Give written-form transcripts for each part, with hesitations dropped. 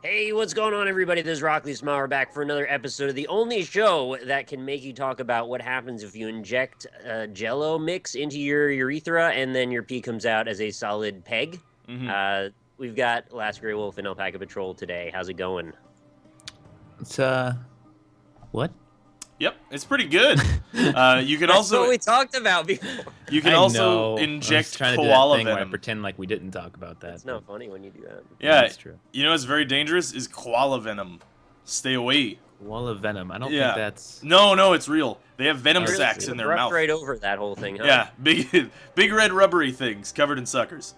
Hey, what's going on, everybody? This is RockLeeSmile. We're back for another episode of the only show that can make you talk about what happens if you inject Jello mix into your urethra and then your pee comes out as a solid peg. We've got Last Grey Wolf and Alpaca Patrol today. How's it going? It's what? Yep, it's pretty good. You can That's also what we talked about before. you can I also know. inject I was trying to do koala that thing where I venom. pretend like we didn't talk about that. It's not funny when you do that. Yeah, that's true. You know what's very dangerous is koala venom. Stay away. Koala venom. I don't Yeah. think that's. No, it's real. They have venom Really, sacs in their rough mouth. right over that whole thing, huh? Yeah, big red rubbery things covered in suckers.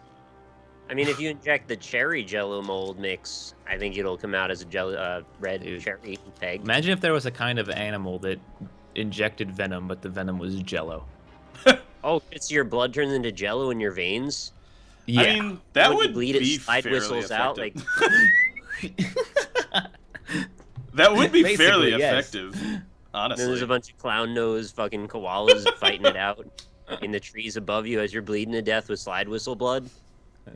I mean, if you inject the cherry Jello mold mix, I think it'll come out as a red cherry peg. Imagine if there was a kind of animal that injected venom, but the venom was Jello. Oh, it's your blood turns into Jello in your veins. Yeah. I mean, that When you would bleed, it be slide fairly whistles out, effective. like. That would be Basically, fairly yes. effective, And honestly. then there's a bunch of clown nose fucking koalas fighting it out in the trees above you as you're bleeding to death with slide whistle blood.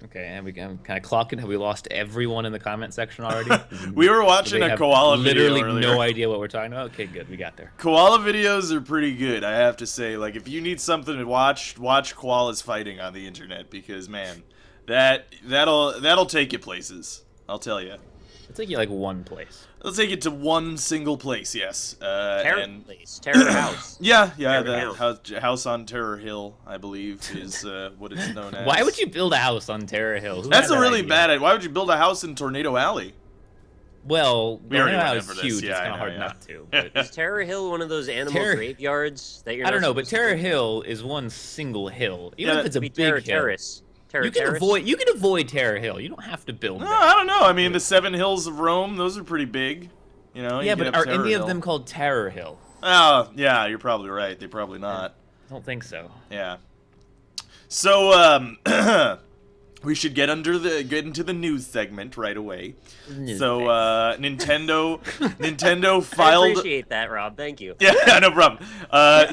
Okay, and we can kind of clocking. Have we lost everyone in the comment section already? We were watching They a have koala video literally earlier. no idea what we're talking about. Okay, good, we got there. Koala videos are pretty good, I have to say. Like, if you need something to watch koalas fighting on the internet, because man, that'll take you places. I'll tell you. It'll take you like one place. It'll take you to one single place, yes. Terror And place, terror house. yeah, Terror the house on Terror Hill, I believe, is what it's known as. Why would you build a house on Terror Hill? Who That's had a that really idea? bad idea. Why would you build a house in Tornado Alley? Well, We already Tornado went is over this. huge. Yeah, It's I kind of know, hard yeah. not to. But Is Terror Hill one of those animal Terror- graveyards that you're I not don't know, but supposed to Terror go to? Hill is one single hill. Even Yeah, if it's a Be big Terror hill, Terrace. Terror you can Terrace? avoid Terror Hill. You don't have to build No, that. I don't know. I mean, the Seven Hills of Rome, those are pretty big. You know, Yeah, you but could are have Terror any of Hill. them called Terror Hill? Oh, yeah, you're probably right. They're probably not. I don't think so. Yeah. So, we should get into the news segment right away. So, Nintendo I filed. appreciate that, Rob. Thank you. Yeah, no problem.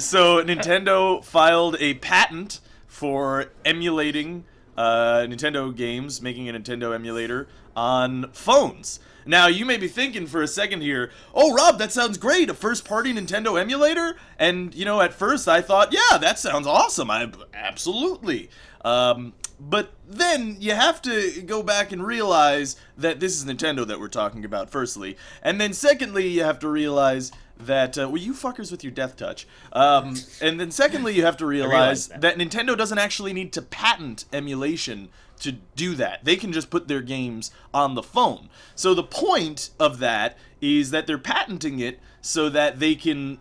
So Nintendo filed a patent for emulating Nintendo games, making a Nintendo emulator on phones. Now, you may be thinking for a second here, oh, Rob, that sounds great, a first-party Nintendo emulator? And, you know, at first I thought, yeah, that sounds awesome, absolutely. But then you have to go back and realize that this is Nintendo that we're talking about, firstly. And then secondly, you have to realize that, well, you fuckers with your death touch. And then secondly, you have to realize that Nintendo doesn't actually need to patent emulation to do that. They can just put their games on the phone. So the point of that is that they're patenting it so that they can,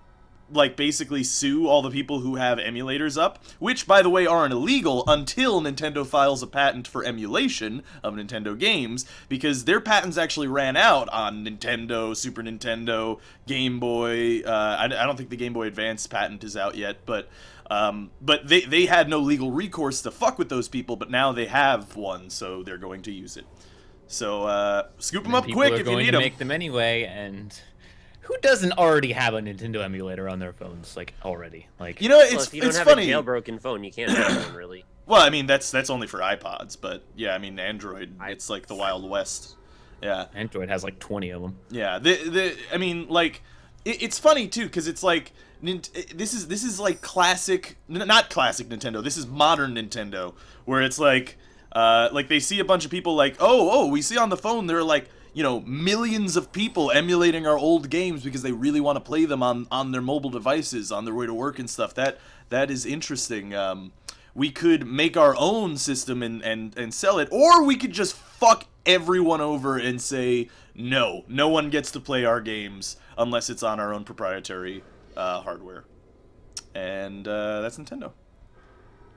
like, basically sue all the people who have emulators up, which, by the way, aren't illegal until Nintendo files a patent for emulation of Nintendo games, because their patents actually ran out on Nintendo, Super Nintendo, Game Boy. I don't think the Game Boy Advance patent is out yet, but they had no legal recourse to fuck with those people, but now they have one, so they're going to use it. So, scoop them up People quick are if you going need to them. make them anyway, and who doesn't already have a Nintendo emulator on their phones, like, already? Like, You know, Well, it's if you don't have funny. a jailbroken phone, you can't have one, really. Well, I mean, that's only for iPods, but yeah, I mean, Android, it's like the Wild West. Yeah, Android has like 20 of them. yeah. I mean, like, it's funny too, because it's like, this is like classic, not classic Nintendo. This is modern Nintendo, where it's like they see a bunch of people like, oh, we see on the phone there are like, you know, millions of people emulating our old games because they really want to play them on their mobile devices on their way to work and stuff. That is interesting. We could make our own system and sell it, or we could just fuck everyone over and say, no one gets to play our games unless it's on our own proprietary hardware. And that's Nintendo.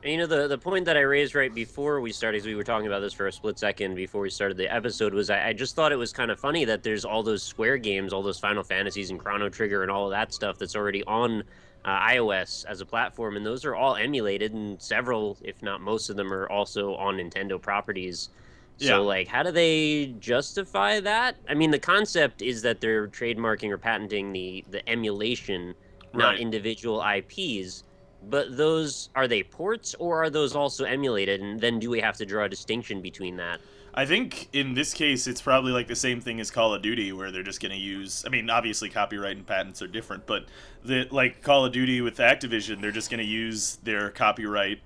And, you know, the point that I raised right before we started, as we were talking about this for a split second before we started the episode, was I just thought it was kind of funny that there's all those Square games, all those Final Fantasies and Chrono Trigger and all of that stuff that's already on iOS as a platform, and those are all emulated, and several, if not most of them, are also on Nintendo properties. Yeah. So, like, how do they justify that? I mean, the concept is that they're trademarking or patenting the emulation, not Right. individual IPs. But those, are they ports or are those also emulated? And then do we have to draw a distinction between that? I think in this case, it's probably like the same thing as Call of Duty, where they're just going to use. I mean, obviously, copyright and patents are different, but like Call of Duty with Activision, they're just going to use their copyright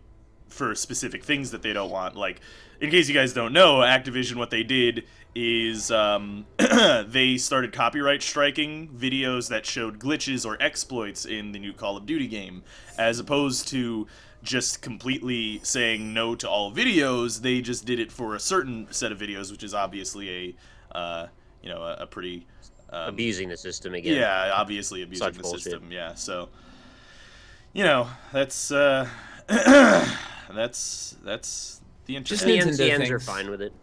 for specific things that they don't want. Like, in case you guys don't know, Activision, what they did is they started copyright striking videos that showed glitches or exploits in the new Call of Duty game, as opposed to just completely saying no to all videos. They just did it for a certain set of videos, which is obviously a pretty abusing the system again. Yeah, obviously abusing Such the bullshit. system. Yeah, so that's that's the internet. Just The Nintendo NCNs are things. fine with it.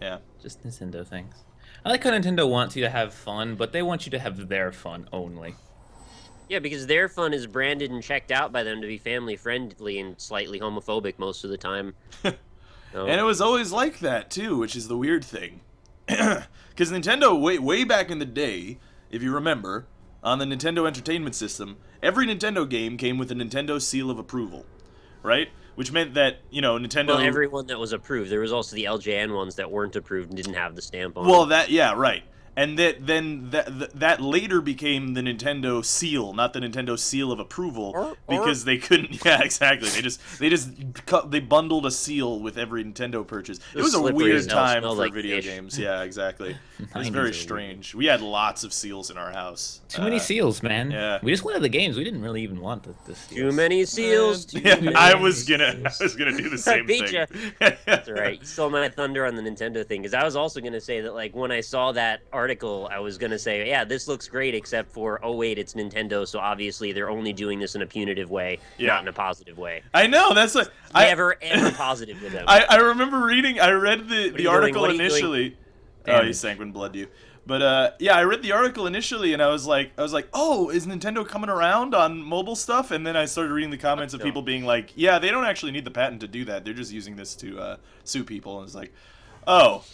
Yeah. Just Nintendo things. I like how Nintendo wants you to have fun, but they want you to have their fun only. Yeah, because their fun is branded and checked out by them to be family friendly and slightly homophobic most of the time. So, And it was always like that too, which is the weird thing. Because Nintendo, way back in the day, if you remember, on the Nintendo Entertainment System, every Nintendo game came with a Nintendo seal of approval, right? Which meant that, Nintendo... well, everyone that was approved. There was also the LJN ones that weren't approved and didn't have the stamp on Well, them. yeah, right. And that later became the Nintendo seal, not the Nintendo seal of approval, because they couldn't. Yeah, exactly. They bundled a seal with every Nintendo purchase. It was a slippery as weird hell, time smelled for like video fish. games. Yeah, exactly. It was 90s very are strange. We had lots of seals in our house. Too many seals, man. yeah. We just wanted the games. We didn't really even want the seals. Too many seals. Too Yeah, many I was gonna seals. do the same beat thing. ya. That's all right. You stole my thunder on the Nintendo thing, because I was also gonna say that, like, when I saw that article, I was gonna say, yeah, this looks great, except for, oh wait, it's Nintendo, so obviously they're only doing this in a punitive way, Yeah. not in a positive way. I know. That's like Never ever positive with them. I remember reading. I read the article What are you doing? initially. Oh, he sanguine blood you. But yeah, I read the article initially, and I was like, oh, is Nintendo coming around on mobile stuff? And then I started reading the comments of people being like, yeah, they don't actually need the patent to do that. They're just using this to sue people. And it's like, oh,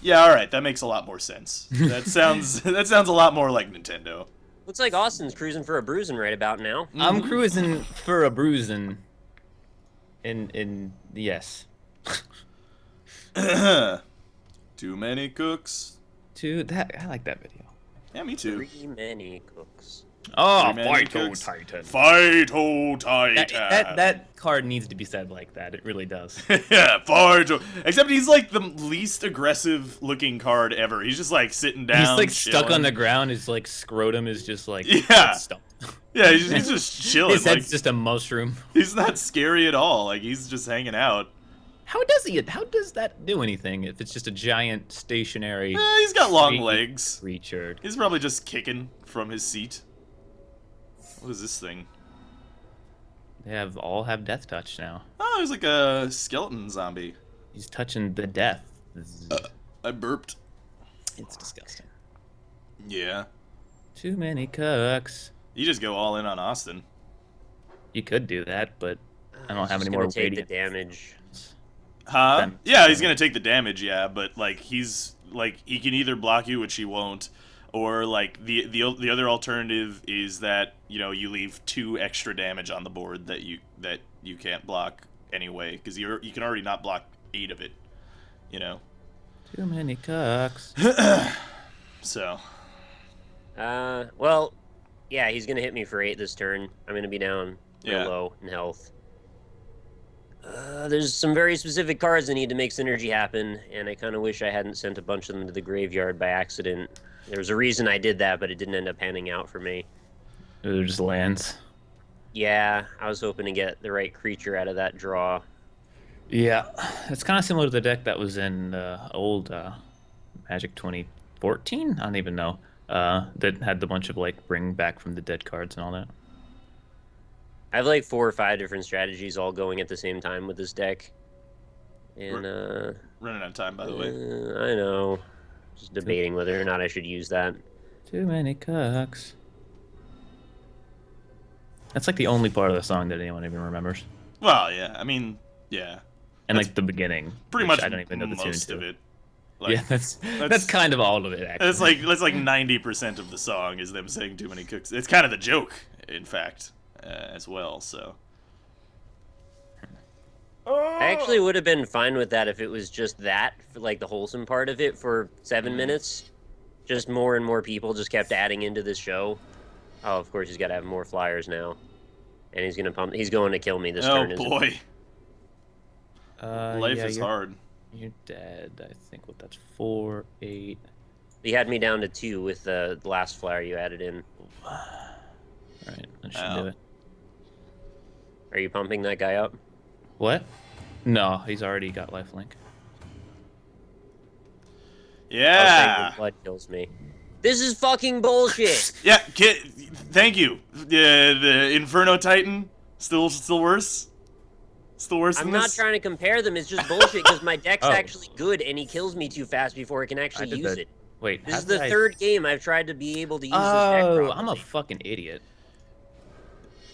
yeah, all right, that makes a lot more sense. That sounds a lot more like Nintendo. Looks like Austin's cruising for a bruising right about now. I'm cruising for a bruising. In yes. Too many cooks. Dude, that I like that video. Yeah, me too. Three many cooks. Oh, Too many fight, oh cooks. Titan. Fight, oh Titan. That card needs to be said like that. It really does. Yeah, fight. Except he's like the least aggressive looking card ever. He's just like sitting down. He's like stuck chilling. on the ground. His like scrotum is just like Yeah. stuck. Yeah, he's just chilling. His head's Like, just a mushroom. he's not scary at all. Like he's just hanging out. How does that do anything if it's just a giant stationary He's got long Sweet. legs. creature? He's probably just kicking from his seat. What is this thing? They all have death touch now. Oh, there's like a skeleton zombie. He's touching the death. I burped. It's disgusting. Yeah. Too many cooks. You just go all in on Austin. You could do that, but I don't have Just any more gonna take the radiant. damage. Huh? Then- Yeah, he's gonna take the damage, yeah, but like he's like he can either block you, which he won't, or like the other alternative is that, you leave 2 extra damage on the board that you can't block anyway, because you can already not block 8 of it, Too many cooks. So Well, yeah, he's gonna hit me for 8 this turn. I'm gonna be down real Yeah. low in health. There's some very specific cards that need to make synergy happen, and I kind of wish I hadn't sent a bunch of them to the graveyard by accident. There was a reason I did that, but it didn't end up panning out for me. It just lands. Yeah, I was hoping to get the right creature out of that draw. Yeah, it's kind of similar to the deck that was in old Magic 2014. I don't even know. That had the bunch of like bring back from the dead cards and all that. I have like 4 or 5 different strategies all going at the same time with this deck. And, running out of time, by the way. I know. Just debating whether or not I should use that. Too many cooks. That's like the only part of the song that anyone even remembers. Well, yeah, I mean, yeah, And like the beginning. pretty which much I don't even know the tune most to. of it. Like, Yeah, that's kind of all of it actually. That's like 90% of the song is them saying too many cooks. It's kind of the joke, in fact, as well. So I actually would have been fine with that if it was just that, for like the wholesome part of it for 7 minutes. Just more and more people just kept adding into this show. Oh, of course he's got to have more flyers now, and he's gonna pump. He's going to kill me this Oh turn. boy, life Yeah, is hard. You're dead. I think what that's 4, 8. He had me down to 2 with the last flyer you added in. Right, that should do it. Are you pumping that guy up? What? No, he's already got lifelink. Yeah. Blood kills me. This is fucking bullshit. Yeah. Thank you. The Inferno Titan still worse. Still worse I'm than not this? trying to compare them. It's just bullshit because my deck's actually good and he kills me too fast before I can actually use it. Wait, This is the third game I've tried to be able to use this deck Oh, properly. I'm a fucking idiot.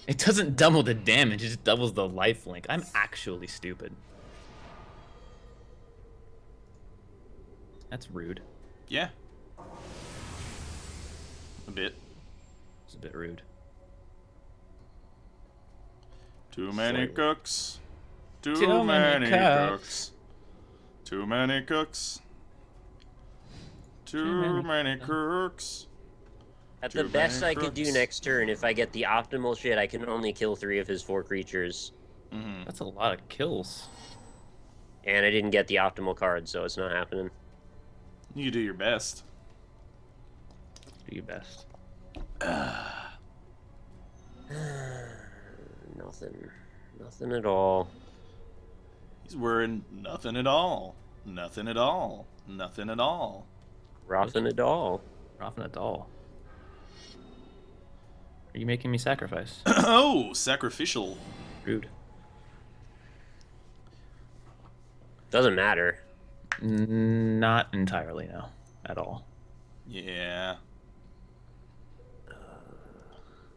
It doesn't double the damage, it just doubles the lifelink. I'm actually stupid. That's rude. Yeah. A bit. It's a bit rude. Too many cooks. Too Too many many cooks. Too many cooks. Too many cooks. At Too the best many I could do crooks. next turn, if I get the optimal shit, I can only kill 3 of his 4 creatures. That's a lot of kills. And I didn't get the optimal card, so it's not happening. You do your best. Do your best. Nothing. Nothing at all. He's wearing nothing at all. Nothing at all. Nothing at all. Nothing at all. Rafa Nadal. Are you making me sacrifice? Oh, sacrificial. Rude. Doesn't matter. Not entirely, no. At all. Yeah.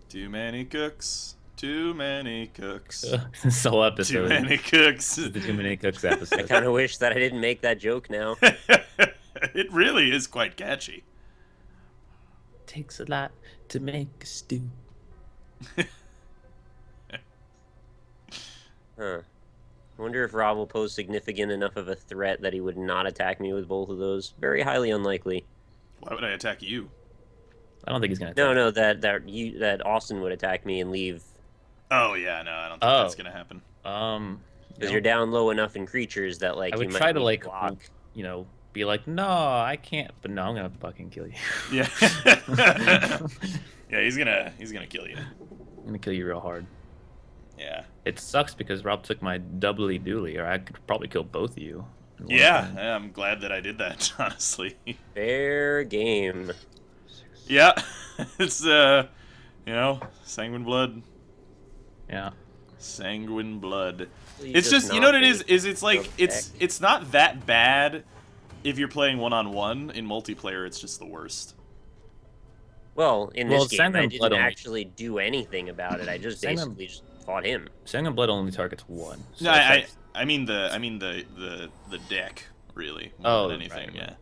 Too many cooks. Too many cooks. This whole episode. Too many cooks. This is the Too Many Cooks I episode. kind of wish that I didn't make that joke now. It really is quite catchy. Takes a lot to make a stew. Huh. I wonder if Rob will pose significant enough of a threat that he would not attack me with both of those. Very highly unlikely. Why would I attack you? I don't think he's gonna. No, that Austin would attack me and leave Oh yeah, no, I don't think that's gonna happen. because you're down low enough in creatures that like I you would might try to need like, block. you know, be like, no, I can't. But no, I'm gonna fucking kill you. Yeah. Yeah, he's gonna kill you. I'm gonna kill you real hard. Yeah. It sucks because Rob took my doubly dooley, or I could probably kill both of you. in one Yeah, turn. I'm glad that I did that, honestly. Fair game. Yeah. It's you know, sanguine blood. Yeah. Sanguine blood. Please It's just, you know what it is it's like Go it's not that bad if you're playing one-on-one. In multiplayer, it's just the worst. Well, in Well, this game, I Sanguine Blood didn't only- actually do anything about it. I just Sanguine- basically just fought him. Sanguine blood only targets one. So No, if I that's- mean the deck, really, more Oh, than anything, right. yeah.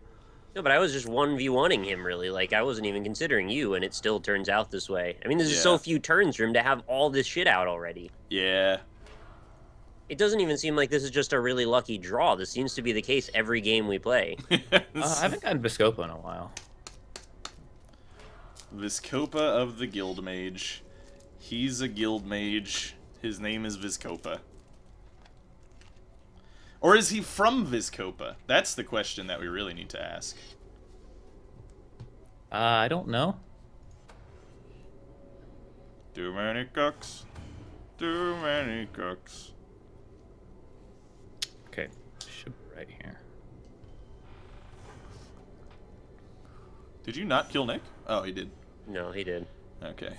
No, but I was just 1v1ing him, really. Like, I wasn't even considering you, and it still turns out this way. I mean, this is so Yeah. few turns for him to have all this shit out already. Yeah. It doesn't even seem like this is just a really lucky draw. This seems to be the case every game we play. I haven't gotten Viscopa in a while. Viscopa of the Guild Mage. He's a guild mage. His name is Viscopa. Or is he from Viscopa? That's the question that we really need to ask. I don't know. Too many cooks. Too many cooks. Okay, should be right here. Did you not kill Nick? Oh, he did. No, he did. Okay.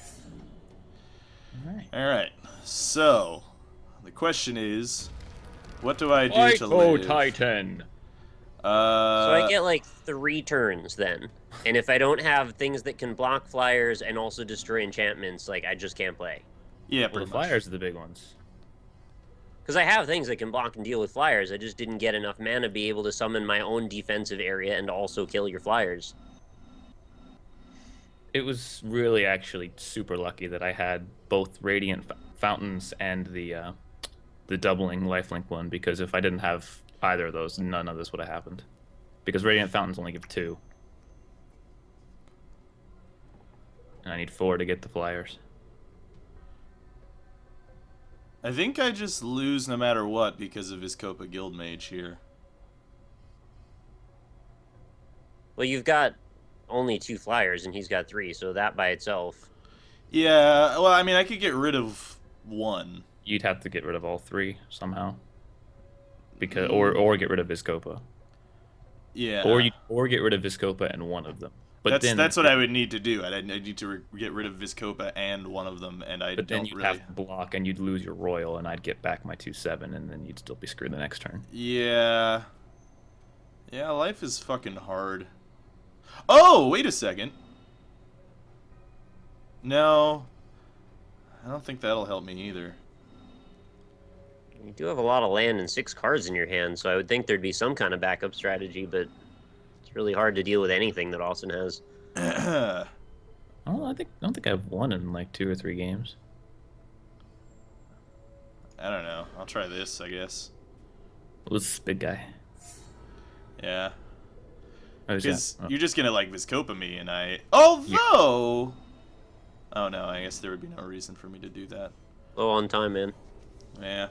All right. Alright. So, the question is, what do I do to live? Titan. So I get like 3 turns then. And if I don't have things that can block flyers and also destroy enchantments, like, I just can't play. Yeah, Well, pretty the much. flyers are the big ones. Because I have things that can block and deal with flyers. I just didn't get enough mana to be able to summon my own defensive area and also kill your flyers. It was really actually super lucky that I had both Radiant Fountains and the the doubling lifelink one, because if I didn't have either of those, none of this would have happened. Because Radiant Fountains only give 2. And I need 4 to get the flyers. I think I just lose no matter what because of his Copa Guildmage here. Well, you've got only 2 flyers, and he's got 3, so that by itself. Yeah, well, I mean, I could get rid of 1. You'd have to get rid of all 3 somehow. Because or get rid of Viscopa. Yeah. Or get rid of Viscopa and one of them. But that's what I would need to do. I'd need to get rid of Viscopa and one of them, and I But then don't you'd really... have to block, and you'd lose your Royal, and I'd get back my 2/7, and then you'd still be screwed the next turn. Yeah. Yeah, life is fucking hard. Oh, wait a second. No. I don't think that'll help me either. You do have a lot of land and 6 cards in your hand, so I would think there'd be some kind of backup strategy, but it's really hard to deal with anything that Austin has. I don't think I've won in like 2 or 3 games. I don't know. I'll try this, I guess. Who's this big guy? Yeah. Who's Because that? Oh. you're just gonna, like, Viscopa me, and I... Although... Oh, no, I guess there would be no reason for me to do that. Low on time, man. Yeah.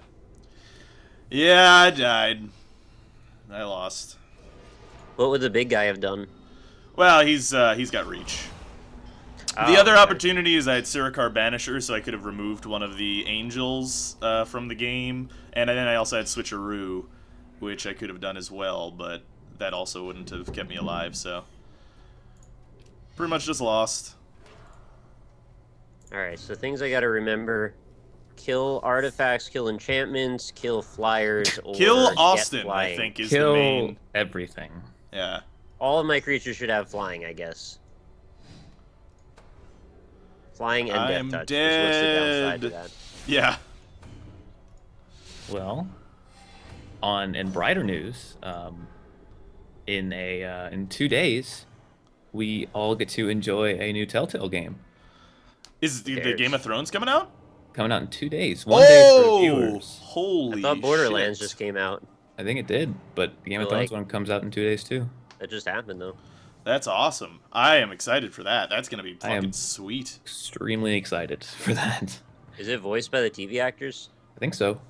Yeah, I died. I lost. What would the big guy have done? Well, he's got reach. The other opportunity is I had Sirikar Banisher, so I could have removed one of the angels from the game, and then I also had Switcheroo, which I could have done as well, but that also wouldn't have kept me alive, so... Pretty much just lost. Alright, so things I gotta remember. Kill artifacts, kill enchantments, kill flyers, or Kill get Austin, I flying. think, is Kill the main... everything. Yeah. All of my creatures should have flying, I guess. Flying and I death am touch. dead. What's the downside to that? Yeah. Well, in brighter news, in 2 days, we all get to enjoy a new Telltale game Is the Game of Thrones coming out? coming out in 2 days. One day for Oh! viewers. Holy I thought Borderlands shit. just came out. I think it did, but the Game of But, Thrones like- one comes out in 2 days too. That just happened, though. That's awesome. I am excited for that. That's gonna be I am- fucking sweet. Extremely excited for that. Is it voiced by the TV actors? I think so.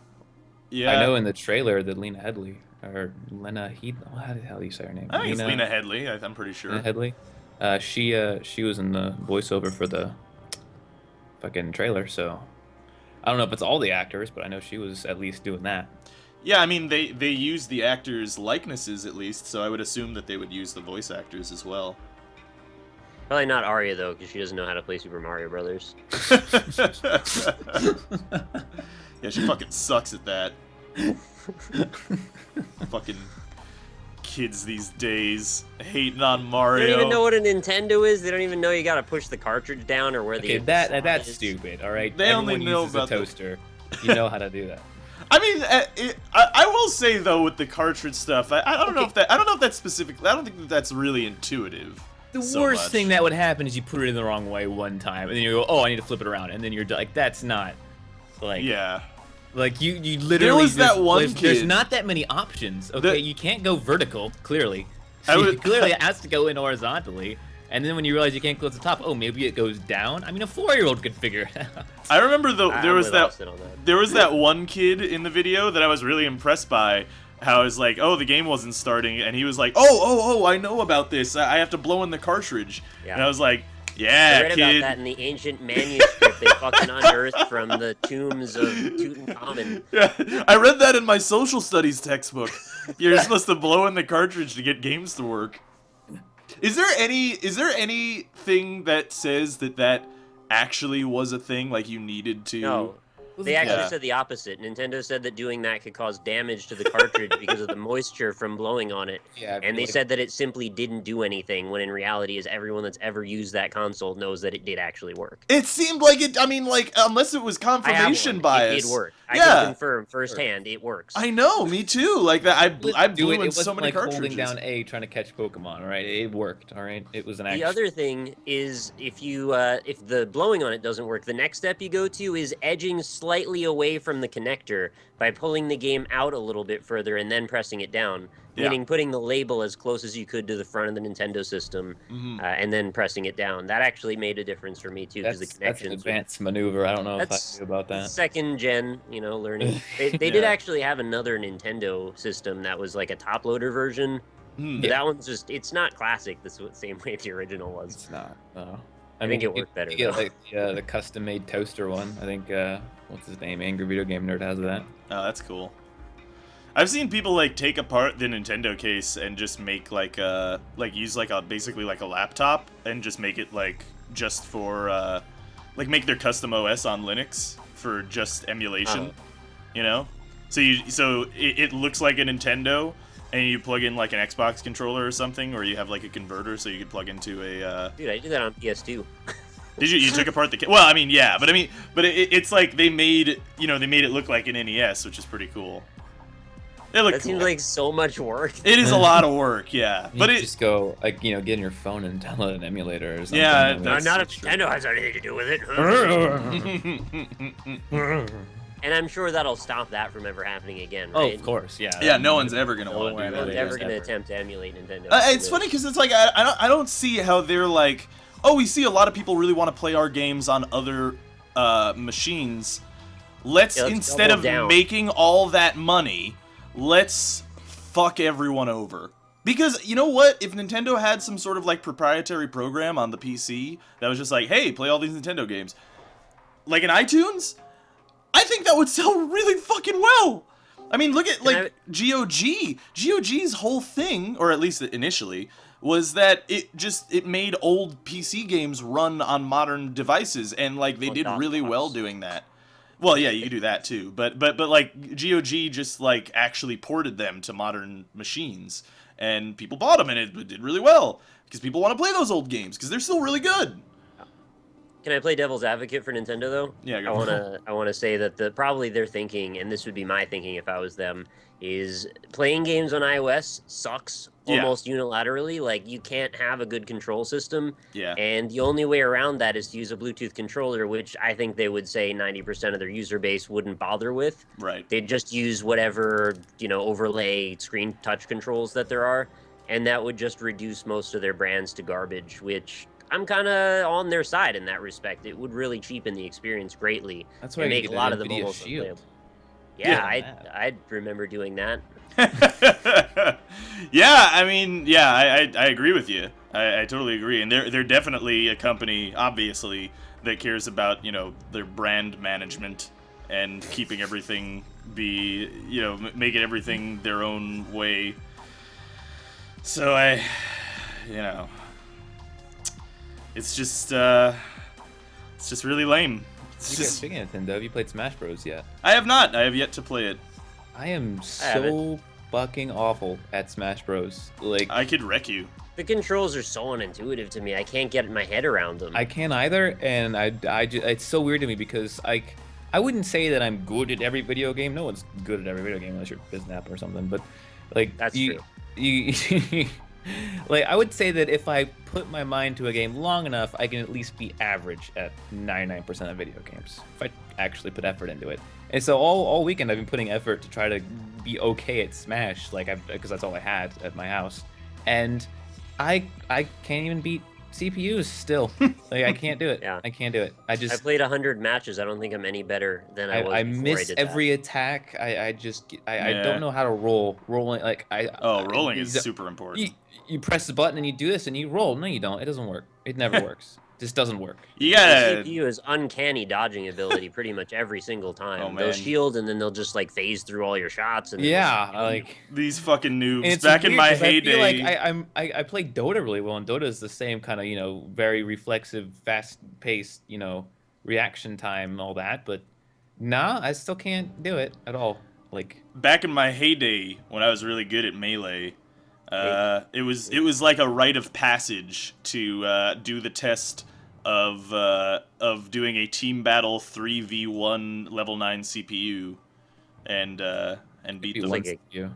Yeah. I know in the trailer that Lena Headley or Lena Head. How the hell do you say her name? I think it's Lena Headley. I'm pretty sure. Lena Headley. She was in the voiceover for the fucking trailer. So I don't know if it's all the actors, but I know she was at least doing that. Yeah, I mean they use the actors' likenesses at least, so I would assume that they would use the voice actors as well. Probably not Arya, though, because she doesn't know how to play Super Mario Brothers. Yeah, she fucking sucks at that. Fucking kids these days hating on Mario. They don't even know what a Nintendo is. They don't even know you gotta push the cartridge down or where Okay, the that's is. stupid. All right, They only Everyone know uses about a toaster. You know how to do that. I mean, I will say though with the cartridge stuff, I don't know if that I don't know if that's specific. I don't think that that's really intuitive. The so worst much. thing that would happen is you put it in the wrong way one time, and then you go, "Oh, I need to flip it around," and then you're like, "That's not like Yeah. like you literally." was that one there's kid- not that many options. Okay, you can't go vertical. Clearly, would- clearly it has to go in horizontally. And then when you realize you can't close the top, oh, maybe it goes down. I mean, a 4-year-old could figure it out. I remember there I'm was with that Austin on that. there was that one kid in the video that I was really impressed by. How I was like, oh, the game wasn't starting, and he was like, oh, I know about this. I have to blow in the cartridge. Yeah. And I was like, I yeah, read kid. about that in the ancient manuscript they fucking unearthed from the tombs of Tutankhamun. Yeah, I read that in my social studies textbook. You're supposed to blow in the cartridge to get games to work. Is there anything that says that actually was a thing? Like you needed to? No. They actually Yeah. said the opposite. Nintendo said that doing that could cause damage to the cartridge because of the moisture from blowing on it. Yeah, And they said that it simply didn't do anything, when in reality is everyone that's ever used that console knows that it did actually work. It seemed like it. I mean, like unless it was I have confirmation one. bias. It did work. I Yeah. can confirm firsthand it works. I know, me too. Like that, I blew in It so wasn't many like cartridges. holding down A trying to catch Pokemon. All right, it worked. All right, it was an action. The other thing is if the blowing on it doesn't work, the next step you go to is edging slightly away from the connector by pulling the game out a little bit further and then pressing it down. Yeah. Meaning putting the label as close as you could to the front of the Nintendo system, and then pressing it down. That actually made a difference for me too, because the That's an connections. advanced maneuver. I don't know if I That's knew about that. second gen, learning. They did Yeah. actually have another Nintendo system that was like a top loader version. But Yeah. that one's just, it's not classic the same way the original was. It's not. No. I think it worked better, You get though. like the custom-made toaster one. I think what's his name? Angry Video Game Nerd has that. Oh, that's cool. I've seen people like take apart the Nintendo case and just make use basically like a laptop and just make it like just for make their custom OS on Linux for just emulation. You know, so it looks like a Nintendo, and you plug in like an Xbox controller or something, or you have like a converter so you could plug into a. Dude, I did that on PS2. Did you? You took apart the? Well, I mean, yeah, but it's like they made it look like an NES, which is pretty cool. It looked That cool. seems like so much work. It is a lot of work, yeah. You But it just go get in your phone and download an emulator or something. Yeah, and that's- Not if Nintendo has anything to do with it. And I'm sure that'll stop that from ever happening again, Oh, right? of course, yeah. yeah, no one's ever gonna No want to one do No that. one's Yeah, ever going to ever. attempt to emulate Nintendo. It's funny because it's like I don't see how they're like, oh, we see a lot of people really want to play our games on other machines. Let's Yeah, let's instead double of down. making all that money, let's fuck everyone over. Because you know what? If Nintendo had some sort of like proprietary program on the PC that was just like, hey, play all these Nintendo games, like in iTunes, I think that would sell really fucking well. I mean, look at like GOG. GOG's whole thing, or at least initially, was that it made old PC games run on modern devices, and like they On did really desktops. well doing that. Well, yeah, you could do that too, but like GOG just like actually ported them to modern machines, and people bought them, and it did really well because people want to play those old games because they're still really good. Can I play devil's advocate for Nintendo though? Yeah, go for it. I wanna say that probably their thinking, and this would be my thinking if I was them, is playing games on iOS sucks Yeah. almost unilaterally. Like you can't have a good control system, Yeah. and the only way around that is to use a Bluetooth controller, which I think they would say 90% of their user base wouldn't bother with. Right. They'd just use whatever overlay screen touch controls that there are, and that would just reduce most of their brands to garbage, which I'm kind of on their side in that respect. It would really cheapen the experience greatly That's why and you make get a lot an of them NVIDIA almost Shield. unplayable. Yeah, Yeah. I remember doing that. Yeah, I mean, yeah, I agree with you. I totally agree, and they're definitely a company, obviously, that cares about their brand management and keeping everything making everything their own way. So it's just really lame. It's You guys, just, speaking of Nintendo, have you played Smash Bros yet? I have not. I have yet to play it. I am haven't. so fucking awful at Smash Bros. Like I could wreck you. The controls are so unintuitive to me. I can't get my head around them. I can't either, and it's so weird to me because I wouldn't say that I'm good at every video game. No one's good at every video game unless you're Biznap or something. But like That's you, true. you like I would say that if I put my mind to a game long enough, I can at least be average at 99% of video games if I actually put effort into it. And so all weekend I've been putting effort to try to be okay at Smash, because that's all I had at my house, and I can't even beat CPUs still. Like I can't do it. Yeah. I can't do it. I I just played 100 matches. I don't think I'm any better than I was I before miss did that. every attack. I Yeah. don't know how to rolling like Rolling you is don't- super important. You press the button and you do this and you roll. No, you don't. It doesn't work. It never works. Just doesn't work. You The gotta. CPU has uncanny dodging ability pretty much every single time. Oh, They'll man. shield and then they'll just like phase through all your shots. And Yeah, like These fucking and noobs. it's Back in weird my 'cause I feel heyday. like I play Dota really well, and Dota is the same kind of very reflexive, fast paced reaction time and all that. But nah, I still can't do it at all. Like Back in my heyday, when I was really good at Melee, it was like a rite of passage to do the test of doing a team battle 3v1 level 9 CPU and beat you them. like once you.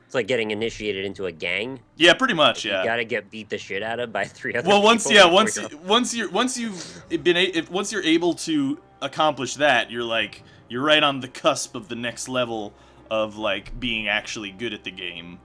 It's like getting initiated into a gang. Yeah, pretty much. You Yeah. gotta get beat the shit out of by 3 other Well, people. before once you're up. you're able to accomplish that, you're right on the cusp of the next level of like being actually good at the game,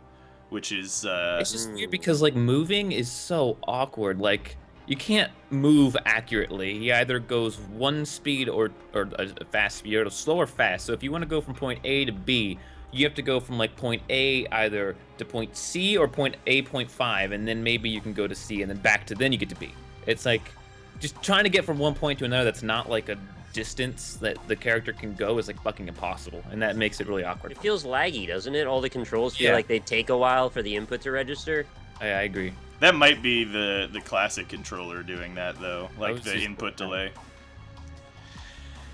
which is It's just weird because like moving is so awkward. Like you can't move accurately. He either goes one speed or a fast speed, or slow or fast. So if you want to go from point A to B, you have to go from like point A either to point C or point A point 5, and then maybe you can go to C and then back to then you get to B. It's like just trying to get from one point to another that's not like a distance that the character can go is like fucking impossible, and that makes it really awkward. It feels laggy, doesn't it? All the controls feel like they take a while for the input to register. I agree. that might be the classic controller doing that though, like the input delay.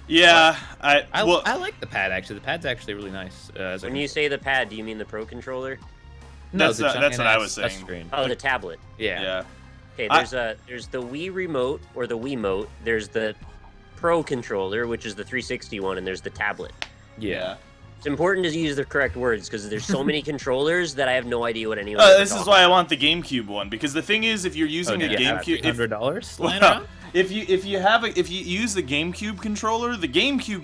Yeah, I like the pad actually. The pad's actually really nice. When you say the pad, do you mean the Pro controller? No, that's what I was saying. Screen. Oh, the tablet. Yeah. Okay, there's the Wii remote or the Wiimote. There's the Pro controller, which is the 360 one, and there's the tablet. Yeah. It's important to use the correct words because there's so many controllers that I have no idea what anyone. This is why I want the GameCube one, because the thing is, if you're using a GameCube, $100 if you use the GameCube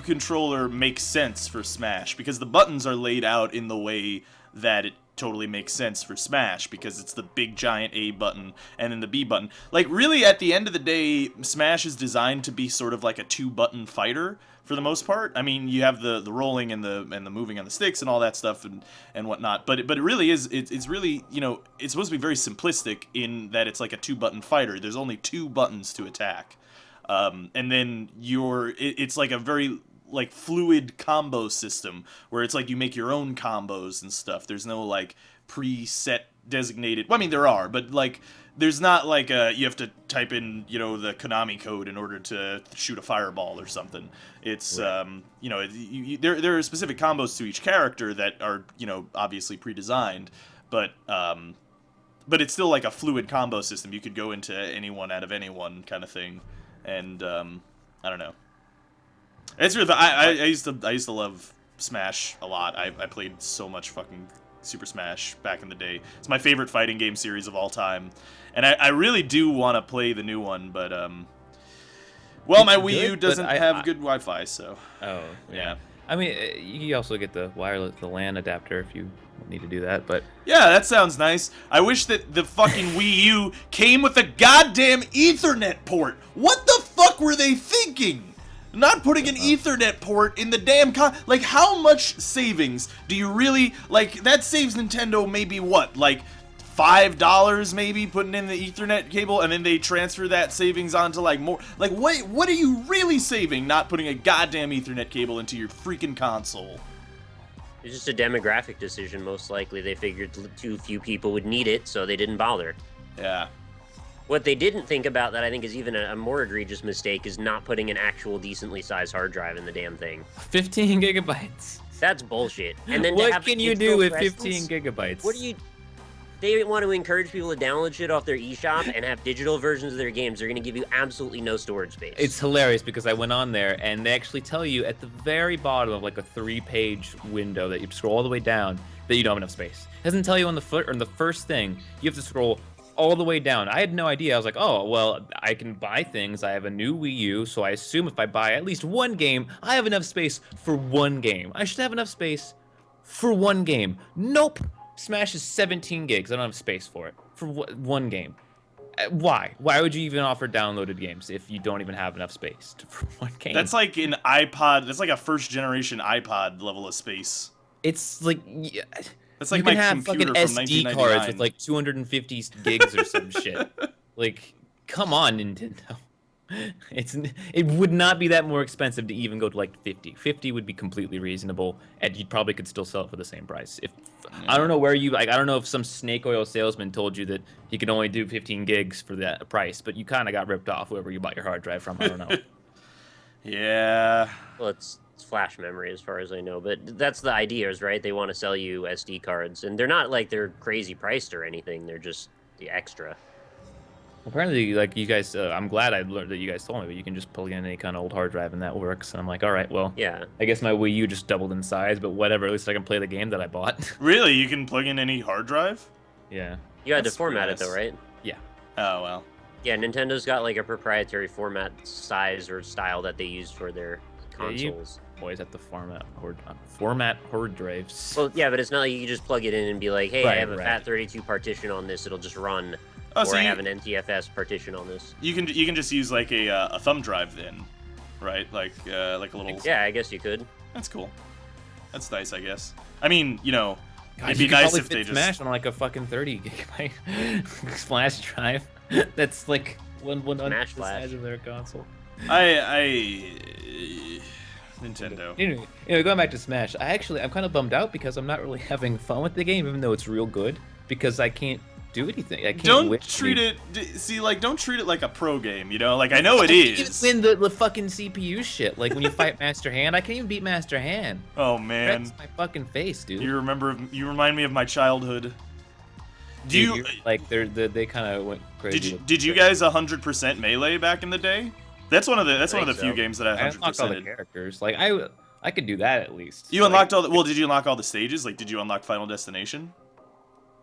controller makes sense for Smash because the buttons are laid out in the way that it totally makes sense for Smash, because it's the big giant A button and then the B button. Like really, at the end of the day, Smash is designed to be sort of like a 2-button fighter for the most part. I mean, you have the rolling and the moving on the sticks and all that stuff and whatnot. But it really is it's really, you know, it's supposed to be very simplistic in that it's like a 2-button fighter. There's only 2 buttons to attack, and then it's like a very like fluid combo system where it's like you make your own combos and stuff. There's no like preset designated. Well, I mean there are, but like there's not like you have to type in, you know, the Konami code in order to shoot a fireball or something. It's right. You know, there are specific combos to each character that are, you know, obviously pre-designed, but it's still like a fluid combo system. You could go into anyone out of anyone kind of thing, and I don't know. It's really. I used to love Smash a lot. I played so much fucking Super Smash back in the day. It's my favorite fighting game series of all time, and I really do want to play the new one, but well, my Wii U doesn't have good Wi-Fi, so. Oh yeah. I mean, you also get the LAN adapter if you need to do that, but. Yeah, that sounds nice. I wish that the fucking Wii U came with a goddamn Ethernet port. What the fuck were they thinking? Not putting an Ethernet port in the damn like, how much savings do you really, like, that saves Nintendo maybe what, like, $5 maybe, putting in the Ethernet cable, and then they transfer that savings onto, like, more, like, what are you really saving not putting a goddamn Ethernet cable into your freaking console? It's just a demographic decision, most likely. They figured too few people would need it, so they didn't bother. Yeah. What they didn't think about that I think is even a more egregious mistake is not putting an actual decently sized hard drive in the damn thing. 15 gigabytes. That's bullshit. And then what can you do with 15 gigabytes? What do you... They want to encourage people to download shit off their eShop and have digital versions of their games. They're going to give you absolutely no storage space. It's hilarious because I went on there and they actually tell you at the very bottom of like a 3-page window that you scroll all the way down that you don't have enough space. It doesn't tell you on the first thing. You have to scroll all the way down. I had no idea. I was like, oh, well, I can buy things. I have a new Wii U, so I assume if I buy at least one game, I have enough space for one game. I should have enough space for one game. Nope. Smash is 17 gigs. I don't have space for it. For one game. Why? Why would you even offer downloaded games if you don't even have enough space for one game? That's like an iPod. That's like a first-generation iPod level of space. It's like... Yeah. That's like you my can have computer fucking from SD 1999. cards with like 250 gigs or some shit. Like, come on, Nintendo. It would not be that more expensive to even go to like 50. 50 would be completely reasonable, and you probably could still sell it for the same price. I don't know where you I don't know if some snake oil salesman told you that you could only do 15 gigs for that price, but you kind of got ripped off whoever you bought your hard drive from. I don't know. Yeah. Well, it's flash memory as far as I know, but that's the idea, is right? They want to sell you SD cards, and they're not like they're crazy priced or anything. They're just the extra. Apparently, like you guys, I'm glad I learned that you guys told me, but you can just plug in any kind of old hard drive and that works. And I'm like, all right, well, yeah. I guess my Wii U just doubled in size, but whatever. At least I can play the game that I bought. Really? You can plug in any hard drive? Yeah. You had to format it though, right? Yeah. Oh well. Yeah, Nintendo's got like a proprietary format, size, or style that they use for their Yeah, you consoles. always have to format hard drives. Well, yeah, but it's not like you can just plug it in and be like, hey, I Right, have a right. FAT32 partition on this, it'll just run. Oh, Or so I you, have an NTFS partition on this. you can just use like a thumb drive then, right? Like a little. Yeah, I guess you could. That's cool. That's nice, I guess. I mean, God, it'd you be could nice probably if fit they just. Smash on like a fucking 30 gigabyte flash drive. That's like one Smash the flash. size of their console. Nintendo. Anyway, going back to Smash, I'm kind of bummed out because I'm not really having fun with the game, even though it's real good, because I can't do anything. I can't Don't treat it. See, like, don't treat it like a pro game. You know, like I know it is. Win the fucking CPU shit. Like when you fight Master Hand, I can't even beat Master Hand. Oh man, That's my fucking face, dude. you remind me of my childhood. Do you like they kind of went crazy? did you guys 100% Melee back in the day? That's one of the few so. games that I I unlocked all the 100%ed. characters. Like I could do that at least. You unlocked all the, well, did you unlock all the stages? Like, did you unlock Final Destination?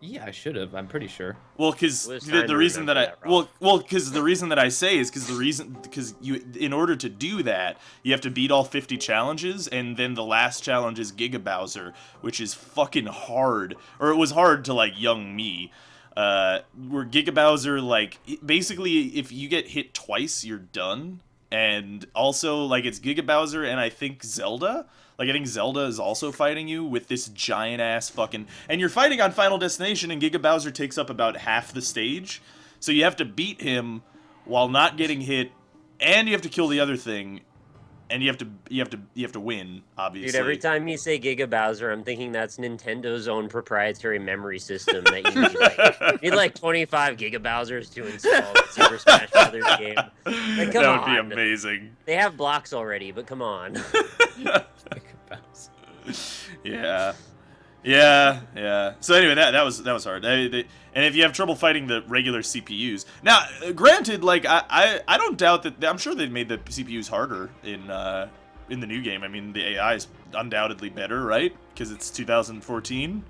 Yeah, I should have. I'm pretty sure. Well, because It was the time to reason that I remember that, Rob. well, because the reason that I say is because you, in order to do that, you have to beat all 50 challenges, and then the last challenge is Giga Bowser, which is fucking hard, or it was hard to like young me. Where Giga Bowser, like, basically, if you get hit twice, you're done. And also, like, it's Giga Bowser and I think Zelda. Like, I think Zelda is also fighting you with this giant-ass fucking... And you're fighting on Final Destination, and Giga Bowser takes up about half the stage. So you have to beat him while not getting hit, and you have to kill the other thing, and you have to win, obviously. Dude, every time you say Giga Bowser, I'm thinking that's Nintendo's own proprietary memory system that you need like, you need like 25 Giga Bowsers to install the Super Smash Brothers game. Like, come That would be on. amazing. They have blocks already, but come on. Yeah. Yeah. So anyway, that was hard. And if you have trouble fighting the regular CPUs, now, granted, like I don't doubt that. I'm sure they made the CPUs harder in the new game. I mean, the AI is undoubtedly better, right? Because it's 2014.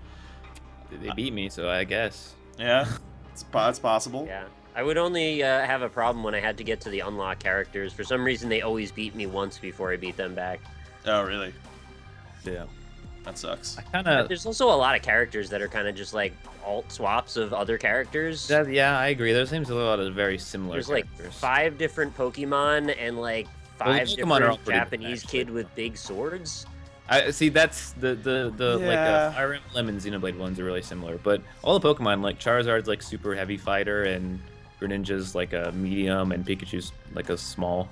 They beat me, so I guess. Yeah, it's possible. Yeah. I would only have a problem when I had to get to the unlock characters. For some reason, they always beat me once before I beat them back. Oh, really? Yeah. That sucks. I kind of. There's also a lot of characters that are kind of just like alt swaps of other characters. Yeah, I agree. There seems a lot of very similar There's characters. like 5 different Pokemon and like Well, the 5 Pokemon are all different pretty Japanese good, kid actually. with big swords. I see. That's the Yeah. Fire Emblem and Xenoblade ones are really similar, but all the Pokemon, like Charizard's like super heavy fighter, and Greninja's like a medium, and Pikachu's like a small.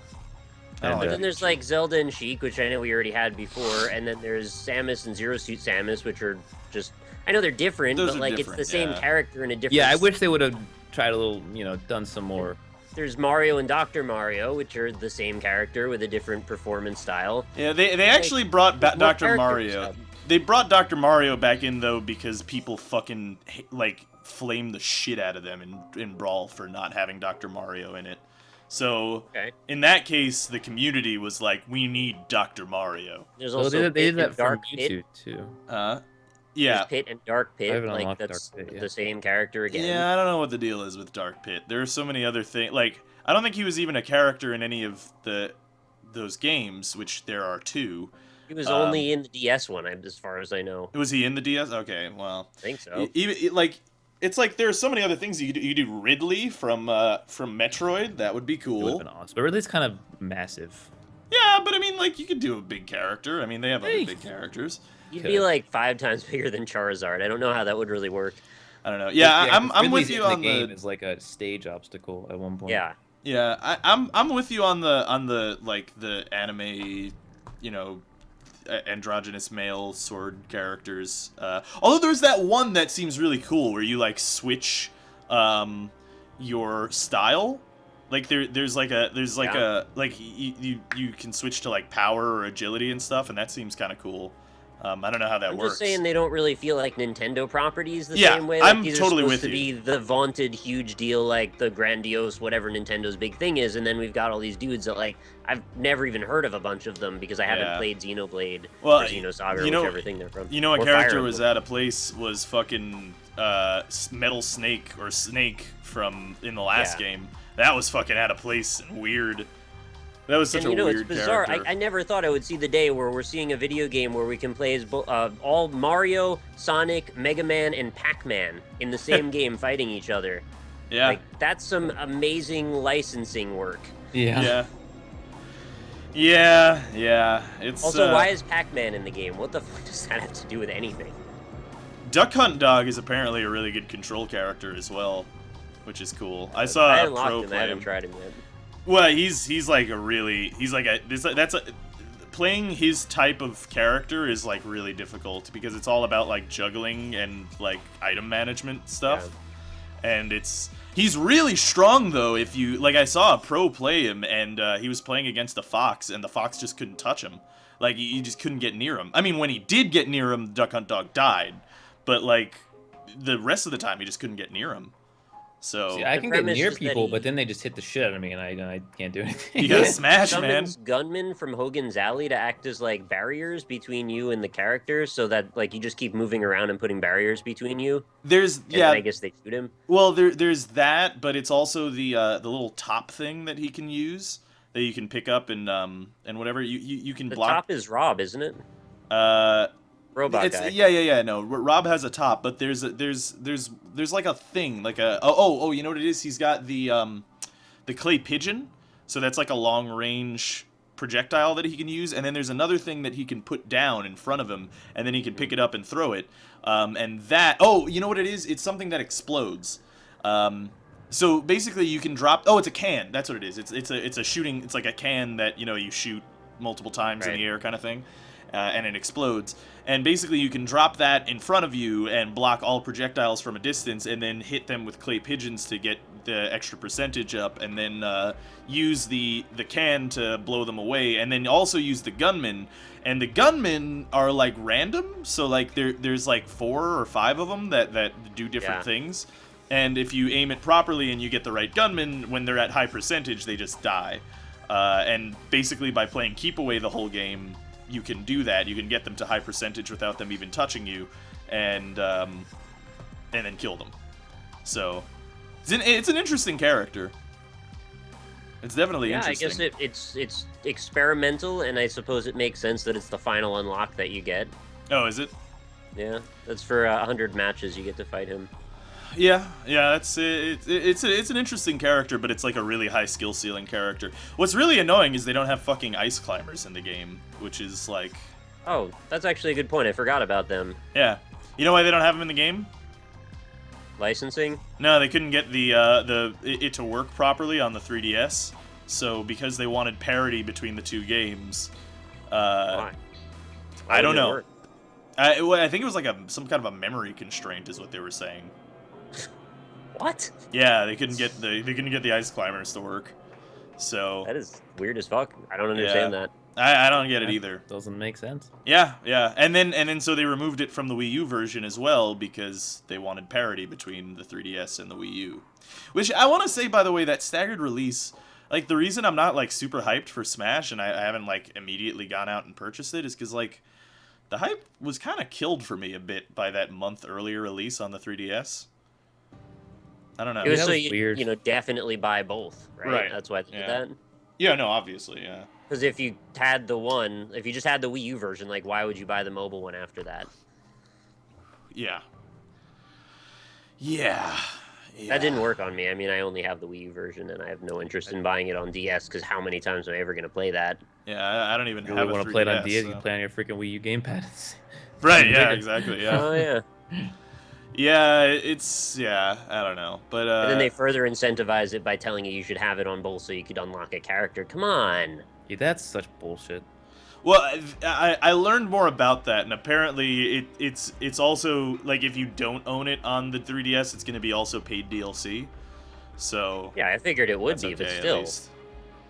I don't And, like Then there's like Zelda and Sheik, which I know we already had before, and then there's Samus and Zero Suit Samus, which are just I know they're different, Those but are like different, it's the same yeah. character in a different. yeah, I wish they would have tried a little, done some more. There's Mario and Dr. Mario, which are the same character with a different performance style. Yeah, they actually brought there's more Dr. characters, Mario. so. They brought Dr. Mario back in though because people fucking like flame the shit out of them in Brawl for not having Dr. Mario in it. So Okay. in that case, the community was like, "We need Dr. Mario." There's Well, also they did Pit that and from Dark Pit. YouTube too. Yeah. There's Pit and Dark I Pit, haven't like unlocked that's Dark Pit yet. the same character again. Yeah, I don't know what the deal is with Dark Pit. There are so many other things. Like, I don't think he was even a character in any of those games, which there are 2. He was only in the DS one, as far as I know. Was he in the DS? Okay, well, I think so. It's like there are so many other things you could do. You could do Ridley from Metroid. That would be It would cool. have been awesome. But Ridley's kind of massive. Yeah, but I mean, like, you could do a big character. I mean, they have other Hey. big characters. You'd be like 5 times bigger than Charizard. I don't know how that would really work. I don't know. Yeah, Like, I'm with Ridley's you in on the game the. is like a stage obstacle at one point. Yeah. Yeah, I'm with you on the like the anime, androgynous male sword characters. Although there's that one that seems really cool where you like switch your style. Like there's you can switch to like power or agility and stuff, and that seems kind of cool. I don't know how that I'm works. just saying they don't really feel like Nintendo properties the Yeah, same way. Like, I'm these totally are with supposed to you. be the vaunted huge deal, like the grandiose whatever Nintendo's big thing is, and then we've got all these dudes that like I've never even heard of a bunch of them because I haven't Yeah. played Xenoblade Well, or Xenosaga you or know- whichever thing they're from. You know, a Or character Fire was Emblem. at a place was fucking Metal Snake or Snake from in the last Yeah. game. That was fucking out of place and weird. That was such And a weird it's bizarre. character. I never thought I would see the day where we're seeing a video game where we can play as all Mario, Sonic, Mega Man, and Pac-Man in the same game fighting each other. Yeah. Like, that's some amazing licensing work. Yeah. Yeah. It's Also, why is Pac-Man in the game? What the fuck does that have to do with anything? Duck Hunt Dog is apparently a really good control character as well, which is cool. I saw I a haven't pro locked him. I play haven't him. tried him yet. Well, he's like playing his type of character is like really difficult because it's all about like juggling and like item management stuff. Yeah. And he's really strong though. If you like, I saw a pro play him and he was playing against a fox and the fox just couldn't touch him. Like you just couldn't get near him. I mean, when he did get near him, Duck Hunt Dog died, but like the rest of the time he just couldn't get near him. So See, I can get near people, he... but then they just hit the shit out of me, and I can't do anything. You gotta smash, man. Gunmen from Hogan's Alley to act as like barriers between you and the characters, so that like you just keep moving around and putting barriers between you. Yeah. I guess they shoot him. Well, there's that, but it's also the little top thing that he can use that you can pick up and whatever you can block. The top is Rob, isn't it? Robot guy. Yeah. No, Rob has a top, but there's like a thing, like a you know what it is? He's got the clay pigeon, so that's like a long range projectile that he can use, and then there's another thing that he can put down in front of him, and then he can pick it up and throw it. And that you know what it is? It's something that explodes. So basically, you can drop. Oh, it's a can. That's what it is. It's a shooting. It's like a can that you shoot multiple times in the air, kind of thing. And it explodes. And basically you can drop that in front of you and block all projectiles from a distance and then hit them with clay pigeons to get the extra percentage up and then use the can to blow them away and then also use the gunmen. And the gunmen are like random, so like there's like 4 or 5 of them that do different things. And if you aim it properly and you get the right gunman, when they're at high percentage, they just die. And basically by playing keep away the whole game, you can do that. You can get them to high percentage without them even touching you, and then kill them. So it's an interesting character. It's definitely interesting. I guess it's experimental, and I suppose it makes sense that it's the final unlock that you get. Oh, is it? Yeah, that's for 100 matches you get to fight him. Yeah, it's an interesting character, but it's like a really high skill ceiling character. What's really annoying is they don't have fucking ice climbers in the game, which is like... Oh, that's actually a good point. I forgot about them. Yeah. You know why they don't have them in the game? Licensing? No, they couldn't get it to work properly on the 3DS. So because they wanted parity between the two games, Why I don't know. Work? I think it was like some kind of a memory constraint, is what they were saying. What? Yeah, they couldn't get the ice climbers to work. So that is weird as fuck. I don't understand that. I don't get it either. Doesn't make sense. Yeah, and then so they removed it from the Wii U version as well because they wanted parity between the 3DS and the Wii U. Which I want to say, by the way, that staggered release, like the reason I'm not like super hyped for Smash and I haven't like immediately gone out and purchased it is because like the hype was kind of killed for me a bit by that month earlier release on the 3DS. I don't know. It was so weird. You definitely buy both, right? Right. That's why they did that. Yeah, no, obviously, yeah. Because if you just had the Wii U version, like, why would you buy the mobile one after that? Yeah. That didn't work on me. I mean, I only have the Wii U version, and I have no interest in buying it on DS, because how many times am I ever going to play that? Yeah, I don't even You have really a want to play it on 3DS, DS, so. you play on your freaking Wii U gamepad. Right, yeah, exactly, yeah. Oh, yeah. Yeah, I don't know. But And then they further incentivize it by telling you should have it on both so you could unlock a character. Come on. Yeah, that's such bullshit. Well, I learned more about that, and apparently it's also, like, if you don't own it on the 3DS, it's going to be also paid DLC. So... Yeah, I figured it would be, but still.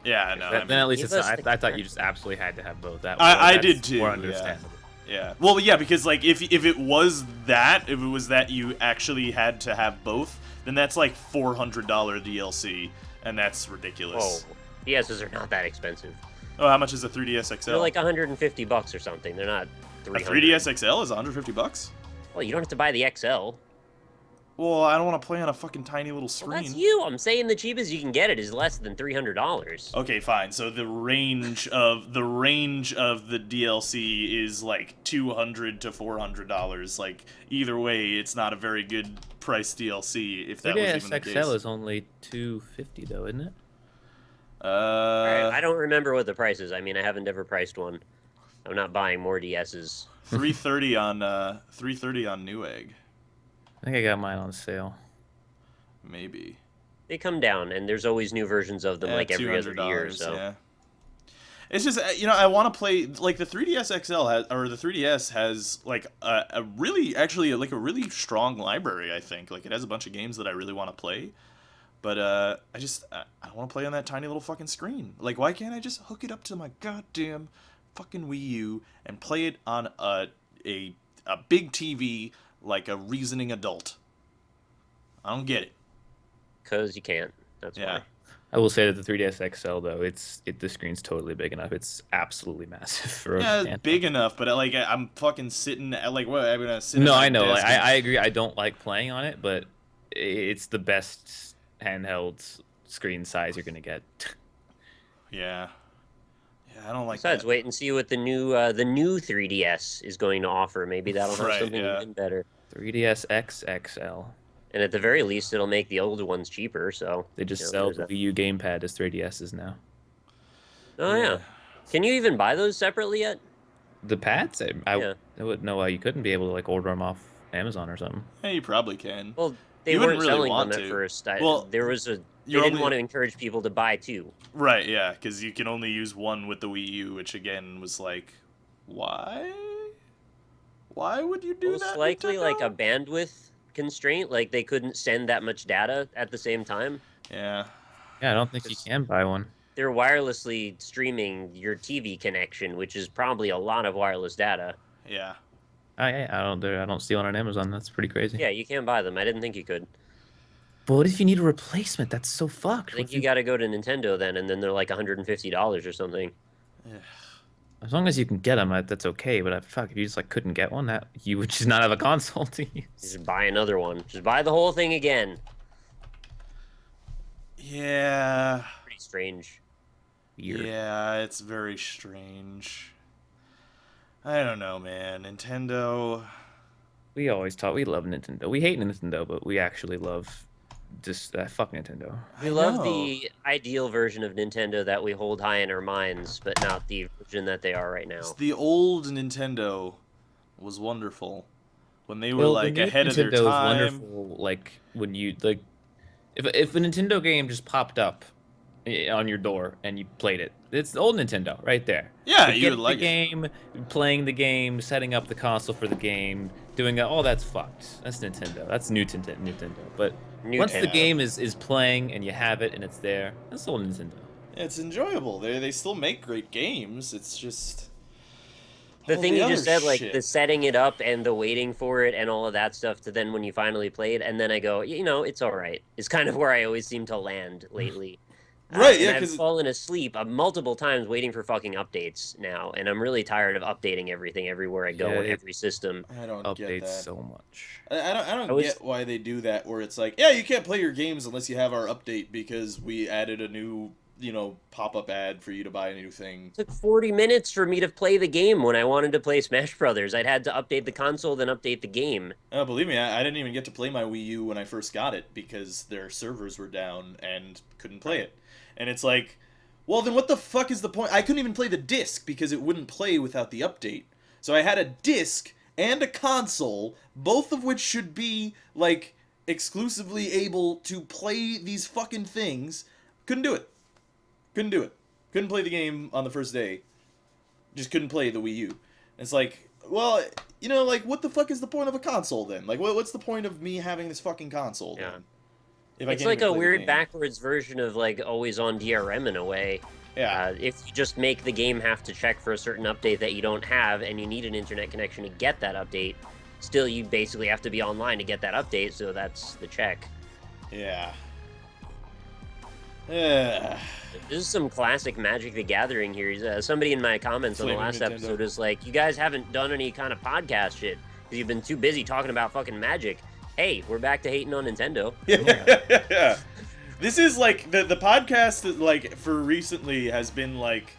Yeah, no. Then at least I thought you just absolutely had to have both. I did too, more yeah. understandable. Yeah. Well, yeah, because like if it was that you actually had to have both, then that's like $400 DLC, and that's ridiculous. Oh, DSs are not that expensive. Oh, how much is a 3DS XL? They're like $150 or something. They're not $300. A 3DS XL is $150? Well, you don't have to buy the XL. Well, I don't want to play on a fucking tiny little Well, screen. that's you. I'm saying the cheapest you can get it is less than $300. Okay, fine. So the range of the DLC is like $200 to $400. Like either way, it's not a very good price DLC. If that was even the 3DS case. XL is only $250 though, isn't it? I don't remember what the price is. I mean, I haven't ever priced one. I'm not buying more DSs. $330 on $330 on Newegg. I think I got mine on sale. Maybe. They come down, and there's always new versions of them, like every other year. So Yeah. It's just I want to play like the 3DS XL or the 3DS has like a really like a really strong library. I think like it has a bunch of games that I really want to play, but I don't want to play on that tiny little fucking screen. Like why can't I just hook it up to my goddamn fucking Wii U and play it on a big TV like a reasoning adult? I don't get it. because you can't. That's Yeah. why. I will say that the 3DS XL though, the screen's totally big enough. It's absolutely massive for a Yeah, handheld. big enough, but like I'm fucking sitting at like what I'm gonna sit. No, at my I know. Like, desk and- I agree. I don't like playing on it, but it's the best handheld screen size you're gonna get. Yeah. Yeah, I don't like Besides, that. wait and see what the new 3DS is going to offer. Maybe that'll have Right, something yeah. even better. 3DS XXL. And at the very least, it'll make the old ones cheaper. So They just you know, sell there's the that. Wii U gamepad as 3DSs now. Oh yeah. Can you even buy those separately yet? The pads, I Yeah. wouldn't know why you couldn't be able to like order them off Amazon or something. Yeah, you probably can. Well, they You wouldn't weren't really selling want them to. at first. Well, There was a. They you're didn't only- want to encourage people to buy two. Right, yeah, because you can only use one with the Wii U, which again was like, why? Why would you do Most that? likely, like a Nintendo? bandwidth constraint. Like they couldn't send that much data at the same time. Yeah. Yeah, I don't think you can buy one. They're wirelessly streaming your TV connection, which is probably a lot of wireless data. Yeah. I don't see one on Amazon. That's pretty crazy. Yeah, you can't buy them. I didn't think you could. But what if you need a replacement? That's so fucked. I think you got to go to Nintendo then, and then they're like $150 or something. As long as you can get them, that's okay. But fuck, if you just like couldn't get one, that you would just not have a console to use. Just buy another one. Just buy the whole thing again. Yeah. Pretty strange. Weird. Yeah, it's very strange. I don't know, man. Nintendo. We always talk. We love Nintendo. We hate Nintendo, but we actually love just fuck Nintendo. We I love know. the ideal version of Nintendo that we hold high in our minds, but not the version that they are right now. The old Nintendo was wonderful when they were Well, like the new ahead of their Nintendo is time. wonderful. Like when you like, if a Nintendo game just popped up on your door and you played it, it's the old Nintendo right there. Yeah, But you getting would like the it. game, playing the game, setting up the console for the game, doing that. All that's fucked. That's Nintendo. That's new Nintendo. But once the Nintendo. game is playing and you have it and it's there, that's old Nintendo. It's enjoyable. They still make great games. It's just The all thing you other just said, like shit. the setting it up and the waiting for it and all of that stuff, to then when you finally play it, and then I go, you know, it's all right. It's kind of where I always seem to land lately. Right, and yeah, I've 'cause- fallen asleep multiple times waiting for fucking updates now, and I'm really tired of updating everything everywhere I go Yeah, on it every system. I don't get Updates that. so much. I don't I was- get why they do that. Where it's like, yeah, you can't play your games unless you have our update because we added a new, pop-up ad for you to buy a new thing. It took 40 minutes for me to play the game when I wanted to play Smash Brothers. I'd had to update the console, then update the game. Oh, believe me, I didn't even get to play my Wii U when I first got it because their servers were down and couldn't play it. And it's like, well, then what the fuck is the point? I couldn't even play the disc because it wouldn't play without the update. So I had a disc and a console, both of which should be, like, exclusively able to play these fucking things. Couldn't do it. Couldn't do it. Couldn't play the game on the first day. Just couldn't play the Wii U. It's like, well, like, what the fuck is the point of a console then? Like, what's the point of me having this fucking console Yeah. then? If I It's can't like even a play the weird game? backwards version of like always on DRM in a way. Yeah. If you just make the game have to check for a certain update that you don't have and you need an internet connection to get that update, still you basically have to be online to get that update, so that's the check. Yeah. Yeah. This is some classic Magic the Gathering here. Somebody in my comments on the Flaming last Nintendo. episode is like, you guys haven't done any kind of podcast shit because you've been too busy talking about fucking Magic. Hey, we're back to hating on Nintendo. Yeah. This is like the podcast that like for recently has been like,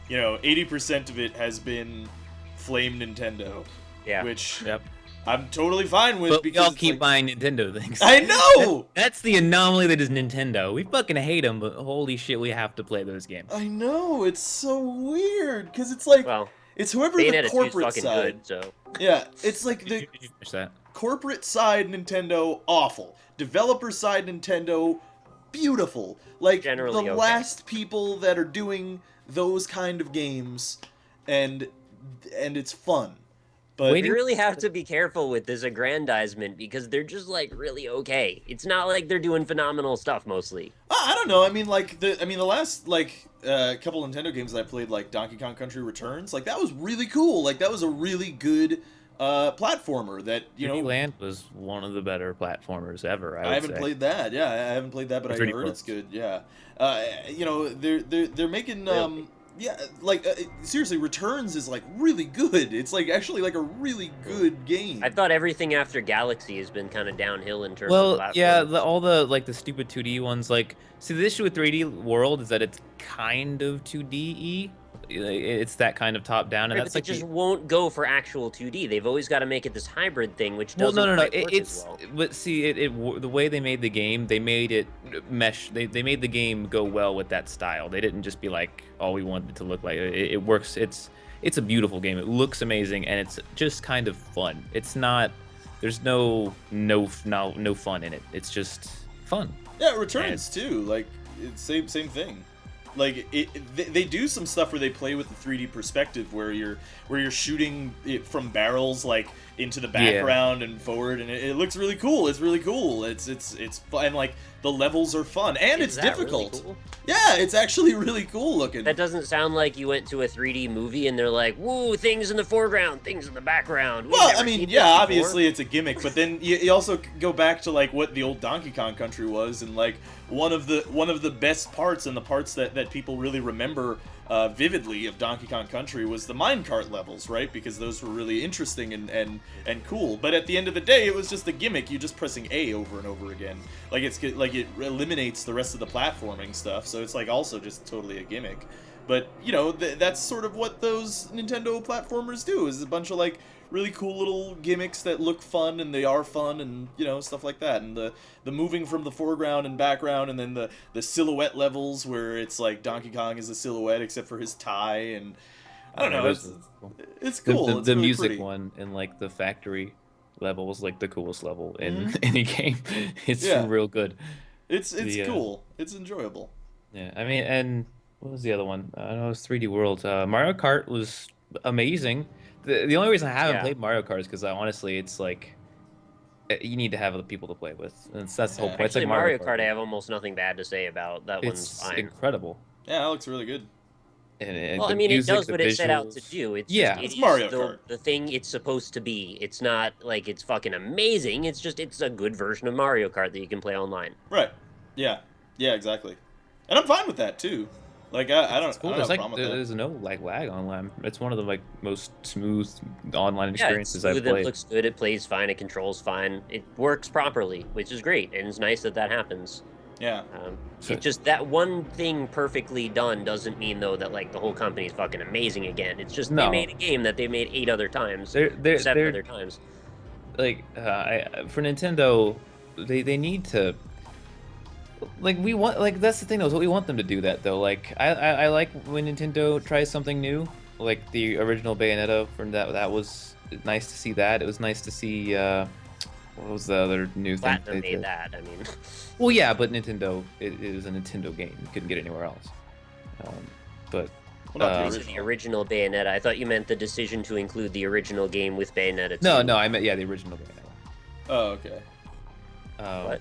80% of it has been flame Nintendo. Yeah. Which Yep. I'm totally fine with But because y'all it's keep like, buying Nintendo things. I know. That's the anomaly that is Nintendo. We fucking hate them, but holy shit, we have to play those games. I know, it's so weird because it's like Well, it's whoever the Bayonetta 2's corporate fucking side. good, so Yeah, it's like Did the you finish that? corporate side Nintendo awful. Developer side Nintendo beautiful. Like Generally the okay. last people that are doing those kind of games and it's fun. But Waiting- you really have to be careful with this aggrandizement because they're just like really okay. It's not like they're doing phenomenal stuff mostly. I don't know. I mean, like the last couple Nintendo games that I played, like Donkey Kong Country Returns, like that was really cool. Like that was a really good platformer that 3D Land was one of the better platformers ever. I haven't played that. Yeah, I haven't played that, but I 3D heard Plus. it's good. Yeah, they're making Really? yeah, like seriously, Returns is like really good. It's like actually like a really good game. I thought everything after Galaxy has been kind of downhill in terms of Well, platforms. yeah, all the like the stupid 2D ones. Like, see, the issue with 3D World is that it's kind of 2D-y. It's that kind of top down, and Right, that's but like they just won't go for actual 2D. They've always got to make it this hybrid thing, which well, doesn't no. quite work It's as well. but see, the way they made the game, they made it mesh. They made the game go well with that style. They didn't just be like, oh, we want it to look like it works. It's a beautiful game. It looks amazing, and it's just kind of fun. It's not. There's no fun in it. It's just fun. Yeah, Returns too. Like it's same thing. Like they do some stuff where they play with the 3D perspective, where you're shooting it from barrels like into the background and forward, and it looks really cool. It's really cool. It's fun. Like the levels are fun and Is it's that really difficult. cool? Yeah, it's actually really cool looking. That doesn't sound like you went to a 3D movie and they're like, woo, things in the foreground, things in the background. We've Well, never I mean, seen yeah, this before." obviously it's a gimmick, but then you also go back to like what the old Donkey Kong Country was, and like one of the best parts and the parts that people really remember vividly of Donkey Kong Country was the minecart levels, right? Because those were really interesting and cool. But at the end of the day, it was just a gimmick. You're just pressing A over and over again. Like it eliminates the rest of the platforming stuff. So it's like also just totally a gimmick. But that's sort of what those Nintendo platformers do. Is a bunch of like really cool little gimmicks that look fun, and they are fun, and stuff like that. And the moving from the foreground and background, and then the silhouette levels where it's like Donkey Kong is a silhouette except for his tie, and I don't know. It's cool. The It's really music pretty. one and like the factory level was like the coolest level in any game. It's Yeah. real good. It's the, cool. It's enjoyable. Yeah, I mean, and what was the other one? I know it was 3D World. Mario Kart was amazing. The only reason I haven't Yeah. played Mario Kart is because honestly, it's like you need to have other people to play with. And that's the whole point. It's Actually, like Mario Kart, I have almost nothing bad to say about. That one's It's fine. incredible. Yeah, that looks really good. And Well, the I mean, music, it does the what it set out to visuals. do. It's Yeah. just, It's it is Mario Kart. the thing it's supposed to be. It's not like it's fucking amazing. It's just it's a good version of Mario Kart that you can play online. Right. Yeah. Yeah. Exactly. And I'm fine with that too. Like I don't. It's cool. I don't have There's a like problem with that. there's no like lag online. It's one of the like most smooth online Yeah, it's experiences I've smooth, it played. looks good. It plays fine. It controls fine. It works properly, which is great, and it's nice that that happens. Yeah. So- It's just that one thing perfectly done doesn't mean though that like the whole company is fucking amazing again. It's just they No. made a game that they made 8 other times, They're 7 other times. like for Nintendo, they need to like we want like that's the thing though. Is we want them to do that though. Like I like when Nintendo tries something new, like the original Bayonetta. From that was nice to see that. It was nice to see what was the other new thing Platinum they made did? that. I mean, Well, yeah, but Nintendo it is a Nintendo game. You couldn't get it anywhere else. But Well, not so the original Bayonetta. I thought you meant the decision to include the original game with Bayonetta 2. no, I meant the original Bayonetta. Oh, okay. What?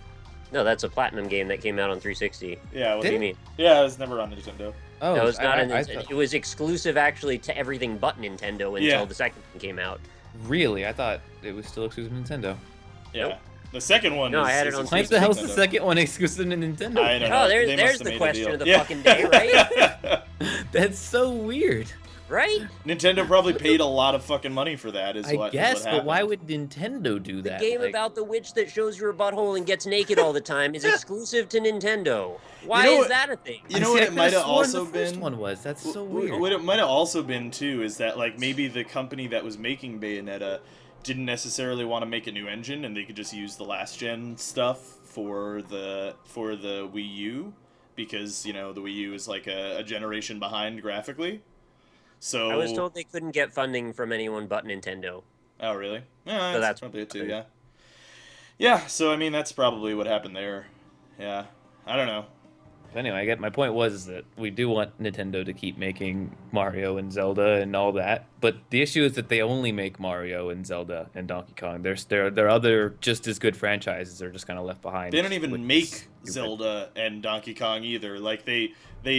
No, that's a Platinum game that came out on 360. Yeah. What do you Did mean? Yeah, it was never on Nintendo. Oh, No, it's not. I It was exclusive actually to everything but Nintendo until Yeah. the second one came out. really? I thought it was still exclusive to Nintendo. Yeah. Nope. The second one. No, is, I had it is on Why exclusive the to hell's the Nintendo. second one exclusive to Nintendo? I don't know. Oh, They there's must have the made a question deal. of the Yeah. fucking day, right? That's so weird. Right? Nintendo probably paid a lot of fucking money for that. I guess, but why would Nintendo do The that? game Like, about the witch that shows your butthole and gets naked all the time is exclusive to Nintendo. Why know is what- that a thing? You know see, what I it could've might have sworn also the first been? one was. That's so weird. What it might have also been too is that like maybe the company that was making Bayonetta didn't necessarily want to make a new engine, and they could just use the last gen stuff for the Wii U, because you know the Wii U is like a generation behind graphically. So I was told they couldn't get funding from anyone but Nintendo. Oh really? Yeah, So that's that's probably it too. Yeah. Yeah. So I mean that's probably what happened there. Yeah. I don't know. Anyway, my point was that we do want Nintendo to keep making Mario and Zelda and all that, but the issue is that they only make Mario and Zelda and Donkey Kong. Their other just as good franchises are just kind of left behind. They don't even which make is stupid. Zelda and Donkey Kong either. Like they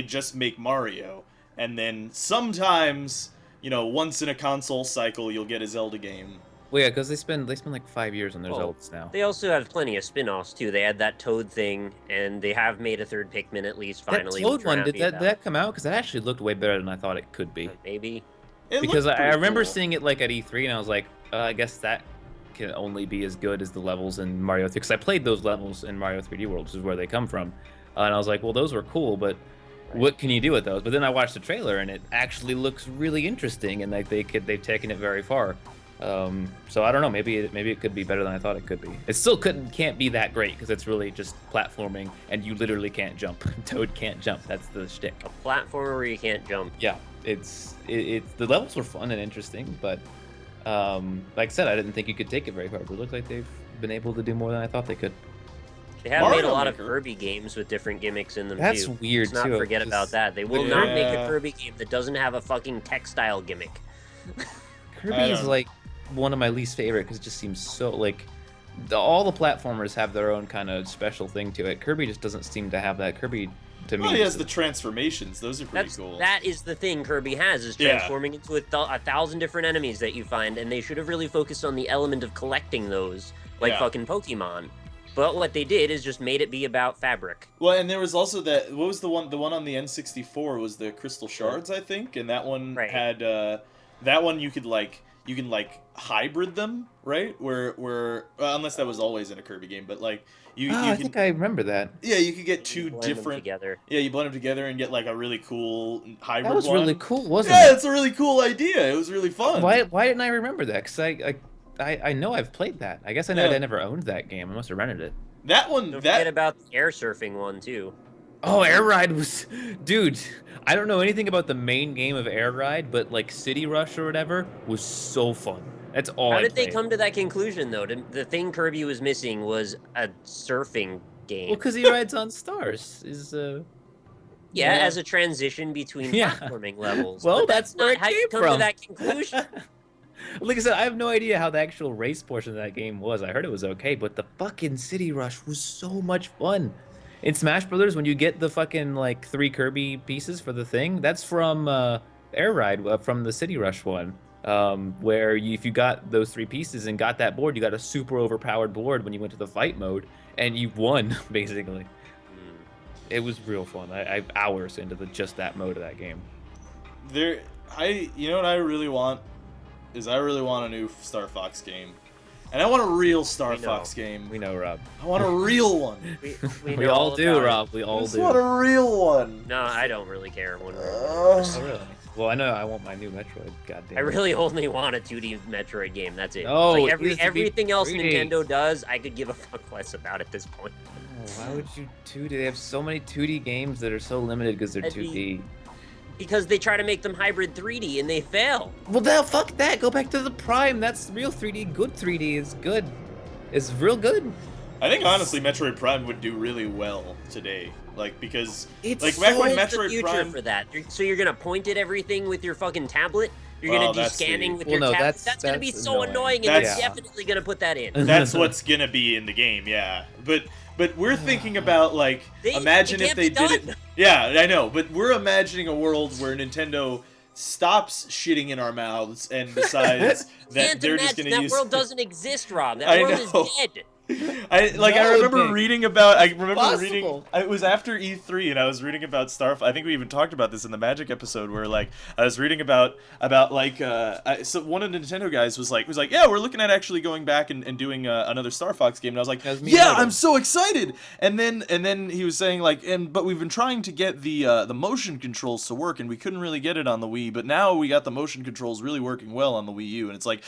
just make Mario, and then sometimes, you know, once in a console cycle, you'll get a Zelda game. Well, yeah, because they spend like 5 years on their Well, Zeldas now. They also have plenty of spin-offs too. They had that Toad thing, and they have made a third Pikmin at least finally. That Toad which we're one, happy did that about. come out? Because that actually looked way better than I thought it could be. Maybe. It Because looked I pretty remember cool. seeing it like at E3, and I was like, I guess that can only be as good as the levels in Mario 3. Because I played those levels in Mario 3D World, which is where they come from. And I was like, well, those were cool, but what can you do with those? But then I watched the trailer, and it actually looks really interesting, and like they've taken it very far. So I don't know. Maybe it could be better than I thought it could be. It still can't be that great because it's really just platforming, and you literally can't jump. Toad can't jump. That's the shtick. A platformer where you can't jump. Yeah, it's the levels were fun and interesting, but like I said, I didn't think you could take it very far. But it looks like they've been able to do more than I thought they could. They have made a Mario lot of Maker. Kirby games with different gimmicks in them That's too. weird, Let's not too, forget just- about that. They will not make a Yeah. Kirby game that doesn't have a fucking textile gimmick. Kirby I is don't- like one of my least favorite because it just seems so like all the platformers have their own kind of special thing to it. Kirby just doesn't seem to have that. Kirby to Well, me he has is the transformations. Those are pretty cool. That is the thing Kirby has, is Yeah. transforming into a 1,000 different enemies that you find, and they should have really focused on the element of collecting those, like Yeah. fucking Pokemon. But what they did is just made it be about fabric. Well, and there was also that. What was the one? The one on the N64 was the Crystal Shards, I think, and that one Right. had. That one you could like. You can like hybrid them, right? Where unless that was always in a Kirby game, but like you. Oh, you I can, think I remember that. Yeah, you could get You two blend them different. together. Yeah, you blend them together and get like a really cool hybrid. That was one. really cool, wasn't Yeah, it? it's a really cool idea. It was really fun. Why didn't I remember that? Because I know I've played that. I guess I know Yeah. I never owned that game. I must have rented it. That one. Don't forget That about the air surfing one too. Oh, Air Ride was, dude. I don't know anything about the main game of Air Ride, but like City Rush or whatever was so fun. That's all. How I did they played. come to that conclusion though? The thing Kirby was missing was a surfing game. Well, because he rides on stars. yeah, Yeah. as a transition between Yeah. platforming levels. Well, But that's where not it how you came come to from. that conclusion. Like I said, I have no idea how the actual race portion of that game was. I heard it was okay, but the fucking City Rush was so much fun. In Smash Brothers, when you get the fucking like 3 Kirby pieces for the thing, that's from Air Ride, from the City Rush one. Where if you got those 3 pieces and got that board, you got a super overpowered board when you went to the fight mode, and you won basically. It was real fun. I hours into just that mode of that game. You know what I really want is I really want a new Star Fox game, and I want a real Star We know. Fox game. We know, Rob. I want a real one. We We know all do, about it. Rob. We I all just do. want a real one. No, I don't really care. Oh, really? Well, I know I want my new Metroid. Goddamn. I really only want a 2D Metroid game. That's it. No, Like it needs to be everything else 3D. Nintendo does, I could give a fuck less about at this point. Oh, why would you 2D? They have so many 2D games that are so limited because they're That'd be- 2D. Because they try to make them hybrid 3D and they fail. Well, now fuck that. Go back to the Prime. That's real 3D. Good 3D is good. It's real good. I think honestly, Metroid Prime would do really well today. Like because It's like back so when What is the Metroid future Prime. for that? So you're gonna point at everything with your fucking tablet? You're Well, gonna do that's scanning the- with Well, your no, tablet? that's Gonna be so annoying. annoying, and That's- you're definitely gonna put that in. That's what's gonna be in the game, yeah. But we're thinking about like imagine it if can't they be did done. it. Yeah, I know, but we're imagining a world where Nintendo stops shitting in our mouths and decides that Can't they're just imagine gonna that use world doesn't exist, Rob. That I world know. is dead. I remember Nick. reading about. I remember Possible. reading. It was after E3, and I was reading about Starf. I think we even talked about this in the Magic episode, where like I was reading about so one of the Nintendo guys was like, yeah, we're looking at actually going back and doing another Star Fox game, and I was like, That was me yeah, and I'm so excited. And then he was saying like, but we've been trying to get the motion controls to work, and we couldn't really get it on the Wii, but now we got the motion controls really working well on the Wii U, and it's like,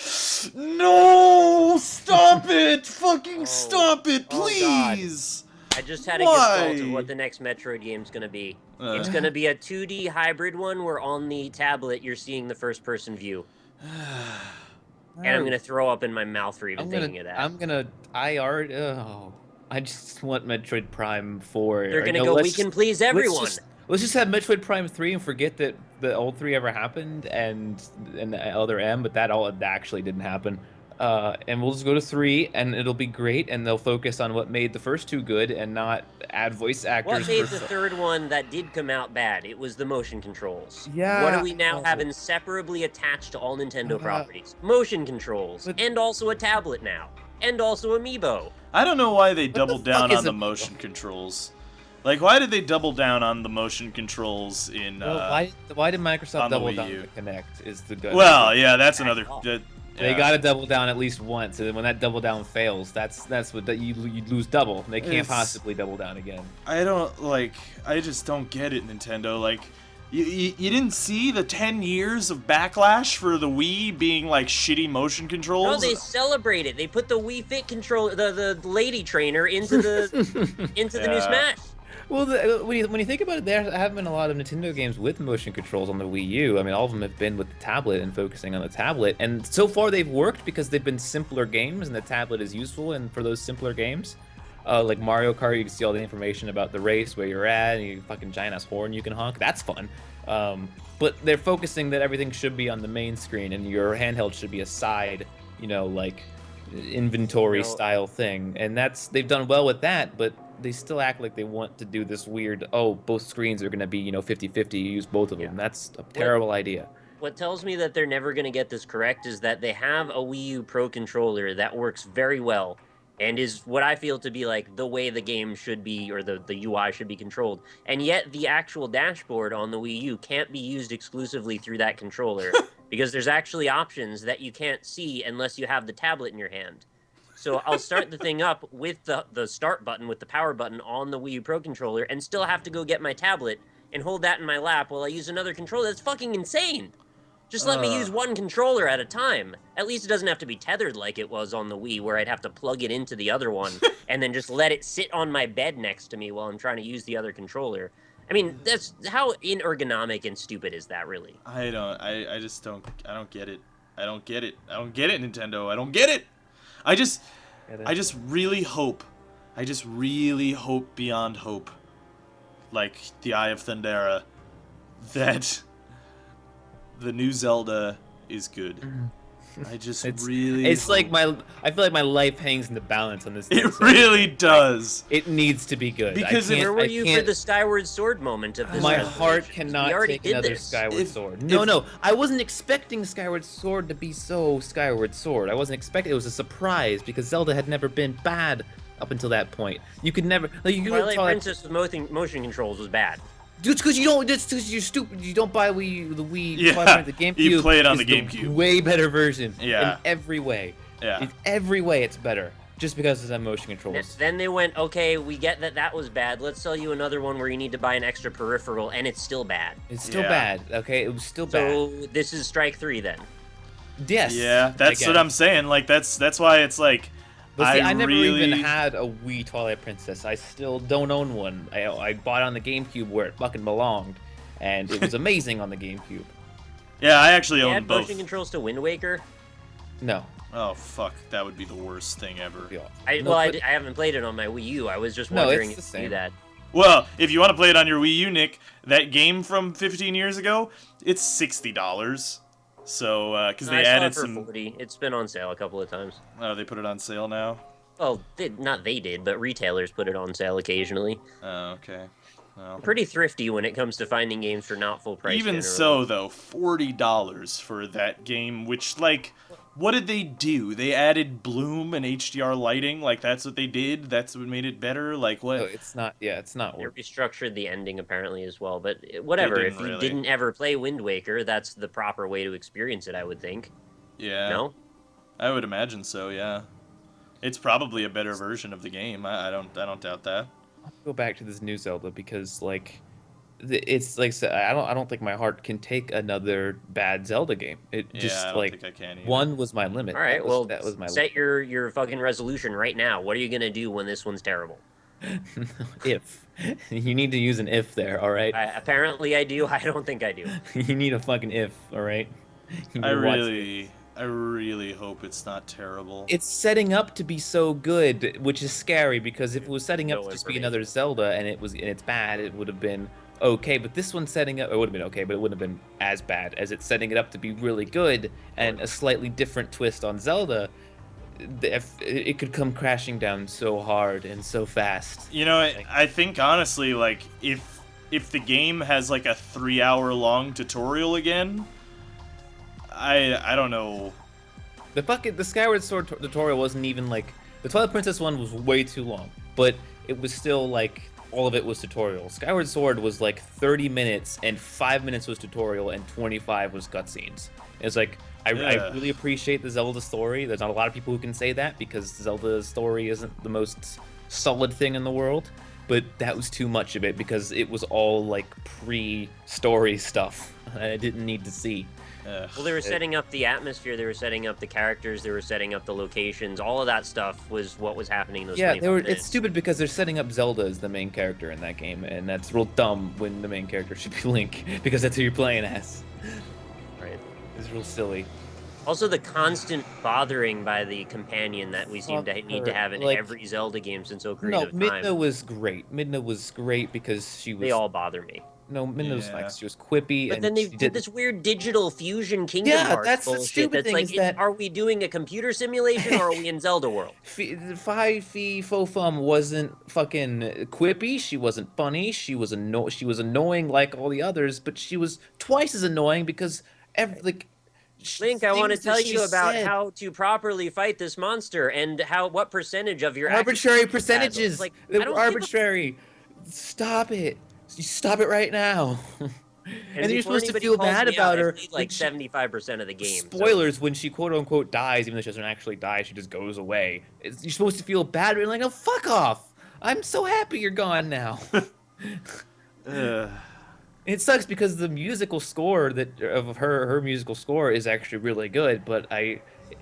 no, stop it, fucking stop it, please. I just had a Why? gestalt of what the next Metroid game's gonna be. It's gonna be a 2D hybrid one where on the tablet you're seeing the first-person view. And I'm gonna throw up in my mouth for even thinking of that. I just want Metroid Prime 4. They're gonna go, we can please everyone. Let's just have Metroid Prime 3 and forget that the old 3 ever happened and the other M, but that actually didn't happen. And we'll just go to 3, and it'll be great, and they'll focus on what made the first 2 good and not add voice actors. What made the third one that did come out bad? It was the motion controls. Yeah. What do we now have inseparably attached to all Nintendo properties? Motion controls. And also a tablet now. And also Amiibo. I don't know why they doubled the fuck down is on the Amiibo? motion controls. Like, why did they double down on the motion controls in? Well, why did Microsoft on the double Wii down U? to Connect? Is the good. Well, yeah, that's another. They got to double down at least once, and when that double down fails, that's what you lose double. They can't possibly double down again. I don't like. I just don't get it, Nintendo. Like, you didn't see the 10 years of backlash for the Wii being like shitty motion controls. No, they celebrate it. They put the Wii Fit controller, the lady trainer, into the the new Smash. Well, when you think about it, there have been a lot of Nintendo games with motion controls on the Wii U. I mean, all of them have been with the tablet and focusing on the tablet. And so far, they've worked because they've been simpler games, and the tablet is useful. And for those simpler games, like Mario Kart, you can see all the information about the race, where you're at, and you fucking giant-ass horn you can honk. That's fun. But they're focusing that everything should be on the main screen, and your handheld should be a side, like inventory style thing. And they've done well with that, but they still act like they want to do this weird, both screens are going to be, 50-50, you use both of them. That's a terrible idea. What tells me that they're never going to get this correct is that they have a Wii U Pro controller that works very well and is what I feel to be like the way the game should be, or the UI should be controlled. And yet the actual dashboard on the Wii U can't be used exclusively through that controller because there's actually options that you can't see unless you have the tablet in your hand. So I'll start the thing up with the start button, with the power button on the Wii U Pro controller, and still have to go get my tablet and hold that in my lap while I use another controller. That's fucking insane. Just let me use one controller at a time. At least it doesn't have to be tethered like it was on the Wii, where I'd have to plug it into the other one and then just let it sit on my bed next to me while I'm trying to use the other controller. I mean, that's how inergonomic and stupid is that, really? I don't get it. I don't get it, Nintendo. I don't get it. I just really hope beyond hope, like the Eye of Thundera, that the new Zelda is good. I just It's hope. like I feel like my life hangs in the balance on this. It really does. It needs to be good. Because where were you for the Skyward Sword moment of this? My presentation? heart cannot We already take did another this. Skyward Sword. No, I wasn't expecting Skyward Sword to be so Skyward Sword. I wasn't expecting. It was a surprise because Zelda had never been bad up until that point. You could never. Twilight Princess with motion controls was bad. It's because you don't. It's because you're stupid. You don't buy the Wii. Yeah, Twilight, the GameCube. you play it on is the GameCube. Way better version. Yeah. In every way. Yeah. In every way, it's better. Just because of the motion controls. Then they went, okay, we get that was bad. Let's sell you another one where you need to buy an extra peripheral, and it's still bad. It's still Yeah. bad. Okay, it was still bad. So this is strike 3 then. Yes. Yeah, that's what I'm saying. Like that's why it's like. But see, I never really... even had a Wii Twilight Princess. I still don't own one. I bought it on the GameCube where it fucking belonged, and it was amazing on the GameCube. Yeah, I actually You own had both. motion controls to Wind Waker? No. Oh fuck, that would be the worst thing ever. I haven't played it on my Wii U. I was just No, wondering it's if the you do same. that. Well, if you want to play it on your Wii U, Nick, that game from 15 years ago, it's $60. So, because they I saw added it for some. 40. It's been on sale a couple of times. Oh, they put it on sale now. Well, not they did, but retailers put it on sale occasionally. Oh, okay. Well, Pretty thrifty when it comes to finding games for not full price. even generally. so, though, $40 for that game, which like what did they do? They added bloom and HDR lighting. Like, that's what they did. That's what made it better. Like, No, what? it's not. Yeah, it's not They work. restructured the ending apparently as well, but whatever. didn't If you really. didn't ever play Wind Waker, that's the proper way to experience it, I would think. Yeah, No? I would imagine so. Yeah, it's probably a better version of the game. I don't doubt that. I'll go back to this new Zelda because like it's like I don't think my heart can take another bad Zelda game. It Yeah, just I don't like think I can either. one was my limit. All right, well, that was my set your fucking resolution right now. What are you gonna do when this one's terrible? if you need to use an if there, all right? Apparently I do. I don't think I do. You need a fucking if, all right? You I need to watch really hope it's not terrible. it's setting up to be so good, which is scary because if it was setting up No to just be information. another Zelda and it's bad, it would have been okay. But this one's setting up, it would have been okay, but it wouldn't have been as bad as it's setting it up to be really good and a slightly different twist on Zelda. It could come crashing down so hard and so fast. You know, I think honestly, like if the game has like a 3-hour long tutorial again, I don't know. The Skyward Sword tutorial wasn't even like the Twilight Princess one was way too long, but it was still like all of it was tutorial. Skyward Sword was like 30 minutes and 5 minutes was tutorial and 25 was cutscenes. It's like I really appreciate the Zelda story. There's not a lot of people who can say that because Zelda's story isn't the most solid thing in the world, but that was too much of it because it was all like pre-story stuff I didn't need to see. Well, they were setting up the atmosphere, they were setting up the characters, they were setting up the locations. All of that stuff was what was happening in those 25 minutes. It's stupid because they're setting up Zelda as the main character in that game, and that's real dumb when the main character should be Link because that's who you're playing as. Right. It's real silly. Also, the constant bothering by the companion that we seem to need to have in Like- every Zelda game since Ocarina No, of Time. Midna was great. Midna was great because she was. They all bother me. No, Midna was Yeah. fine. She was quippy, But and then they she did did this weird digital fusion Kingdom Yeah, Hearts that's the bullshit. stupid That's thing like, is that- are we doing a computer simulation or are we in Zelda world? Fi Fi Fo Fum wasn't fucking quippy. She wasn't funny. She was annoying like all the others, but she was twice as annoying because Link, I want to things that tell she you about said- how to properly fight this monster and what percentage of your arbitrary actions- percentages. Like, They I were don't give a- arbitrary. Stop it. You stop it right now. And then you're before supposed to anybody feel calls bad me about out, her. I played like she- 75% of the game. so- Spoilers, when she quote unquote dies, even though she doesn't actually die, she just goes away. You're supposed to feel bad, but you're like, oh, fuck off. I'm so happy you're gone now. Ugh. It sucks because the musical score of her musical score is actually really good, but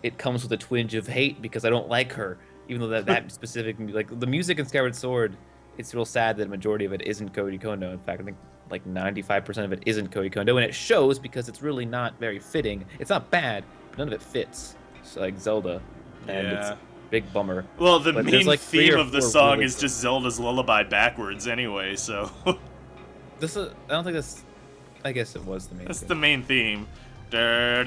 it comes with a twinge of hate because I don't like her, even though that specific like the music in Skyward Sword. It's real sad that a majority of it isn't Koji Kondo. In fact, I think like 95% of it isn't Koji Kondo, and it shows because it's really not very fitting. It's not bad, but none of it fits. It's like Zelda, and it's Yeah. a big bummer. Well, the But there's, main like, 3 theme or of the 4 song really is good- just Zelda's lullaby backwards anyway, so I don't think that's. I guess it was the main. that's thing. the main theme. I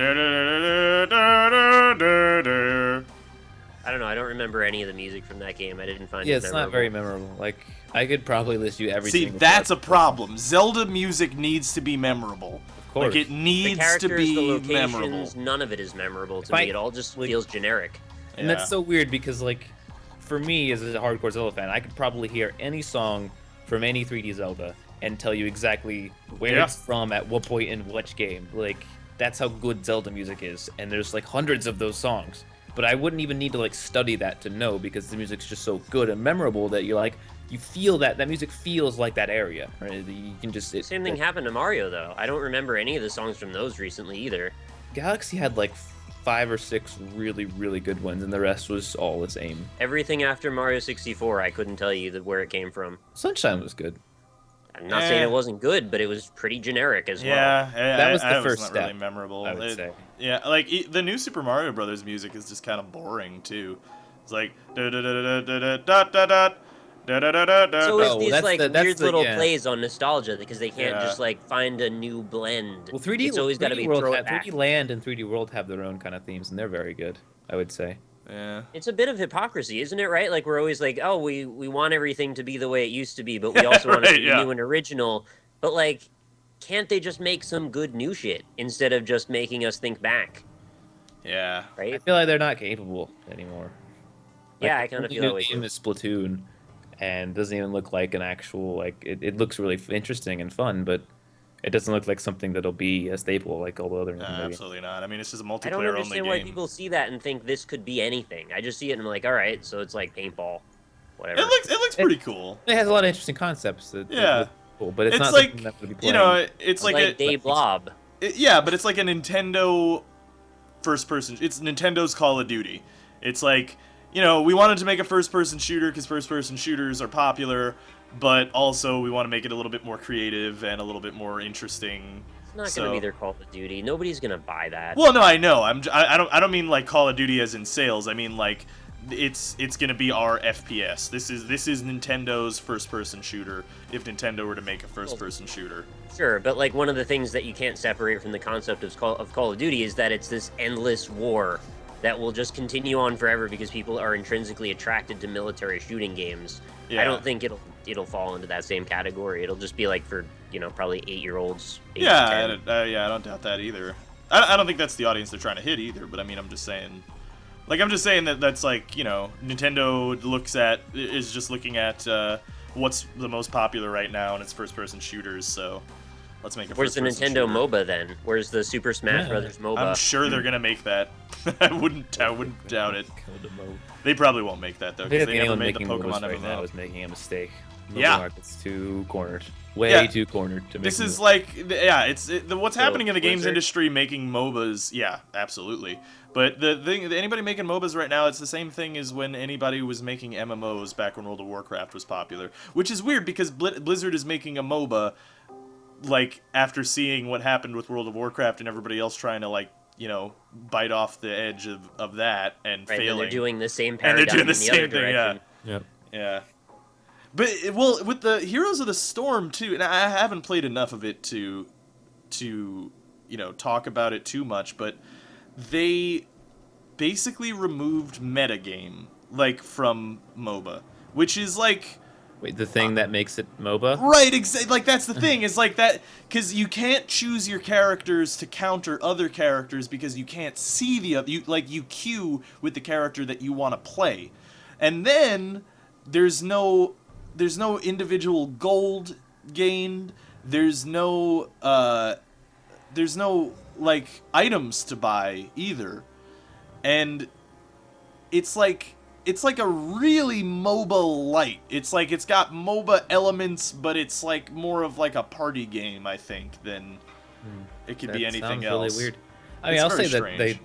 don't know. I don't remember any of the music from that game. I didn't find Yeah, it it's memorable. not very memorable. Like I could probably list you every. See, single that's a part. problem. Zelda music needs to be memorable. Of course. Like, it The needs characters, to the be locations, memorable. none of it is memorable to If I- me. It all just like- feels generic. And Yeah. that's so weird because, like, for me as a hardcore Zelda fan, I could probably hear any song from any 3D Zelda and tell you exactly where Yeah. it's from, at what point in which game. Like, that's how good Zelda music is. And there's, like, hundreds of those songs. But I wouldn't even need to, like, study that to know because the music's just so good and memorable that you're like, you feel that music feels like that area. Right? You can just. Same thing happened to Mario, though. I don't remember any of the songs from those recently either. Galaxy had, like, 5 or 6 really, really good ones, and the rest was all the same. Everything after Mario 64, I couldn't tell you where it came from. Sunshine was good. I'm not saying it wasn't good, but it was pretty generic as well. Yeah, That was the that first was not step, really memorable. I would say. Yeah, like the new Super Mario Brothers music is just kind of boring too. It's like da da da da da da da da da da da da da. So it's Oh, these that's like the- that's weird the- little yeah. plays on nostalgia because they can't Yeah. just like find a new blend. Well, 3D, It's always got to 3D be World thrown have, back. 3D Land and 3D World have their own kind of themes, and they're very good, I would say. Yeah. It's a bit of hypocrisy, isn't it? Right? Like we're always like, oh, we want everything to be the way it used to be, but we also want it to Right, be yeah. new and original. But like, can't they just make some good new shit instead of just making us think back? Yeah. I right? feel like they're not capable anymore. Like, Yeah, I the kind of only feel new that way game too. is Splatoon, and doesn't even look like an actual like. It looks really interesting and fun, but it doesn't look like something that'll be a staple like all the other Nintendo games. Absolutely not. I mean, it's just a I don't multiplayer only understand why game. people see that and think this could be anything. I just see it and I'm like, all right, so it's like paintball, It whatever. looks It, pretty cool. it has a lot of interesting concepts that Yeah. look cool, but it's It's not something like, that would be you playing. know, it's It's like like Day Blob. yeah, but it's like a Nintendo first person. It's Nintendo's Call of Duty. It's like, you know, we wanted to make a first person shooter because first person shooters are popular, but also we want to make it a little bit more creative and a little bit more interesting. It's not So, going to be their Call of Duty. Nobody's going to buy that. well, no, I know. I don't mean like Call of Duty as in sales. I mean like it's gonna be our FPS. This is Nintendo's first person shooter. If Nintendo were to make a first person shooter. Sure, but like one of the things that you can't separate from the concept of Call of Duty is that it's this endless war that will just continue on forever because people are intrinsically attracted to military shooting games. Yeah. I don't think it'll fall into that same category. It'll just be like for, probably 8-year-olds. 8 to Yeah, 10. yeah, I don't doubt that either. I don't think that's the audience they're trying to hit either. But I mean, I'm just saying that that's like, you know, Nintendo is just looking at what's the most popular right now, and it's first-person shooters. So let's make a Where's the first-person Nintendo shooter. MOBA then? Where's the Super Smash Yeah. Brothers MOBA? I'm sure they're gonna make that. I wouldn't doubt it. Kodomo. They probably won't make that though, I because think they never anyone made the making Pokemon MOBAs right now MMO. is making a mistake. Yeah. Market's too cornered. Way Yeah. too cornered to make This is MOBAs. like, yeah, what's happening in the games Blizzard? industry making MOBAs. Yeah, absolutely. But the thing, anybody making MOBAs right now, it's the same thing as when anybody was making MMOs back when World of Warcraft was popular. Which is weird because Blizzard is making a MOBA, like after seeing what happened with World of Warcraft and everybody else trying to like, you know, bite off the edge of that and Right, then failing. they're doing the same And paradigm they're doing the in the other same thing, yeah. direction. Yep. Yeah. But well, with the Heroes of the Storm too, and I haven't played enough of it to talk about it too much, but they basically removed metagame like from MOBA, which is like Wait, the thing that makes it MOBA? right, exactly. Like that's the thing is like that because you can't choose your characters to counter other characters because you can't see the other. You queue with the character that you want to play, and then there's no individual gold gained. There's no like items to buy either, and it's like a really MOBA light. It's like it's got MOBA elements, but it's like more of like a party game, I think, than it could be That anything sounds else. really weird. I mean, It's I'll very say that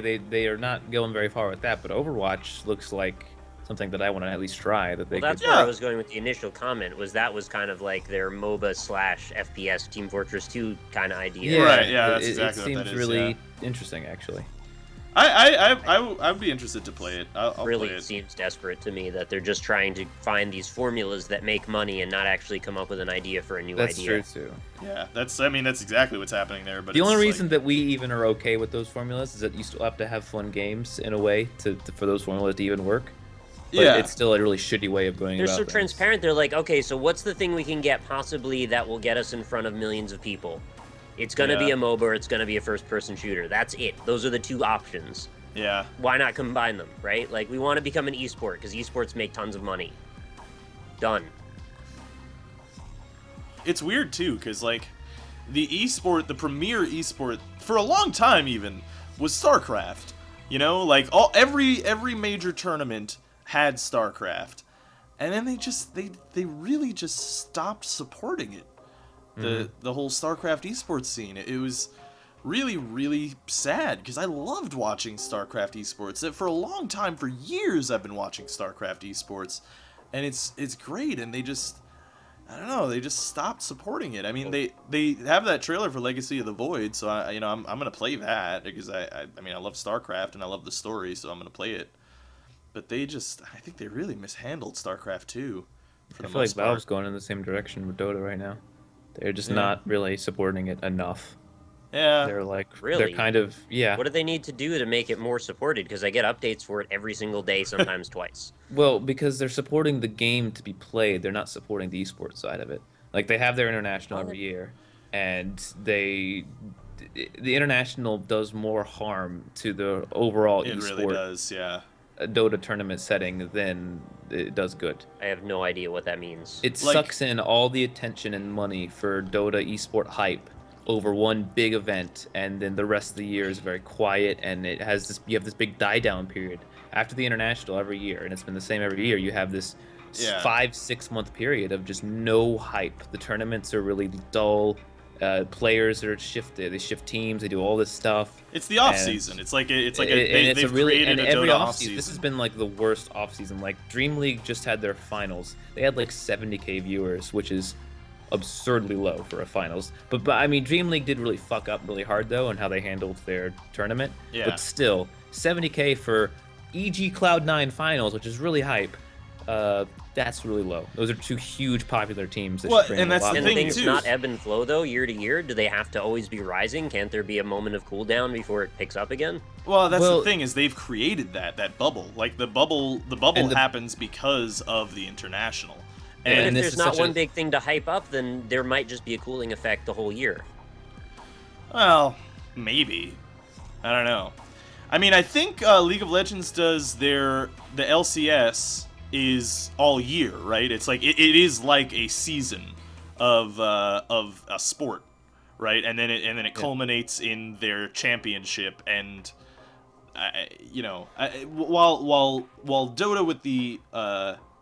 strange. they are not going very far with that, but Overwatch looks like something that I want to at least try. That they Well, that's could. where Yeah. I was going with the initial comment. That was kind of like their MOBA / FPS Team Fortress 2 kind of idea. Right, yeah, that's it exactly what seems that is, really yeah. interesting, actually. I'd be interested to play it. I'll Really play it. seems desperate to me that they're just trying to find these formulas that make money and not actually come up with an idea for a new That's idea. true too. Yeah, that's exactly what's happening there. But The only it's reason like, that we even are okay with those formulas is that you still have to have fun games in a way for those formulas to even work. But yeah, it's still a really shitty way of going They're about so things. transparent. They're like, okay, so what's the thing we can get possibly that will get us in front of millions of people? It's going to be Yeah. a MOBA or it's going to be a first-person shooter. That's it. Those are the two options. yeah. Why not combine them, right? Like, we want to become an esport because esports make tons of money. Done. It's weird too, because like the premier esport for a long time even was StarCraft. You know, like every major tournament had StarCraft, and then they really just stopped supporting it. The whole StarCraft esports scene. It was really sad because I loved watching StarCraft esports. For a long time, for years, I've been watching StarCraft esports, and it's great. And they just, I don't know, they just stopped supporting it. I mean, they have that trailer for Legacy of the Void, so I'm gonna play that because I mean I love StarCraft and I love the story, so I'm gonna play it. But I think they really mishandled StarCraft 2 for I the feel like most part. Valve's going in the same direction with Dota right now. They're just Yeah. not really supporting it enough. Yeah, They're like, Really? they're kind of, yeah. What do they need to do to make it more supported? Because I get updates for it every single day, sometimes twice. Well, because they're supporting the game to be played, they're not supporting the esports side of it. Like they have their international every year, and they the international does more harm to the overall It really esport does, yeah. Dota tournament setting than it does good. I have no idea what that means. It Like, sucks in all the attention and money for Dota esport hype over one big event, and then the rest of the year is very quiet, and it has this. You have this big die down period after the international every year, and it's been the same every year. You have this yeah. 5-6 month period of just no hype. The tournaments are really dull. Players are shifted. They shift teams. They do all this stuff. It's the off And season. It's like they've really created a every Dota off off season. This has season. been like the worst off season. Like Dream League just had their finals. They had like 70K viewers, which is absurdly low for a finals. But I mean, Dream League did really fuck up really hard though, on how they handled their tournament. Yeah. But still, 70K for EG Cloud9 finals, which is really hype. That's really low. Those are two huge popular teams. That Well, should bring and a that's lot the And more thing, things too. not ebb and flow though, year to year. Do they have to always be rising? Can't there be a moment of cooldown before it picks up again? Well, that's Well- the thing is they've created that bubble. Like the bubble And the- happens because of the international. But And if this there's is not such a- one big thing to hype up, then there might just be a cooling effect the whole year. Well, maybe. I don't know. I mean, I think League of Legends does the LCS is all year, right? It's like it is like a season of a sport, right? And then it culminates in their championship. And while Dota with the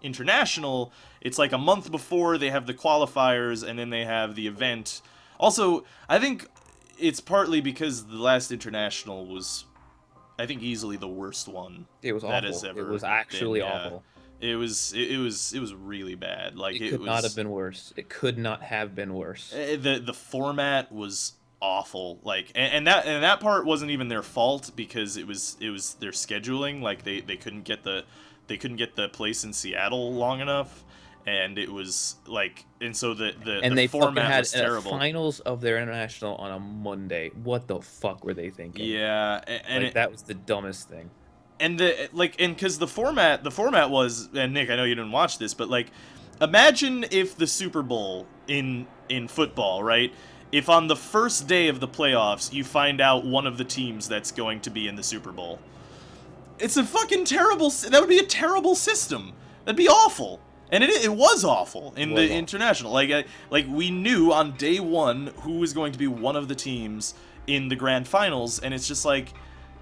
international, it's like a month before they have the qualifiers, and then they have the event. Also, I think it's partly because the last international was, I think, easily the worst one. It was that awful. has ever It was actually been, yeah. awful. It was really bad. Like It could was, not have been worse. It could not have been worse. The format was awful. Like and that part wasn't even their fault because it was their scheduling. Like they couldn't get the place in Seattle long enough, and it was like, and so the They fucking format had was terrible. finals of their international on a Monday. What the fuck were they thinking? Yeah, and That was the dumbest thing. And because the format was, and Nick, I know you didn't watch this, but like, imagine if the Super Bowl in football, right? If on the first day of the playoffs you find out one of the teams that's going to be in the Super Bowl, it's a fucking terrible. That would be a terrible system. That'd be awful. And it was awful in the international. Like we knew on day one who was going to be one of the teams in the grand finals, and it's just like,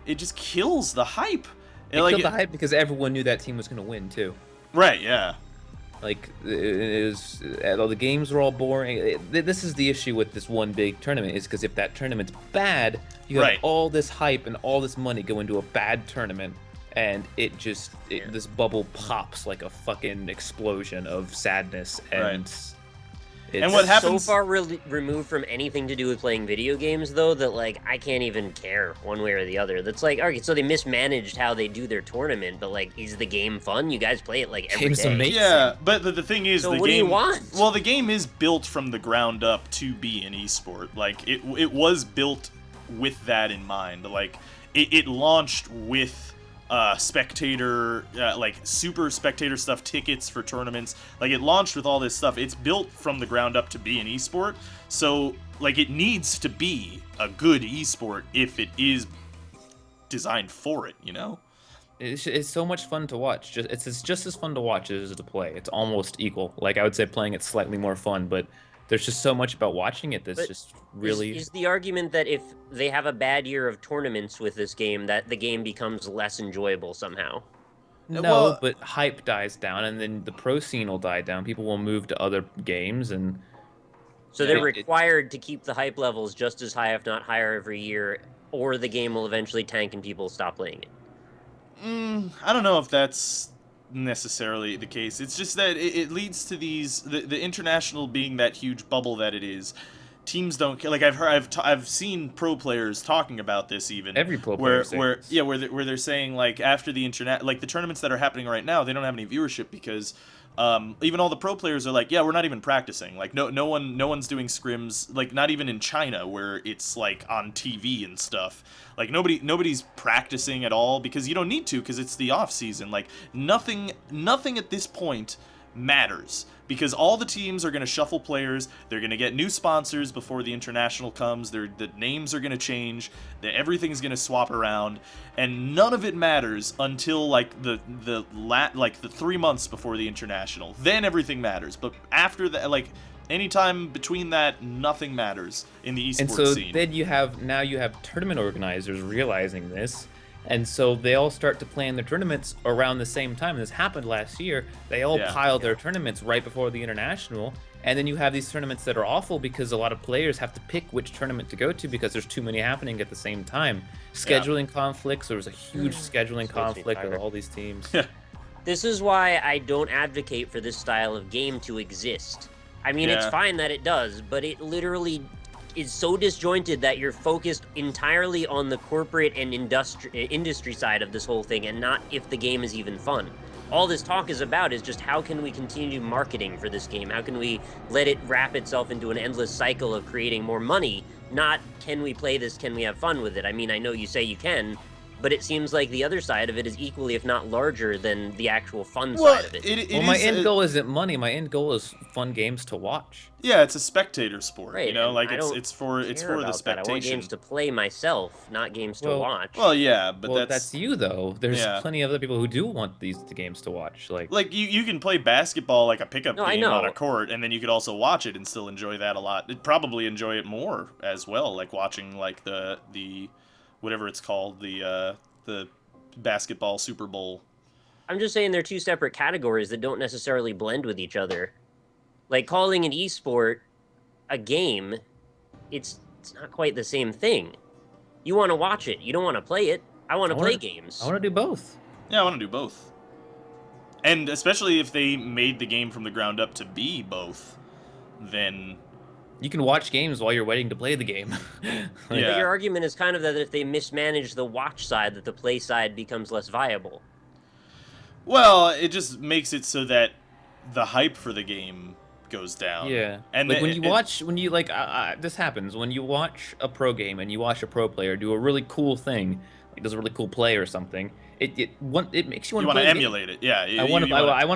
it just kills the hype. It killed the hype because everyone knew that team was going to win too. Right? Yeah. Like the games were all boring. This is the issue with this one big tournament, is because if that tournament's bad, you have all this hype and all this money go into a bad tournament, and this bubble pops like a fucking explosion of sadness. And and what happens so far removed from anything to do with playing video games, though, that like I can't even care one way or the other. That's like, okay, so they mismanaged how they do their tournament, but like, is the game fun? You guys play it like every Game's day. amazing. Yeah, but the thing is, So the what do game. you want? Well, the game is built from the ground up to be an esport. Like it was built with that in mind. Like it launched with spectator, like super spectator stuff, tickets for tournaments. Like it launched with all this stuff. It's built from the ground up to be an esport. So like it needs to be a good esport if it is designed for it, you know? It's so much fun to watch. It's just as fun to watch as it is to play. It's almost equal. Like I would say playing it's slightly more fun, but there's just so much about watching it that's just really... Is the argument that if they have a bad year of tournaments with this game, that the game becomes less enjoyable somehow? No, Well- but hype dies down, and then the pro scene will die down. People will move to other games, and... So they're it- required to keep the hype levels just as high, if not higher, every year, or the game will eventually tank and people stop playing it. I don't know if that's necessarily the case. It's just that it leads to the international being that huge bubble that it is. Teams don't care. Like I've seen pro players talking about this even. Every pro player where says this. where they're saying like after the internet, like the tournaments that are happening right now, they don't have any viewership because even all the pro players are like, yeah, we're not even practicing. Like no one's doing scrims. Like not even in China where it's like on TV and stuff. Like nobody's practicing at all because you don't need to because it's the off season. Like nothing at this point matters. Because all the teams are going to shuffle players, they're going to get new sponsors before the international comes, the names are going to change, everything's going to swap around, and none of it matters until like the 3 months before the international. Then everything matters. But after that, like anytime between that, nothing matters in the esports and so scene. then you have tournament organizers realizing this. And so they all start to plan their tournaments around the same time. This happened last year. They all piled their tournaments right before the international. And then you have these tournaments that are awful because a lot of players have to pick which tournament to go to because there's too many happening at the same time. Scheduling conflicts. There was a huge scheduling conflict with all these teams. This is why I don't advocate for this style of game to exist. I mean, it's fine that it does, but it literally is so disjointed that you're focused entirely on the corporate and industry side of this whole thing and not if the game is even fun. All this talk is about is just how can we continue marketing for this game? How can we let it wrap itself into an endless cycle of creating more money? Not can we play this, can we have fun with it? I mean, I know you say you can, but it seems like the other side of it is equally, if not larger, than the actual fun side of it. Well, my end goal isn't money. My end goal is fun games to watch. Yeah, it's a spectator sport. Right, you know, like it's for the spectation. I want games to play myself, not games to watch. Well, yeah, but that's you though. There's plenty of other people who do want the games to watch. Like you can play basketball like a pickup game on a court, and then you could also watch it and still enjoy that a lot. You'd probably enjoy it more as well, like watching like the whatever it's called, the basketball Super Bowl. I'm just saying they're two separate categories that don't necessarily blend with each other. Like calling an esport a game, it's not quite the same thing. You want to watch it. You don't want to play it. I want to play games. I want to do both. Yeah, I want to do both. And especially if they made the game from the ground up to be both, then you can watch games while you're waiting to play the game. But your argument is kind of that if they mismanage the watch side, that the play side becomes less viable. Well, it just makes it so that the hype for the game goes down. Yeah. And like this happens when you watch a pro game and you watch a pro player do a really cool thing, like does a really cool play or something. It makes you want to emulate it. Yeah. I want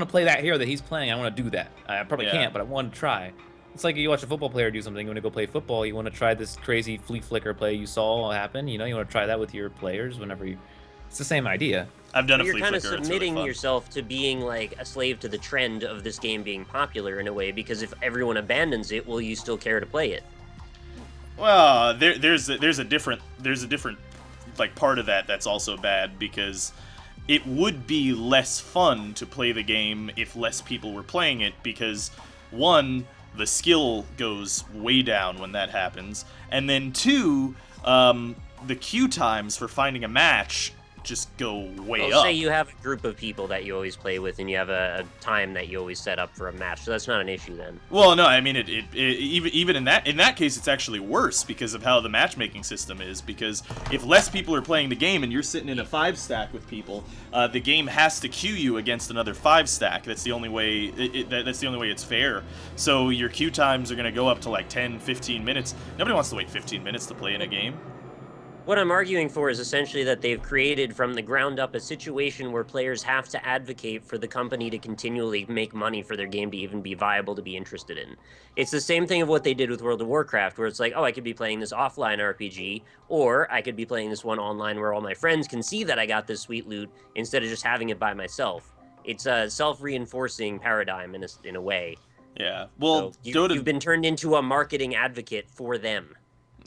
to play that hero that he's playing. I want to do that. I probably can't, but I want to try. It's like you watch a football player do something. You want to go play football. You want to try this crazy flea flicker play you saw happen. You know, you want to try that with your players whenever you. It's the same idea. I've done a flea flicker. You're kind flicker. of submitting yourself to being like a slave to the trend of this game being popular in a way, because if everyone abandons it, will you still care to play it? Well, there's a different like part of that's also bad, because it would be less fun to play the game if less people were playing it, because one, the skill goes way down when that happens, and then two, the queue times for finding a match just go way up. Say you have a group of people that you always play with, and you have a time that you always set up for a match, so that's not an issue then. Well, no, I mean even in that case, it's actually worse because of how the matchmaking system is. Because if less people are playing the game and you're sitting in a 5-stack with people, the game has to queue you against another 5-stack. That's the only way. That's the only way it's fair. So your queue times are going to go up to like 10, 15 minutes. Nobody wants to wait 15 minutes to play in a game. What I'm arguing for is essentially that they've created from the ground up a situation where players have to advocate for the company to continually make money for their game to even be viable to be interested in. It's the same thing of what they did with World of Warcraft, where it's like, oh, I could be playing this offline RPG, or I could be playing this one online where all my friends can see that I got this sweet loot instead of just having it by myself. It's a self-reinforcing paradigm in a way. Yeah. Well, so you've been turned into a marketing advocate for them.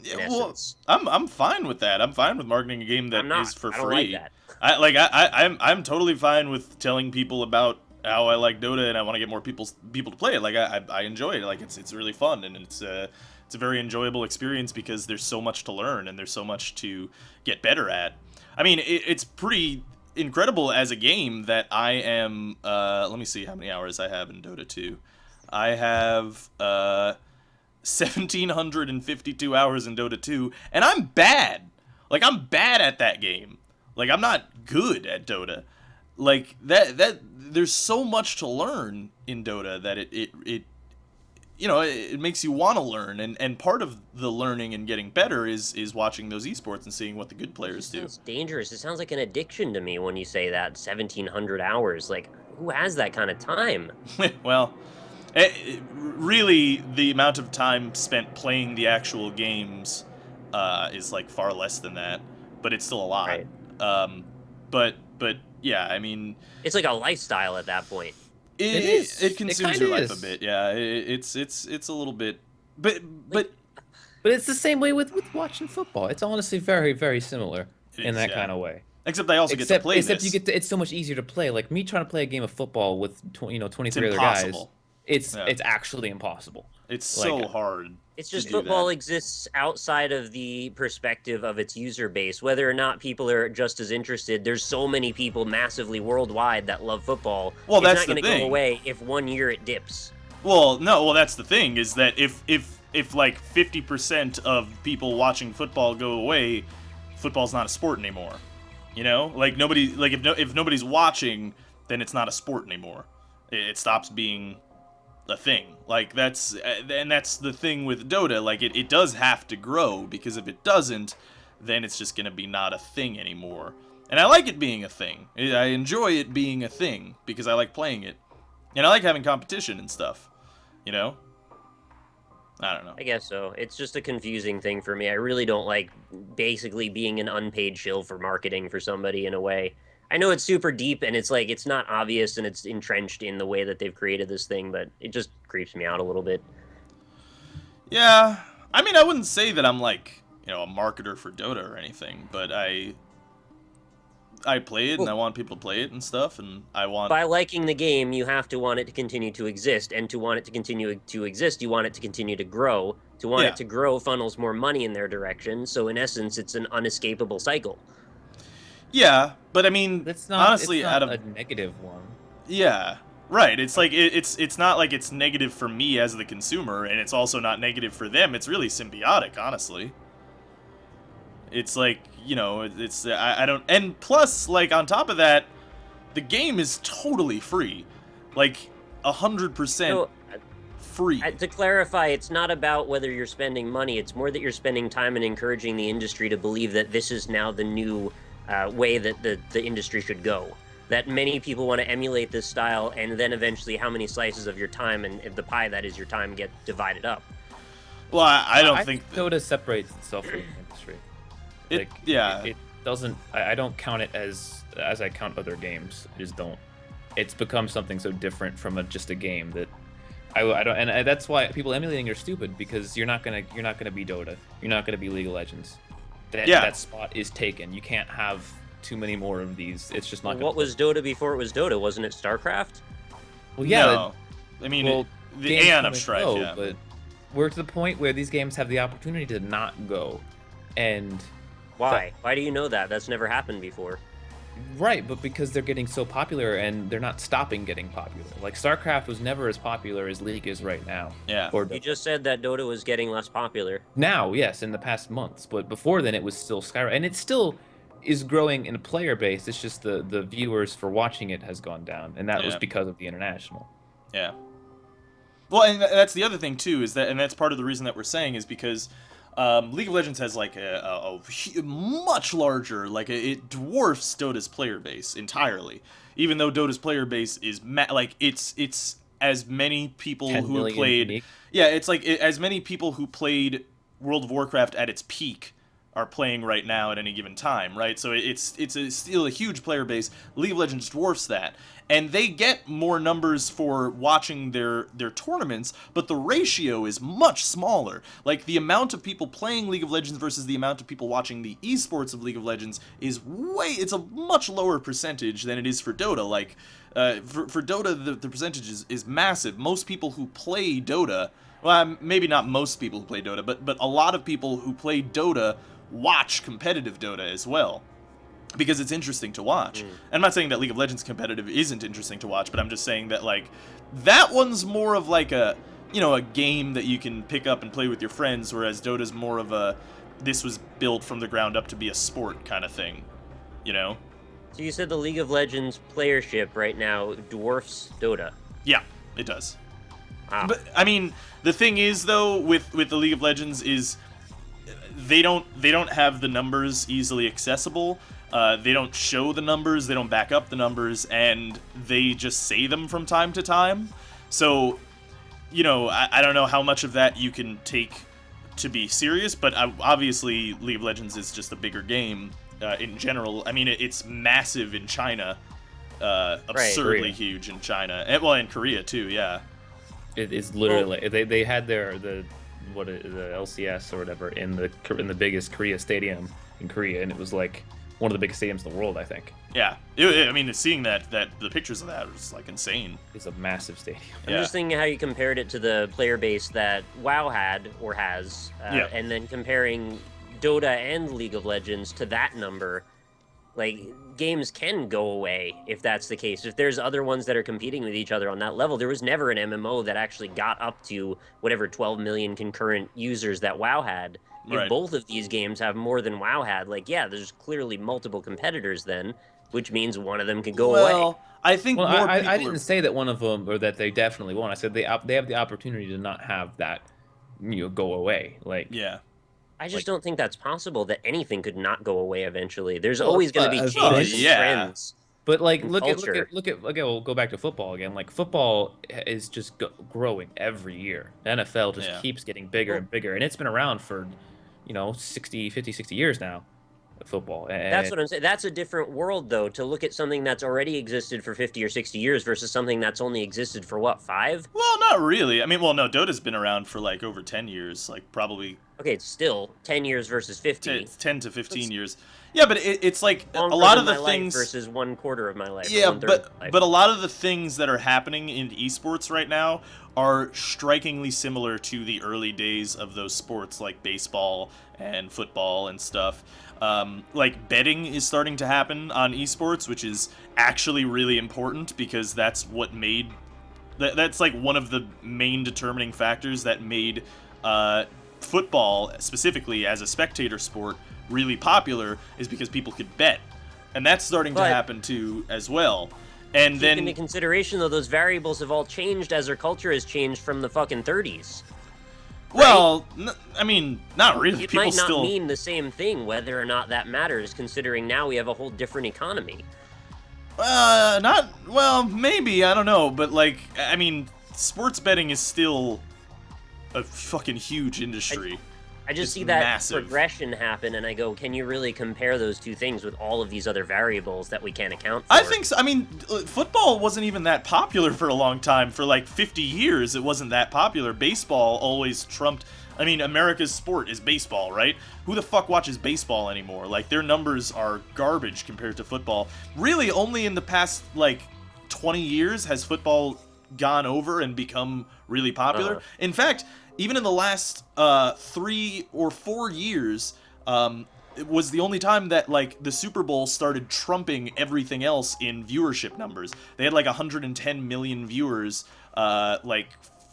Yeah, well, I'm fine with that. I'm fine with marketing a game that is for free. I don't like that. I'm totally fine with telling people about how I like Dota and I want to get more people to play it. Like I enjoy it. Like it's really fun, and it's a very enjoyable experience because there's so much to learn and there's so much to get better at. I mean, it's pretty incredible as a game that I am. Let me see how many hours I have in Dota 2. I have 1,752 hours in Dota 2, and I'm bad. Like, I'm bad at that game. Like, I'm not good at Dota. Like, that there's so much to learn in Dota that you know, it makes you want to learn, and part of the learning and getting better is watching those esports and seeing what the good players do. Sounds dangerous. It sounds like an addiction to me when you say that. 1,700 hours. Like, who has that kind of time? Well, really, the amount of time spent playing the actual games is like far less than that, but it's still a lot. Right. But yeah, I mean, It's like a lifestyle at that point. It is. It It consumes kinda your life is. a bit. Yeah, it's a little bit, but But it's the same way with watching football. It's honestly very, very similar It in is, that yeah. kind of way. except I also get to play Except this. you get to, it's so much easier to play. Like me trying to play a game of football with 23 other guys. impossible. It's Yeah. it's actually impossible. It's so like, hard. It's to just do football that. exists outside of the perspective of its user base. Whether or not people are just as interested, there's so many people massively worldwide that love football. Well, it's that's not the going to go thing. away if 1 year it dips. Well, no. Well, that's the thing is that if like 50% of people watching football go away, football's not a sport anymore. You know, like nobody, like if nobody's watching, then it's not a sport anymore. It stops being a thing. Like that's the thing with Dota. Like it does have to grow, because if it doesn't, then it's just gonna be not a thing anymore. And I like it being a thing. I enjoy it being a thing because I like playing it, and I like having competition and stuff. You know. I don't know. I guess so. It's just a confusing thing for me. I really don't like basically being an unpaid shill for marketing for somebody in a way. I know it's super deep and it's like it's not obvious and it's entrenched in the way that they've created this thing, but it just creeps me out a little bit. Yeah, I mean, I wouldn't say that I'm like, you know, a marketer for Dota or anything, but I play it and I want people to play it and stuff, and I want. By liking the game, you have to want it to continue to exist, and to want it to continue to exist, you want it to continue to grow. To want Yeah. it to grow funnels more money in their direction, so in essence, it's an unescapable cycle. Yeah, but I mean, It's not honestly, it's not out of a negative one. yeah, right. It's like it's not like it's negative for me as the consumer, and it's also not negative for them. It's really symbiotic, honestly. It's like, you know, it's I don't, and plus, like, on top of that, the game is totally free, like 100% So, free. to clarify, it's not about whether you're spending money. It's more that you're spending time and encouraging the industry to believe that this is now the new way that the industry should go. That many people want to emulate this style, and then eventually how many slices of your time and the pie that is your time get divided up. Well, I don't think Dota separates itself from the industry. yeah. It doesn't. I don't count it as I count other games. I just don't. It's become something so different from just a game that I don't. And that's why people emulating are stupid, because you're not gonna be Dota. You're not gonna be League of Legends. That spot is taken. You can't have too many more of these. It's just not. What was Dota before it was Dota? Wasn't it StarCraft? Well, yeah. No. I mean, Well, the games Aeon come of and Strife, go, yeah. But we're to the point where these games have the opportunity to not go, and Why? Why do you know that? That's never happened before. right, but because they're getting so popular and they're not stopping getting popular. Like StarCraft was never as popular as League is right now. Yeah. Or You just said that Dota was getting less popular. now, yes, in the past months, but before then it was still Skyrim, and it still is growing in a player base. It's just the viewers for watching it has gone down, and that was Yeah. because of the international. Yeah. Well, and that's the other thing too, is that, and that's part of the reason that we're saying is because League of Legends has like a much larger, like it dwarfs Dota's player base entirely. Even though Dota's player base is like it's as many people 10 who have million played. unique. Yeah, it's like as many people who played World of Warcraft at its peak are playing right now at any given time, right? So it's still a huge player base. League of Legends dwarfs that, and they get more numbers for watching their tournaments, but the ratio is much smaller. Like the amount of people playing League of Legends versus the amount of people watching the esports of League of Legends is it's a much lower percentage than it is for Dota. Like for Dota, the percentage is massive. Most people who play Dota, well, maybe not most people who play Dota, but a lot of people who play Dota watch competitive Dota as well, because it's interesting to watch. I'm not saying that League of Legends competitive isn't interesting to watch, but I'm just saying that like that one's more of like a game that you can pick up and play with your friends, whereas Dota's more of a this was built from the ground up to be a sport kind of thing, you know? So you said the League of Legends playership right now dwarfs Dota. Yeah, it does. Wow. But I mean, the thing is though with the League of Legends is they don't have the numbers easily accessible. They don't show the numbers, they don't back up the numbers, and they just say them from time to time. So, you know, I don't know how much of that you can take to be serious, but obviously League of Legends is just a bigger game in general. I mean, it's massive in China, absurdly right, huge in China, and well, in Korea too. Yeah, It is literally they had the LCS or whatever in the biggest Korea stadium in Korea, and it was like one of the biggest stadiums in the world, I think. yeah. I mean, seeing that the pictures of that was like insane. It's a massive stadium. I'm just thinking how you compared it to the player base that WoW had or has, Yeah. and then comparing Dota and League of Legends to that number. Like, games can go away if that's the case. If there's other ones that are competing with each other on that level, there was never an MMO that actually got up to whatever 12 million concurrent users that WoW had. Right. If both of these games have more than WoW had, like, yeah, there's clearly multiple competitors then, which means one of them could go away. Well, I think Well, more I people didn't say that one of them or that they definitely won't. I said they have the opportunity to not have that, go away. Like, yeah. I just don't think that's possible, that anything could not go away eventually. There's Well, always going to be changes and yeah. trends. But like, and look at culture. we'll go back to football again. Like, football is just growing every year. The NFL just Yeah. keeps getting bigger and bigger, and it's been around for, 60 years now. Football. That's what I'm saying. That's a different world, though, to look at something that's already existed for 50 or 60 years versus something that's only existed for, what, 5? Well, not really. I mean, well, no, Dota's been around for like over 10 years, like probably Okay, it's still 10 years versus 50. 10 to 15 years. Yeah, but it's like a Longer lot than of the my life things versus 1/4 of my life. or Yeah, 1/3 but of my life. but a lot of the things that are happening in esports right now are strikingly similar to the early days of those sports like baseball and football and stuff. Like betting is starting to happen on esports, which is actually really important because that's what made that's like one of the main determining factors that made football specifically as a spectator sport really popular, is because people could bet, and that's starting to happen too as well. And Take then into consideration, though, those variables have all changed as our culture has changed from the fucking 30s. well, I mean, not really. It People might not still mean the same thing, whether or not that matters, considering now we have a whole different economy. not well, maybe, I don't know, but like, I mean, sports betting is still a fucking huge industry. I just It's see that massive. progression happen, and I go, can you really compare those two things with all of these other variables that we can't account for? I think so. I mean, football wasn't even that popular for a long time. For like 50 years, it wasn't that popular. Baseball always trumped. I mean, America's sport is baseball, right? Who the fuck watches baseball anymore? Like, their numbers are garbage compared to football. Really, only in the past, like, 20 years has football gone over and become really popular. In fact, even in the last 3 or 4 years, it was the only time that like the Super Bowl started trumping everything else in viewership numbers. They had like 110 million viewers like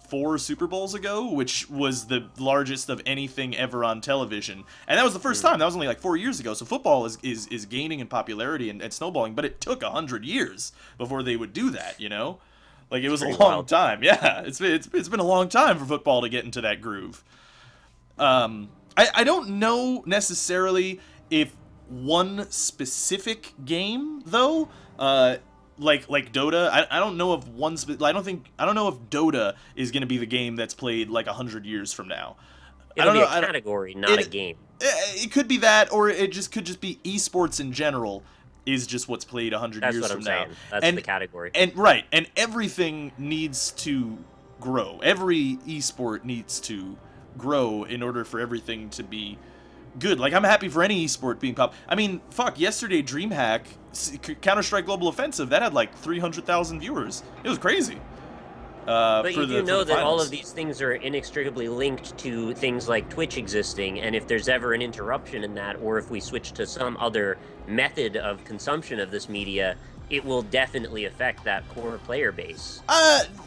4 Super Bowls ago, which was the largest of anything ever on television. And that was the first time. That was only like 4 years ago. So football is gaining in popularity and snowballing, but it took 100 years before they would do that, you know? Like, it was a long wild. time. Yeah, it's been a long time for football to get into that groove. I don't know necessarily if one specific game though, like Dota. I don't know if I don't know if Dota is going to be the game that's played like 100 years from now. It'll be know. a category, not a game. It could be that, or it could just be esports in general is just what's played 100 That's years what from I'm now. saying. That's the category. And right, and everything needs to grow. Every esport needs to grow in order for everything to be good. Like, I'm happy for any esport being pop. I mean, fuck, yesterday DreamHack, Counter-Strike Global Offensive, that had like 300,000 viewers. It was crazy. But you do know that all finals. of these things are inextricably linked to things like Twitch existing, and if there's ever an interruption in that, or if we switch to some other method of consumption of this media, it will definitely affect that core player base.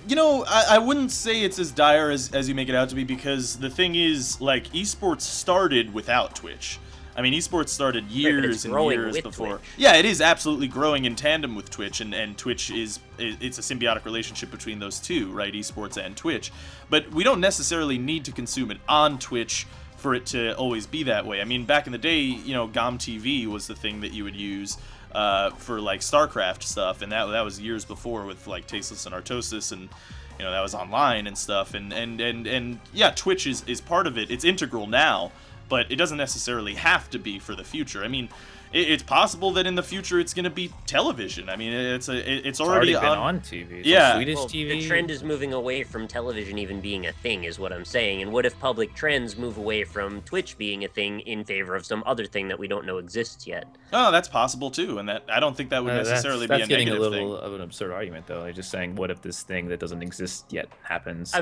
You know, I wouldn't say it's as dire as you make it out to be, because the thing is, like, esports started without Twitch. I mean, esports started but years it's and growing years with before. Twitch. Yeah, it is absolutely growing in tandem with Twitch, and Twitch it's a symbiotic relationship between those two, right? Esports and Twitch. But we don't necessarily need to consume it on Twitch for it to always be that way. I mean, back in the day, you know, GOM TV was the thing that you would use for like StarCraft stuff, and that was years before with like Tasteless and Artosis, and you know, that was online and stuff, and yeah, Twitch is part of it. It's integral now, but it doesn't necessarily have to be for the future. I mean, it's possible that in the future it's going to be television. I mean, it's already been on TV. It's Yeah. on Swedish Well, TV. the trend is moving away from television even being a thing, is what I'm saying. And what if public trends move away from Twitch being a thing in favor of some other thing that we don't know exists yet? Oh, that's possible too, and that I don't think that would necessarily that's be a getting a negative little thing. of an absurd argument, though. Like, just saying, what if this thing that doesn't exist yet happens?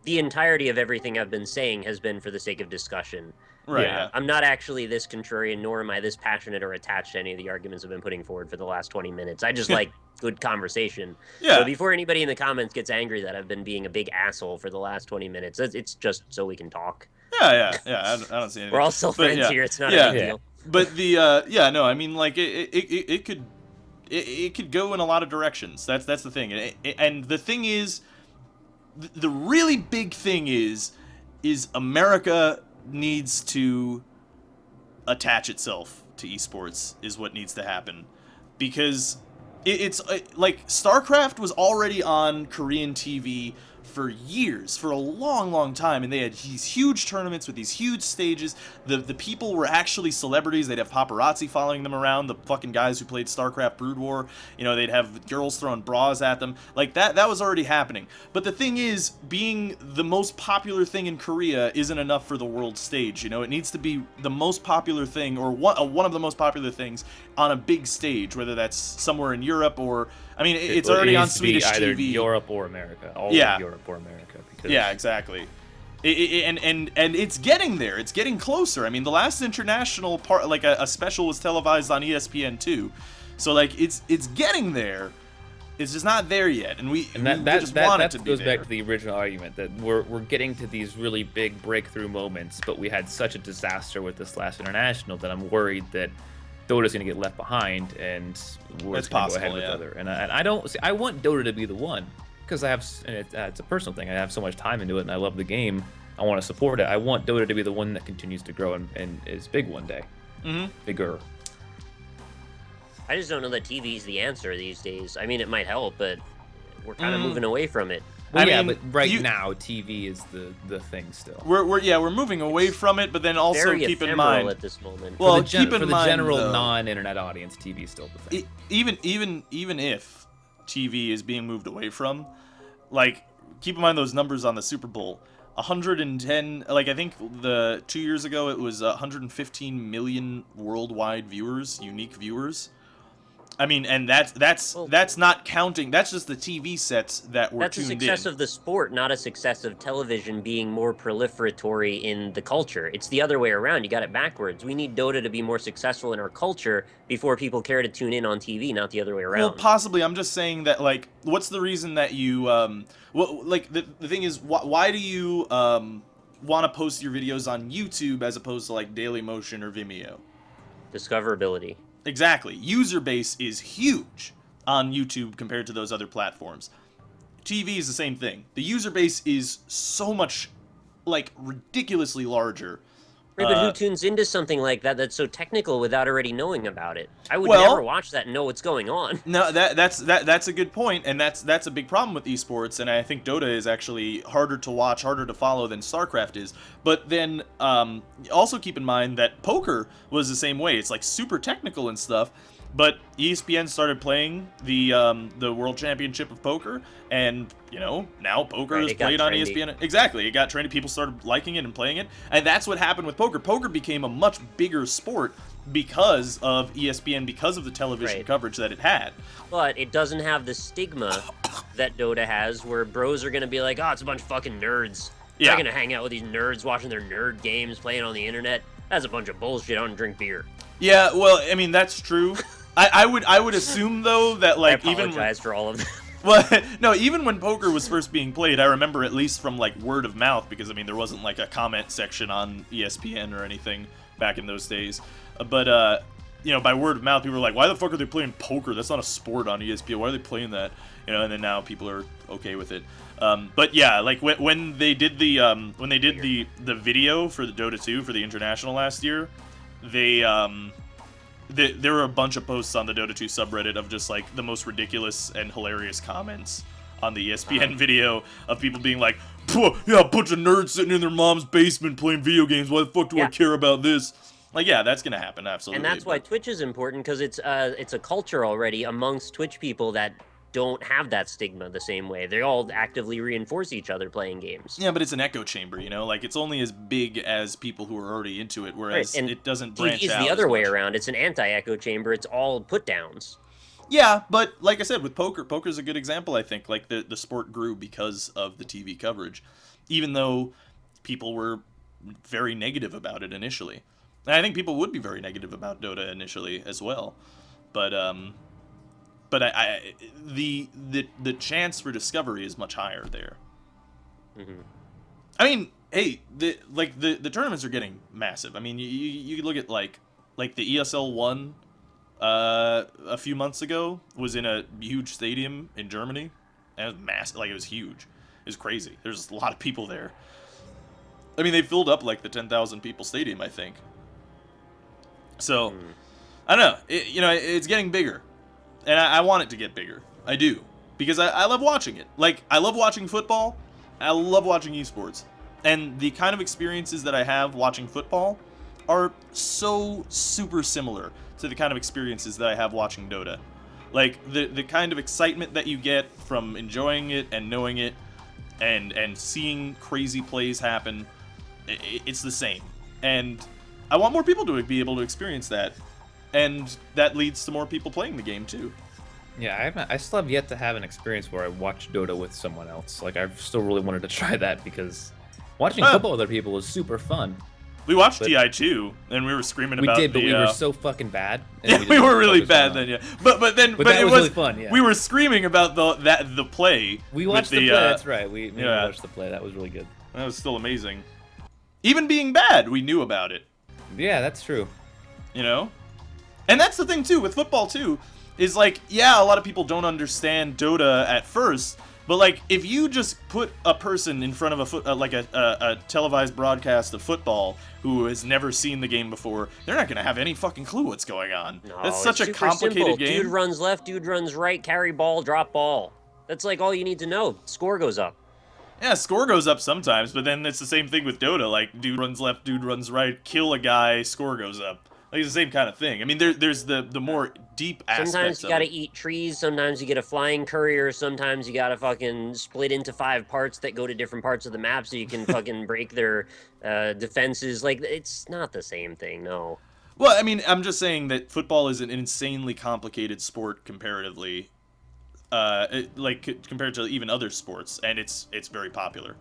The entirety of everything I've been saying has been for the sake of discussion. Right. Yeah. Yeah. I'm not actually this contrarian, nor am I this passionate or attached to any of the arguments I've been putting forward for the last 20 minutes. I just like good conversation. Yeah. So before anybody in the comments gets angry that I've been being a big asshole for the last 20 minutes, it's just so we can talk. Yeah. I don't see anything. We're all still But, friends yeah. here. It's not Yeah. a big deal. But the no, I mean, like it could go in a lot of directions. That's the thing, and the thing is, the really big thing is America needs to attach itself to esports is what needs to happen, because it's like StarCraft was already on Korean TV for years, for a long time, and they had these huge tournaments with these huge stages. The people were actually celebrities. They'd have paparazzi following them around, the fucking guys who played StarCraft Brood War. You know, they'd have girls throwing bras at them. Like, that was already happening. But the thing is, being the most popular thing in Korea isn't enough for the world stage. You know, it needs to be the most popular thing, or one of the most popular things on a big stage, whether that's somewhere in Europe or... I mean, it's already on Swedish either TV. Europe or America. All Yeah. of Europe or America. Because Yeah, exactly. And it's getting there. It's getting closer. I mean, the last international part, like a special, was televised on ESPN2. So like, it's getting there. It's just not there yet, and we just want it to be goes there. back to the original argument that we're getting to these really big breakthrough moments, but we had such a disaster with this last international that I'm worried that Dota's going to get left behind, and we're That's just going to go possible, ahead with yeah. other. And I don't see, I want Dota to be the one, because I have, and it's a personal thing. I have so much time into it, and I love the game. I want to support it. I want Dota to be the one that continues to grow and is big one day. Mm-hmm. Bigger. I just don't know that TV is the answer these days. I mean, it might help, but we're kind of Mm. moving away from it. Well, I yeah, mean, but right now TV is the thing still. We're moving away from it, but then also Very keep in ephemeral mind, at this moment. Well, for the, keep in for the mind, general though, non-internet audience, TV is still the thing. even if TV is being moved away from, like, keep in mind those numbers on the Super Bowl. 110, like, I think 2 years ago it was 115 million worldwide viewers, unique viewers. I mean, and that's not counting. That's just the TV sets that were That's a tuned in. success of the sport, not a success of television being more proliferatory in the culture. It's the other way around. You got it backwards. We need Dota to be more successful in our culture before people care to tune in on TV, not the other way around. Well, possibly. I'm just saying that, like, what's the reason that you, well, like, the thing is, why do you want to post your videos on YouTube as opposed to, like, Dailymotion or Vimeo? Discoverability. Exactly. User base is huge on YouTube compared to those other platforms. TV is the same thing. The user base is so much, like, ridiculously larger. Right, but who tunes into something like that that's so technical without already knowing about it? I would Well- never watch that and know what's going on. No, that's a good point, and that's a big problem with esports, and I think Dota is actually harder to watch, harder to follow than StarCraft is. But then also keep in mind that poker was the same way. It's like super technical and stuff. But ESPN started playing the World Championship of Poker, and, you know, now poker Right, is it got played on trendy. ESPN. Exactly, it got trendy. People started liking it and playing it, and that's what happened with poker. Poker became a much bigger sport because of ESPN, because of the television Right. coverage that it had. But it doesn't have the stigma that Dota has, where bros are going to be like, oh, it's a bunch of fucking nerds. Yeah. I'm going to hang out with these nerds watching their nerd games playing on the internet. That's a bunch of bullshit. I don't drink beer. Yeah, well, I mean, that's true. I would assume, though, that, like, I even apologize for all of that. well, no, even when poker was first being played, I remember, at least from, like, word of mouth, because, I mean, there wasn't, like, a comment section on ESPN or anything back in those days. But you know, by word of mouth, people were like, "Why the fuck are they playing poker? That's not a sport on ESPN. Why are they playing that?" You know, and then now people are okay with it. But yeah, like when they did the video for the Dota 2 for the international last year, there were a bunch of posts on the Dota 2 subreddit of just like the most ridiculous and hilarious comments on the ESPN video of people being like, "Yeah, a bunch of nerds sitting in their mom's basement playing video games. Why the fuck do I care about this?" Like, yeah, that's gonna happen, absolutely. And that's why Twitch is important, because it's a culture already amongst Twitch people that don't have that stigma the same way. They all actively reinforce each other playing games. Yeah, but it's an echo chamber, you know? Like, it's only as big as people who are already into it, whereas it doesn't branch out. It's the other way around. It's an anti-echo chamber. It's all put-downs. Yeah, but like I said, with poker's a good example, I think. Like, the sport grew because of the TV coverage, even though people were very negative about it initially. And I think people would be very negative about Dota initially as well. But the chance for discovery is much higher there. Mm-hmm. I mean, hey, the tournaments are getting massive. I mean, you look at like the ESL 1 a few months ago was in a huge stadium in Germany, and it was massive. Like, it was huge. It was crazy. There's a lot of people there. I mean, they filled up like the 10,000 people stadium, I think. So, I don't know. It's getting bigger. And I want it to get bigger. I do. Because I love watching it. Like, I love watching football. I love watching esports. And the kind of experiences that I have watching football are so super similar to the kind of experiences that I have watching Dota. Like, the kind of excitement that you get from enjoying it and knowing it and seeing crazy plays happen, it's the same. And I want more people to be able to experience that. And that leads to more people playing the game, too. Yeah, I still have yet to have an experience where I watch Dota with someone else. Like, I've still really wanted to try that, because watching football with other people is super fun. We watched TI2, and we were screaming about it. We did, but we were so fucking bad. Yeah, we were really bad then, yeah. But it was really fun, yeah. We were screaming about the play. We watched the play, that's right. We watched the play. That was really good. That was still amazing. Even being bad, we knew about it. Yeah, that's true. You know? And that's the thing, too, with football, too, is, like, yeah, a lot of people don't understand Dota at first, but, like, if you just put a person in front of a televised broadcast of football who has never seen the game before, they're not going to have any fucking clue what's going on. No, that's such a complicated simple. game. Dude runs left, dude runs right, carry ball, drop ball. That's, like, all you need to know. Score goes up. Yeah, score goes up sometimes, but then it's the same thing with Dota. Like, dude runs left, dude runs right, kill a guy, score goes up. Like, it's the same kind of thing. I mean, there's the more deep aspects. Sometimes you gotta eat trees, sometimes you get a flying courier, sometimes you gotta fucking split into 5 parts that go to different parts of the map so you can fucking break their defenses. Like, it's not the same thing, no. Well, I mean, I'm just saying that football is an insanely complicated sport comparatively, compared to even other sports, and it's very popular.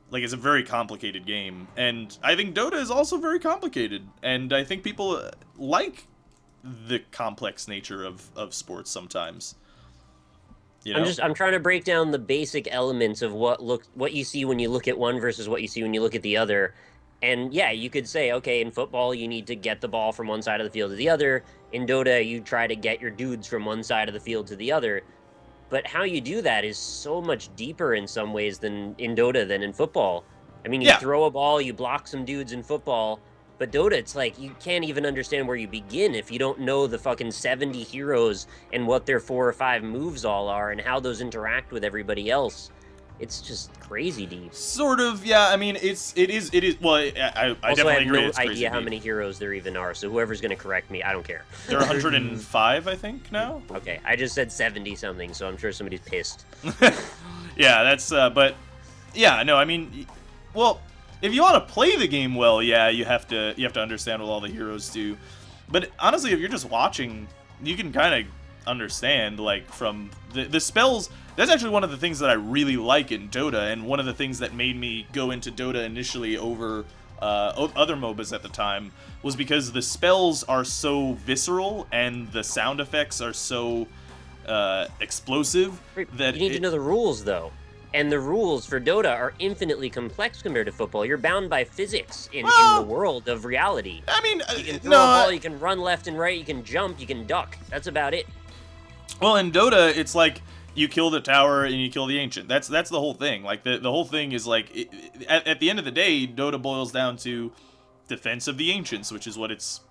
Like, it's a very complicated game, and I think Dota is also very complicated, and I think people like the complex nature of sports sometimes. You know? I'm trying to break down the basic elements of what you see when you look at one versus what you see when you look at the other. And yeah, you could say, okay, in football you need to get the ball from one side of the field to the other. In Dota, you try to get your dudes from one side of the field to the other. But how you do that is so much deeper in some ways than in Dota than in football. I mean, you throw a ball, you block some dudes in football, but Dota, it's like you can't even understand where you begin if you don't know the fucking 70 heroes and what their 4 or 5 moves all are and how those interact with everybody else. It's just crazy deep. Sort of, yeah. I mean, it is. Well, I also, definitely I have agree. no It's crazy idea how deep. many heroes there even are. So whoever's going to correct me, I don't care. There are 105, I think, now. Okay, I just said 70 something, so I'm sure somebody's pissed. Yeah, that's. But yeah, no. I mean, well, if you want to play the game well, yeah, you have to understand what all the heroes do. But honestly, if you're just watching, you can kind of understand, like, from the spells. That's actually one of the things that I really like in Dota, and one of the things that made me go into Dota initially over other MOBAs at the time, was because the spells are so visceral and the sound effects are so explosive that you need to know the rules, though. And the rules for Dota are infinitely complex compared to football. You're bound by physics in the world of reality. I mean, you can throw a ball, you can run left and right, you can jump, you can duck. That's about it. Well, in Dota, it's like you kill the tower and you kill the ancient. That's the whole thing. Like the whole thing is like at the end of the day, Dota boils down to defense of the ancients, which is what it's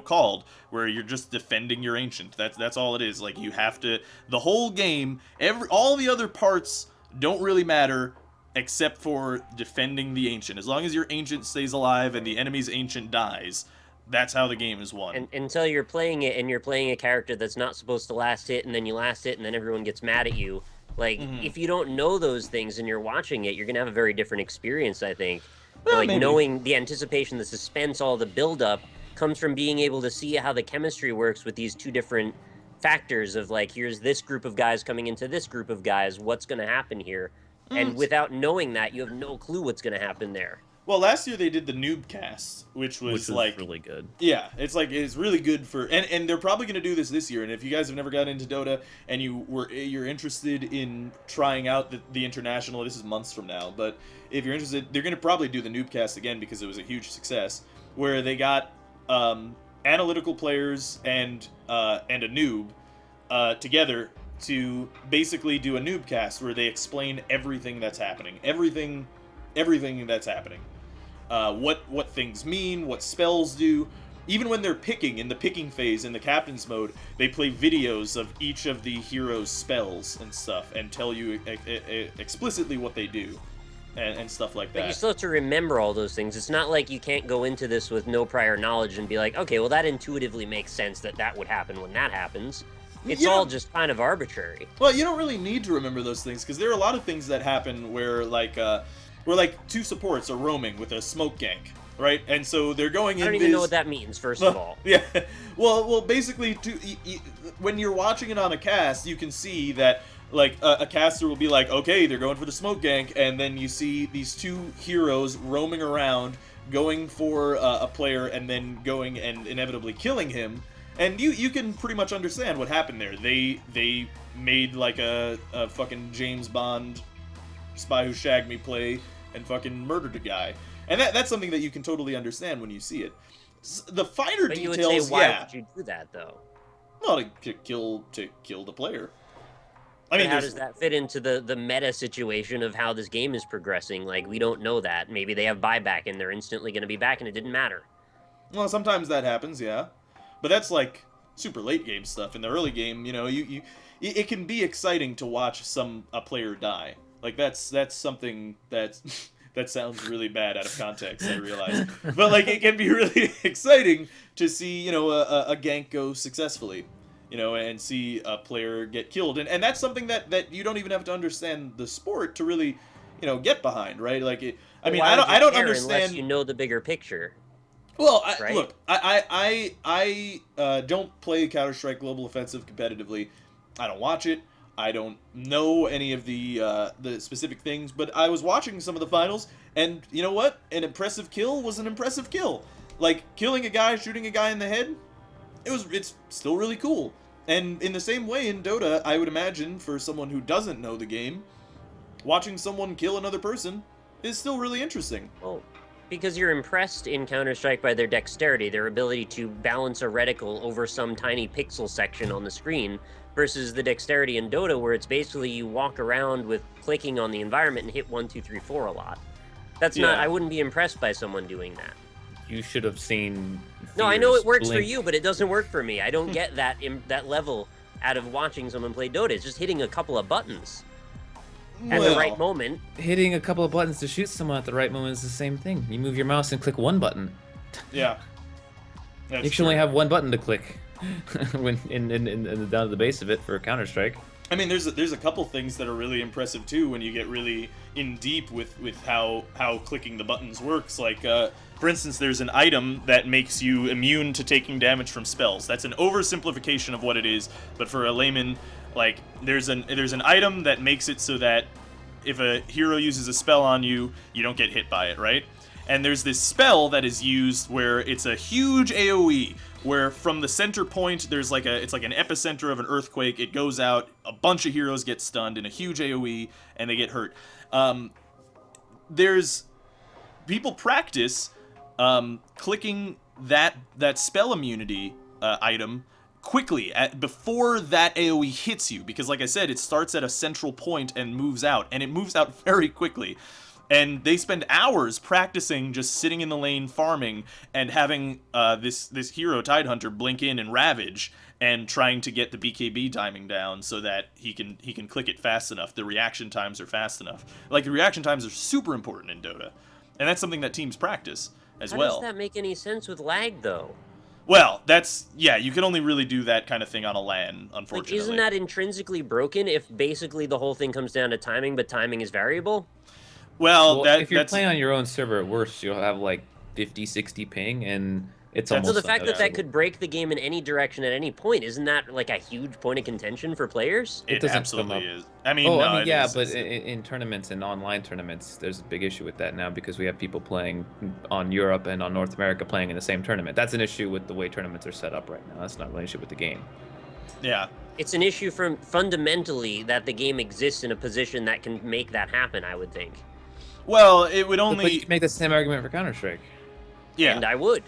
called, where you're just defending your ancient. That's all it is. Like you have to the whole game, all the other parts don't really matter except for defending the ancient. As long as your ancient stays alive and the enemy's ancient dies, that's how the game is won. And until you're playing it and you're playing a character that's not supposed to last hit, and then you last hit and then everyone gets mad at you. Like, if you don't know those things and you're watching it, you're going to have a very different experience, I think. Well, like, maybe. knowing the anticipation, the suspense, all the build-up comes from being able to see how the chemistry works with these two different factors of, like, here's this group of guys coming into this group of guys, what's going to happen here? And without knowing that, you have no clue what's going to happen there. Well, last year they did the noob cast, which was like really good. Yeah, it's really good for and they're probably going to do this year. And if you guys have never gotten into Dota and you're interested in trying out the international, this is months from now, but if you're interested, they're going to probably do the noob cast again because it was a huge success, where they got analytical players and a noob together to basically do a noob cast where they explain everything that's happening, everything that's happening. What things mean, what spells do. Even when they're picking, in the picking phase, in the captain's mode, they play videos of each of the heroes' spells and stuff, and tell you explicitly what they do, and stuff like that. But you still have to remember all those things. It's not like you can't go into this with no prior knowledge and be like, okay, well, that intuitively makes sense that would happen when that happens. It's all just kind of arbitrary. Well, you don't really need to remember those things, because there are a lot of things that happen where two supports are roaming with a smoke gank, right? And so they're going in. I don't even know what that means, first of all. Yeah. Well, basically, when you're watching it on a cast, you can see that, like, a caster will be like, okay, they're going for the smoke gank, and then you see these two heroes roaming around, going for a player, and then going and inevitably killing him. And you can pretty much understand what happened there. They made, like, a fucking James Bond Spy Who Shagged Me play and fucking murdered a guy. And that's something that you can totally understand when you see it. The finer but details, you would say, why would you do that, though? Well, to kill the player. I mean, how does that fit into the meta situation of how this game is progressing? Like, we don't know that. Maybe they have buyback and they're instantly going to be back and it didn't matter. Well, sometimes that happens, yeah. But that's like super late game stuff. In the early game, it can be exciting to watch a player die. Like that's something that sounds really bad out of context, I realize. But like it can be really exciting to see, a gank go successfully, and see a player get killed. And that's something that you don't even have to understand the sport to really, get behind, right? Like I don't understand unless you know the bigger picture. Well, right? Look, I don't play Counter-Strike Global Offensive competitively. I don't watch it. I don't know any of the specific things, but I was watching some of the finals, and you know what? An impressive kill was an impressive kill. Like, killing a guy, shooting a guy in the head, it's still really cool. And in the same way in Dota, I would imagine, for someone who doesn't know the game, watching someone kill another person is still really interesting. Well, because you're impressed in Counter-Strike by their dexterity, their ability to balance a reticle over some tiny pixel section on the screen, versus the dexterity in Dota, where it's basically you walk around with clicking on the environment and hit 1, 2, 3, 4 a lot. That's not. I wouldn't be impressed by someone doing that. You should have seen. No, I know it works for you, but it doesn't work for me. I don't get that level out of watching someone play Dota. It's just hitting a couple of buttons at the right moment. Hitting a couple of buttons to shoot someone at the right moment is the same thing. You move your mouse and click one button. Yeah. You should only have one button to click when down to the base of it for Counter-Strike. I mean, there's a couple things that are really impressive too when you get really in deep with how clicking the buttons works. Like, for instance, there's an item that makes you immune to taking damage from spells. That's an oversimplification of what it is, but for a layman, like, there's an item that makes it so that if a hero uses a spell on you, you don't get hit by it, right? And there's this spell that is used where it's a huge AoE, where from the center point it's like an epicenter of an earthquake. It goes out, a bunch of heroes get stunned in a huge AoE, and they get hurt. There's people practice clicking that spell immunity item quickly before that AoE hits you, because like I said, it starts at a central point and moves out, and it moves out very quickly. And they spend hours practicing just sitting in the lane farming and having this hero Tidehunter blink in and ravage and trying to get the BKB timing down so that he can click it fast enough. The reaction times are fast enough. Like, the reaction times are super important in Dota, and that's something that teams practice as well. How does that make any sense with lag, though? Well, you can only really do that kind of thing on a LAN, unfortunately. Like, isn't that intrinsically broken if basically the whole thing comes down to timing, but timing is variable? Well, if you're playing on your own server, at worst, you'll have like 50, 60 ping, and it's almost... So the fact that could break the game in any direction at any point, isn't that like a huge point of contention for players? It absolutely is. But in tournaments and online tournaments, there's a big issue with that now, because we have people playing on Europe and on North America playing in the same tournament. That's an issue with the way tournaments are set up right now. That's not really an issue with the game. Yeah. It's an issue from fundamentally that the game exists in a position that can make that happen, I would think. Well, it would only... But you can make the same argument for Counter-Strike. Yeah. And I would.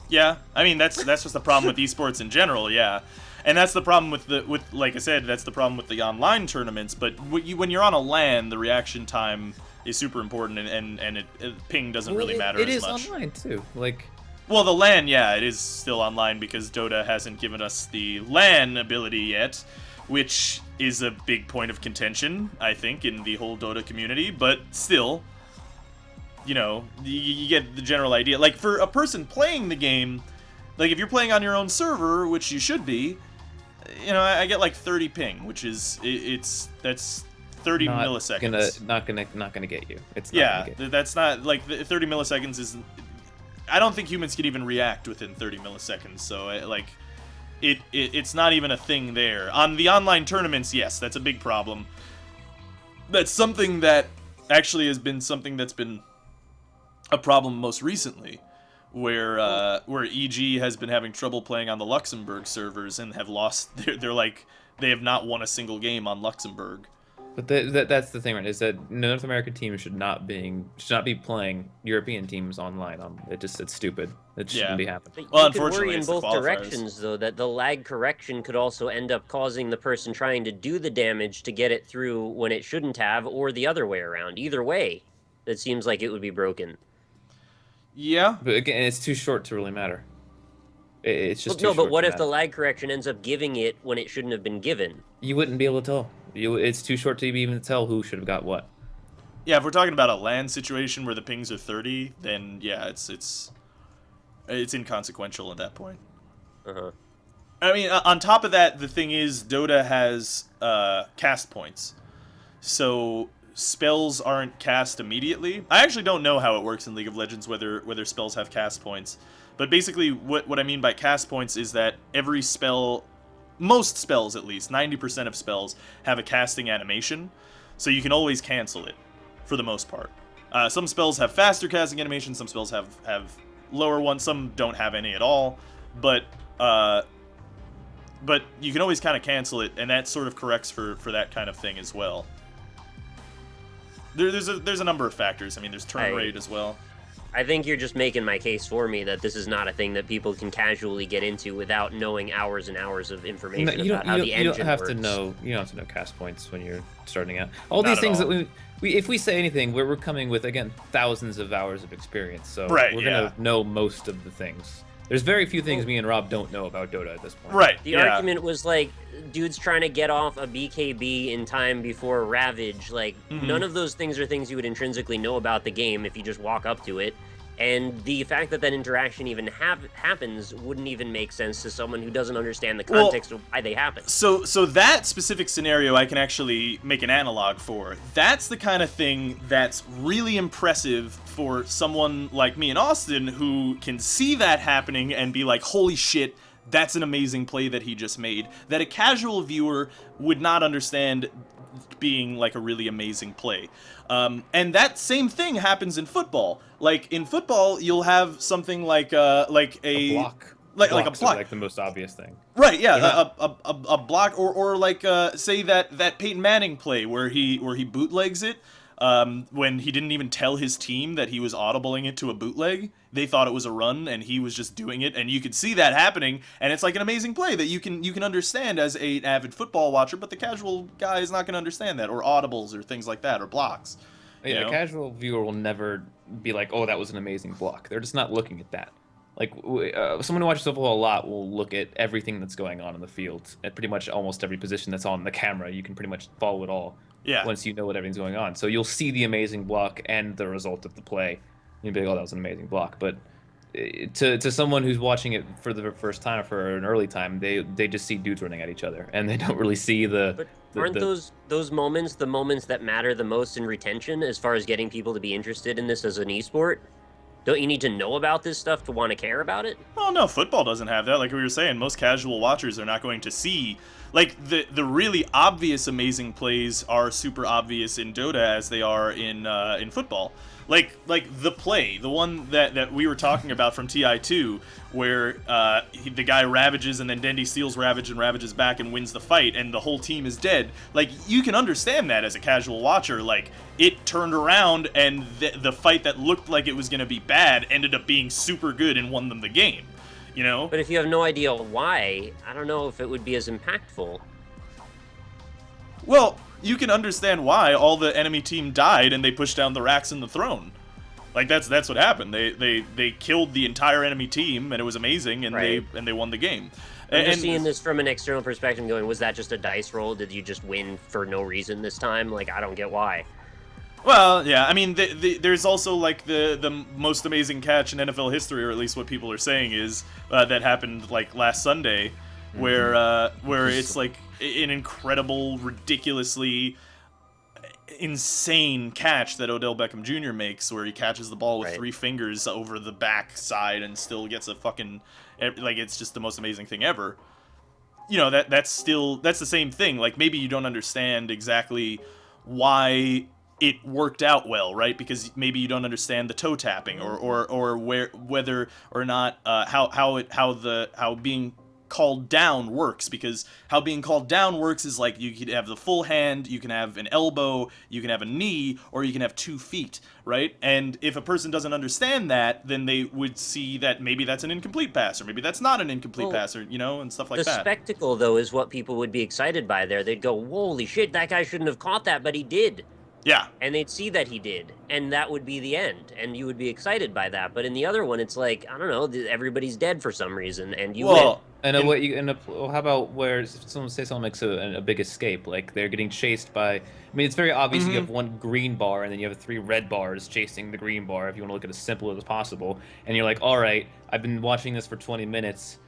Yeah, I mean, that's just the problem with esports in general, yeah. And that's the problem with like I said, that's the problem with the online tournaments. But when you're on a LAN, the reaction time is super important, and ping doesn't really matter as much. It is online too, like. Well, the LAN, yeah, it is still online because Dota hasn't given us the LAN ability yet, which is a big point of contention, I think, in the whole Dota community. But still, you know, you get the general idea. Like, for a person playing the game, like, if you're playing on your own server, which you should be, you know, I get like 30 ping, which is that's 30 milliseconds. Not gonna get you. It's not yeah, gonna get you. That's not like 30 milliseconds is. I don't think humans can even react within 30 milliseconds. So like, it's not even a thing there. On the online tournaments, yes, that's a big problem. That's something that actually has been something that's been a problem most recently, where EG has been having trouble playing on the Luxembourg servers and have lost. They have not won a single game on Luxembourg. But that's the thing, right? Is that North American teams should not be playing European teams online. It's stupid. It shouldn't be happening. Well, you could unfortunately, worry in it's the both qualifiers. directions, though, that the lag correction could also end up causing the person trying to do the damage to get it through when it shouldn't have, or the other way around. Either way, it seems like it would be broken. Yeah. But again, it's too short to really matter. It's just No, but what if the lag correction ends up giving it when it shouldn't have been given? You wouldn't be able to tell. It's too short to even tell who should have got what. Yeah, if we're talking about a LAN situation where the pings are 30, then yeah, it's inconsequential at that point. Uh-huh. I mean, on top of that, the thing is, Dota has cast points, so spells aren't cast immediately. I actually don't know how it works in League of Legends, whether spells have cast points. But basically, what I mean by cast points is that every spell, most spells at least, 90% of spells, have a casting animation, so you can always cancel it, for the most part. Some spells have faster casting animations, some spells have lower ones, some don't have any at all, but you can always kind of cancel it, and that sort of corrects for that kind of thing as well. There's a number of factors. I mean, there's turn rate as well. I think you're just making my case for me that this is not a thing that people can casually get into without knowing hours and hours of information about how the engine works. You don't have to know cast points when you're starting out. All these things that if we say anything, we're coming with, again, thousands of hours of experience, so we're gonna know most of the things. There's very few things me and Rob don't know about Dota at this point. Right. The argument was like, dudes trying to get off a BKB in time before Ravage. Like, none of those things are things you would intrinsically know about the game if you just walk up to it. And the fact that interaction even happens wouldn't even make sense to someone who doesn't understand the context of why they happen. So that specific scenario I can actually make an analog for. That's the kind of thing that's really impressive for someone like me and Austin who can see that happening and be like, holy shit, that's an amazing play that he just made. That a casual viewer would not understand being like a really amazing play. And that same thing happens in football. Like in football, you'll have something like a block. like a Blocks block. are like the most obvious thing. Right, yeah, They're a block, or like say that Peyton Manning play where he bootlegs it, when he didn't even tell his team that he was audibling it to a bootleg. They thought it was a run, and he was just doing it, and you could see that happening, and it's like an amazing play that you can understand as an avid football watcher, but the casual guy is not going to understand that, or audibles, or things like that, or blocks. Yeah, a casual viewer will never be like, "Oh, that was an amazing block." They're just not looking at that. Like someone who watches football a lot will look at everything that's going on in the field, at pretty much almost every position that's on the camera. You can pretty much follow it all. Yeah. Once you know what everything's going on, so you'll see the amazing block and the result of the play. You'll be like, "Oh, that was an amazing block." But to someone who's watching it for the first time, for an early time, they just see dudes running at each other, and they don't really see But aren't those moments the moments that matter the most in retention as far as getting people to be interested in this as an esport? Don't you need to know about this stuff to want to care about it? Well, no, football doesn't have that. Like we were saying, most casual watchers are not going to see, like, the really obvious amazing plays are super obvious in Dota as they are in football. Like the play, the one that we were talking about from TI2, where the guy ravages and then Dendy steals Ravage and ravages back and wins the fight, and the whole team is dead. Like, you can understand that as a casual watcher. Like, it turned around, and the fight that looked like it was going to be bad ended up being super good and won them the game. You know? But if you have no idea why, I don't know if it would be as impactful. Well, you can understand why all the enemy team died and they pushed down the racks and the throne. Like that's what happened. They killed the entire enemy team and it was amazing, and right. they won the game. I'm just seeing this from an external perspective, going, was that just a dice roll? Did you just win for no reason this time? Like, I don't get why. Well, yeah, I mean, there's also like the most amazing catch in NFL history, or at least what people are saying is that happened like last Sunday, where it's like an incredible, ridiculously insane catch that Odell Beckham Jr. makes, where he catches the ball with right. 3 fingers over the backside and still gets a fucking, like, it's just the most amazing thing ever. You know, that's the same thing. Like, maybe you don't understand exactly why it worked out well, right? Because maybe you don't understand the toe tapping, or whether or not how being called down works, because how being called down works is like you could have the full hand, you can have an elbow, you can have a knee, or you can have 2 feet, right? And if a person doesn't understand that, then they would see that maybe that's an incomplete pass, or maybe that's not an incomplete pass, or, you know, and stuff like that. The spectacle, though, is what people would be excited by there. They'd go, holy shit, that guy shouldn't have caught that, but he did. Yeah. And they'd see that he did, and that would be the end, and you would be excited by that. But in the other one, it's like, I don't know, everybody's dead for some reason, and you win. How about where someone makes a big escape, like they're getting chased by? I mean, it's very obvious you have 1 green bar and then you have 3 red bars chasing the green bar. If you want to look at it as simple as possible, and you're like, all right, I've been watching this for 20 minutes.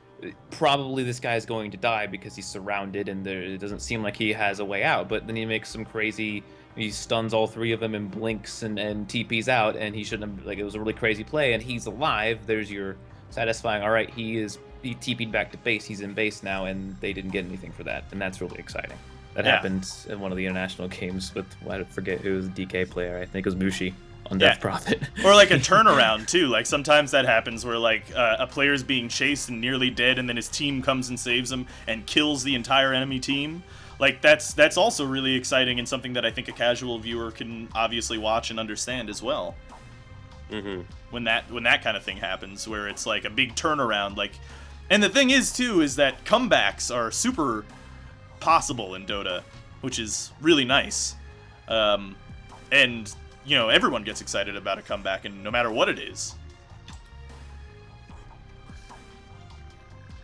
Probably this guy's going to die because he's surrounded and it doesn't seem like he has a way out. But then he makes some crazy. He stuns all 3 of them and blinks and TPs out, and he shouldn't have. Like, it was a really crazy play, and he's alive. There's your satisfying. All right, he TP'd back to base. He's in base now, and they didn't get anything for that, and that's really exciting. That happened in one of the international games with, I forget who was the DK player. I think it was Mushi on Death Prophet. Or like a turnaround too. Like sometimes that happens where like a player's being chased and nearly dead, and then his team comes and saves him and kills the entire enemy team. Like that's also really exciting, and something that I think a casual viewer can obviously watch and understand as well. Mm-hmm. When that kind of thing happens, where it's like a big turnaround, like, and the thing is too is that comebacks are super possible in Dota, which is really nice, and you know, everyone gets excited about a comeback, and no matter what it is.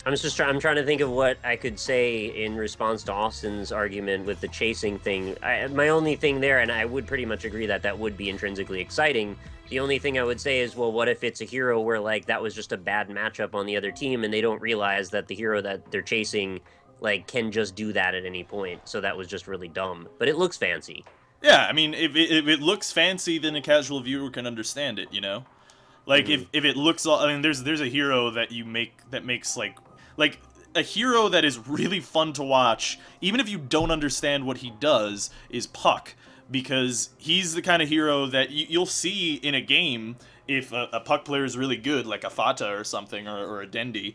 I'm trying to think of what I could say in response to Austin's argument with the chasing thing. My only thing there, and I would pretty much agree that would be intrinsically exciting. The only thing I would say is, well, what if it's a hero where, like, that was just a bad matchup on the other team, and they don't realize that the hero that they're chasing, like, can just do that at any point. So that was just really dumb. But it looks fancy. Yeah, I mean, if it looks fancy, then a casual viewer can understand it, you know? Like, if it looks, I mean, there's a hero that you make that makes, like a hero that is really fun to watch, even if you don't understand what he does, is Puck. Because he's the kind of hero that you'll see in a game if a Puck player is really good, like a Fata or something, or a Dendi.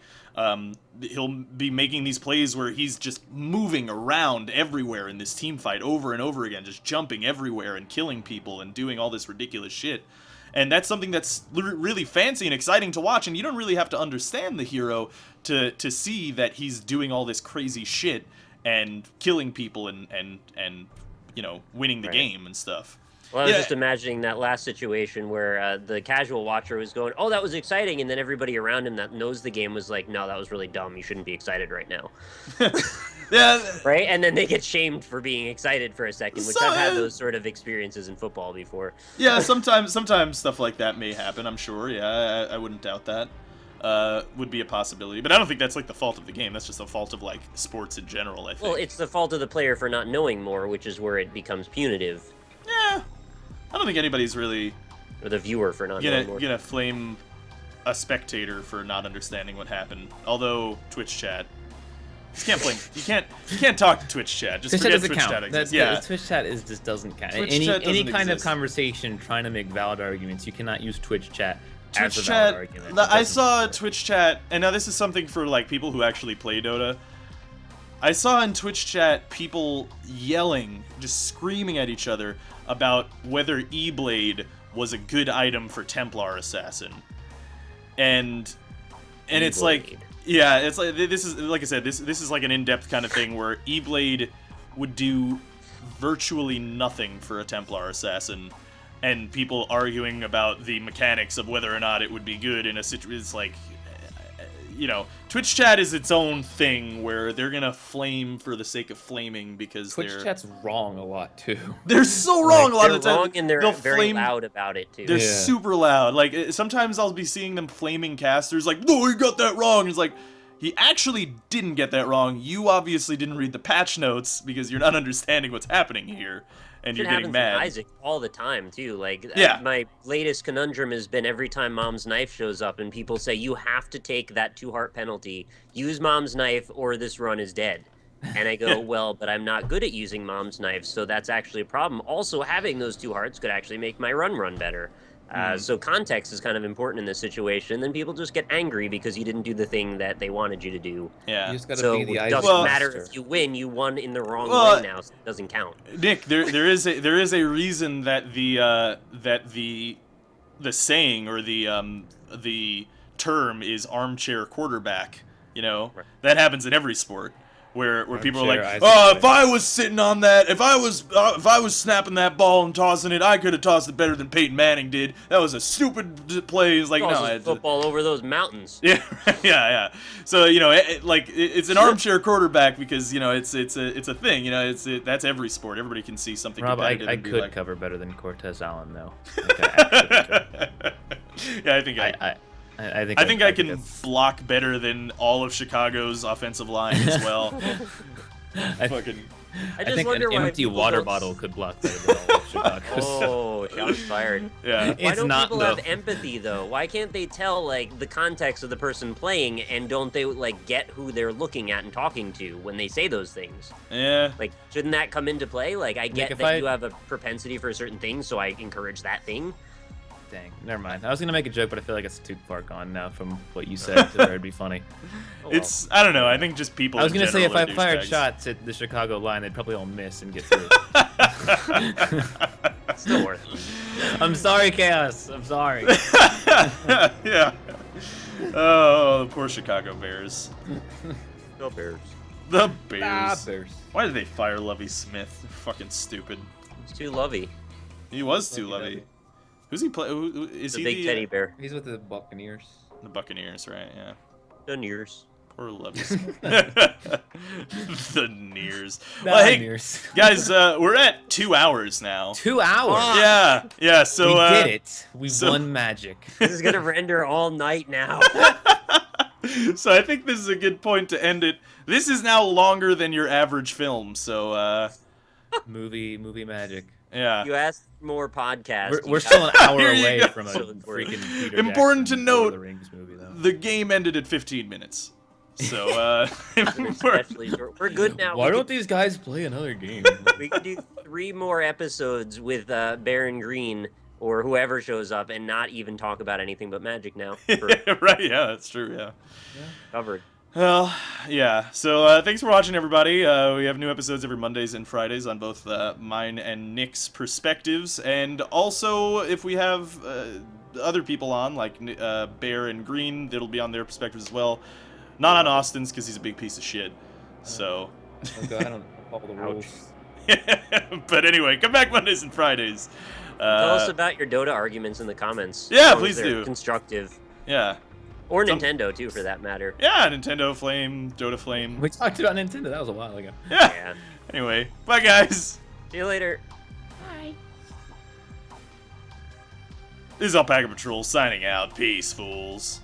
He'll be making these plays where he's just moving around everywhere in this team fight over and over again, just jumping everywhere and killing people and doing all this ridiculous shit. And that's something that's really fancy and exciting to watch, and you don't really have to understand the hero to see that he's doing all this crazy shit and killing people and you know, winning the game and stuff. Well, I was just imagining that last situation where the casual watcher was going, "Oh, that was exciting," and then everybody around him that knows the game was like, "No, that was really dumb. You shouldn't be excited right now." Yeah. Right? And then they get shamed for being excited for a second, which I've had those sort of experiences in football before. Yeah, sometimes stuff like that may happen, I'm sure. Yeah, I wouldn't doubt that. Would be a possibility. But I don't think that's, like, the fault of the game. That's just the fault of, like, sports in general, I think. Well, it's the fault of the player for not knowing more, which is where it becomes punitive. Yeah. I don't think anybody's really... Or the viewer for not knowing more. Gonna flame a spectator for not understanding what happened. Although, Twitch chat... You can't blame... You can't talk to Twitch chat. Just forget Twitch chat exists. Yeah. Twitch chat just doesn't count. Any kind of conversation trying to make valid arguments, you cannot use Twitch chat as a valid argument. I saw Twitch chat, and now this is something for, like, people who actually play Dota. I saw in Twitch chat people yelling, just screaming at each other about whether E-Blade was a good item for Templar Assassin. And it's like, yeah, it's like, this is, like I said, this is like an in-depth kind of thing where E-Blade would do virtually nothing for a Templar Assassin, and people arguing about the mechanics of whether or not it would be good in a situation. It's like, you know, Twitch chat is its own thing where they're gonna flame for the sake of flaming because Twitch chat's wrong a lot too. They're so wrong a lot of the time. They're wrong and they're very loud about it too. They're super loud. Like, sometimes I'll be seeing them flaming casters like, "No, you got that wrong." It's like, he actually didn't get that wrong. You obviously didn't read the patch notes because you're not understanding what's happening here. And you're getting mad. With Isaac all the time too. Like, yeah. My latest conundrum has been every time Mom's Knife shows up and people say you have to take that 2-heart penalty, use Mom's Knife, or this run is dead. And I go, well, but I'm not good at using Mom's Knife, so that's actually a problem. Also, having those 2 hearts could actually make my run better. So context is kind of important in this situation. And then people just get angry because you didn't do the thing that they wanted you to do. Yeah. You just gotta so be the it doesn't matter if you win. You won in the wrong way now, so it doesn't count. Nick, there is a reason that the saying or the term is armchair quarterback. You know, that happens in every sport. Where people are like, "Oh, if I was sitting on that, if I was snapping that ball and tossing it, I could have tossed it better than Peyton Manning did. That was a stupid play." It's like, no, I had football over those mountains. Yeah, yeah. So, you know, it's an armchair quarterback because, you know, it's a thing. You know, that's every sport. Everybody can see something. Rob, I could cover better than Cortez Allen though. Yeah, I think I think I can block better than all of Chicago's offensive line as well. I think an empty water bottle could block better than all of Chicago's. Oh, shots fired. Yeah. Why don't people have empathy, though? Why can't they tell, like, the context of the person playing, and don't they, like, get who they're looking at and talking to when they say those things? Yeah. Like, shouldn't that come into play? Like, I get that you have a propensity for a certain thing, so I encourage that thing. Dang, never mind. I was gonna make a joke, but I feel like it's too far gone now from what you said to where it'd be funny. Oh, well. I don't know. I think just people. I was gonna say if I fired douchebags. Shots at the Chicago line, they'd probably all miss and get through. Still worth it. I'm sorry, Chaos. I'm sorry. Yeah. Oh, the poor Chicago Bears. Go Bears. The Bears. Bears. Why did they fire Lovie Smith? They're fucking stupid. It's too lovey. He was too lovey. Who's he play? Is the he big teddy bear? He's with the Buccaneers. The Buccaneers, right? Yeah. The Nears. Poor Lovie Smith. The Nears. Well, hey, guys, we're at 2 hours now. 2 hours? Yeah. So we did it. We won magic. This is gonna render all night now. So I think this is a good point to end it. This is now longer than your average film. So movie magic. Yeah. You asked for more podcasts. We're still an hour away from a freaking Peter Important Jackson to note, Lord of the Rings movie, though. The game ended at 15 minutes. So Especially short. We're good now. Why don't these guys play another game? We could do 3 more episodes with Baron Green or whoever shows up and not even talk about anything but Magic now. Right, yeah, that's true, yeah. Covered. Well, yeah. So thanks for watching, everybody. We have new episodes every Mondays and Fridays on both mine and Nick's perspectives. And also, if we have other people on, like Bear and Green, it'll be on their perspectives as well. Not on Austin's, because he's a big piece of shit. So... Okay, I don't follow the rules. But anyway, come back Mondays and Fridays. Tell us about your Dota arguments in the comments. Yeah, as long as please they're do. Constructive. Yeah. Or Nintendo, too, for that matter. Yeah, Nintendo Flame, Dota Flame. We talked about Nintendo. That was a while ago. Yeah. Anyway, bye, guys. See you later. Bye. This is Alpaca Patrol signing out. Peace, fools.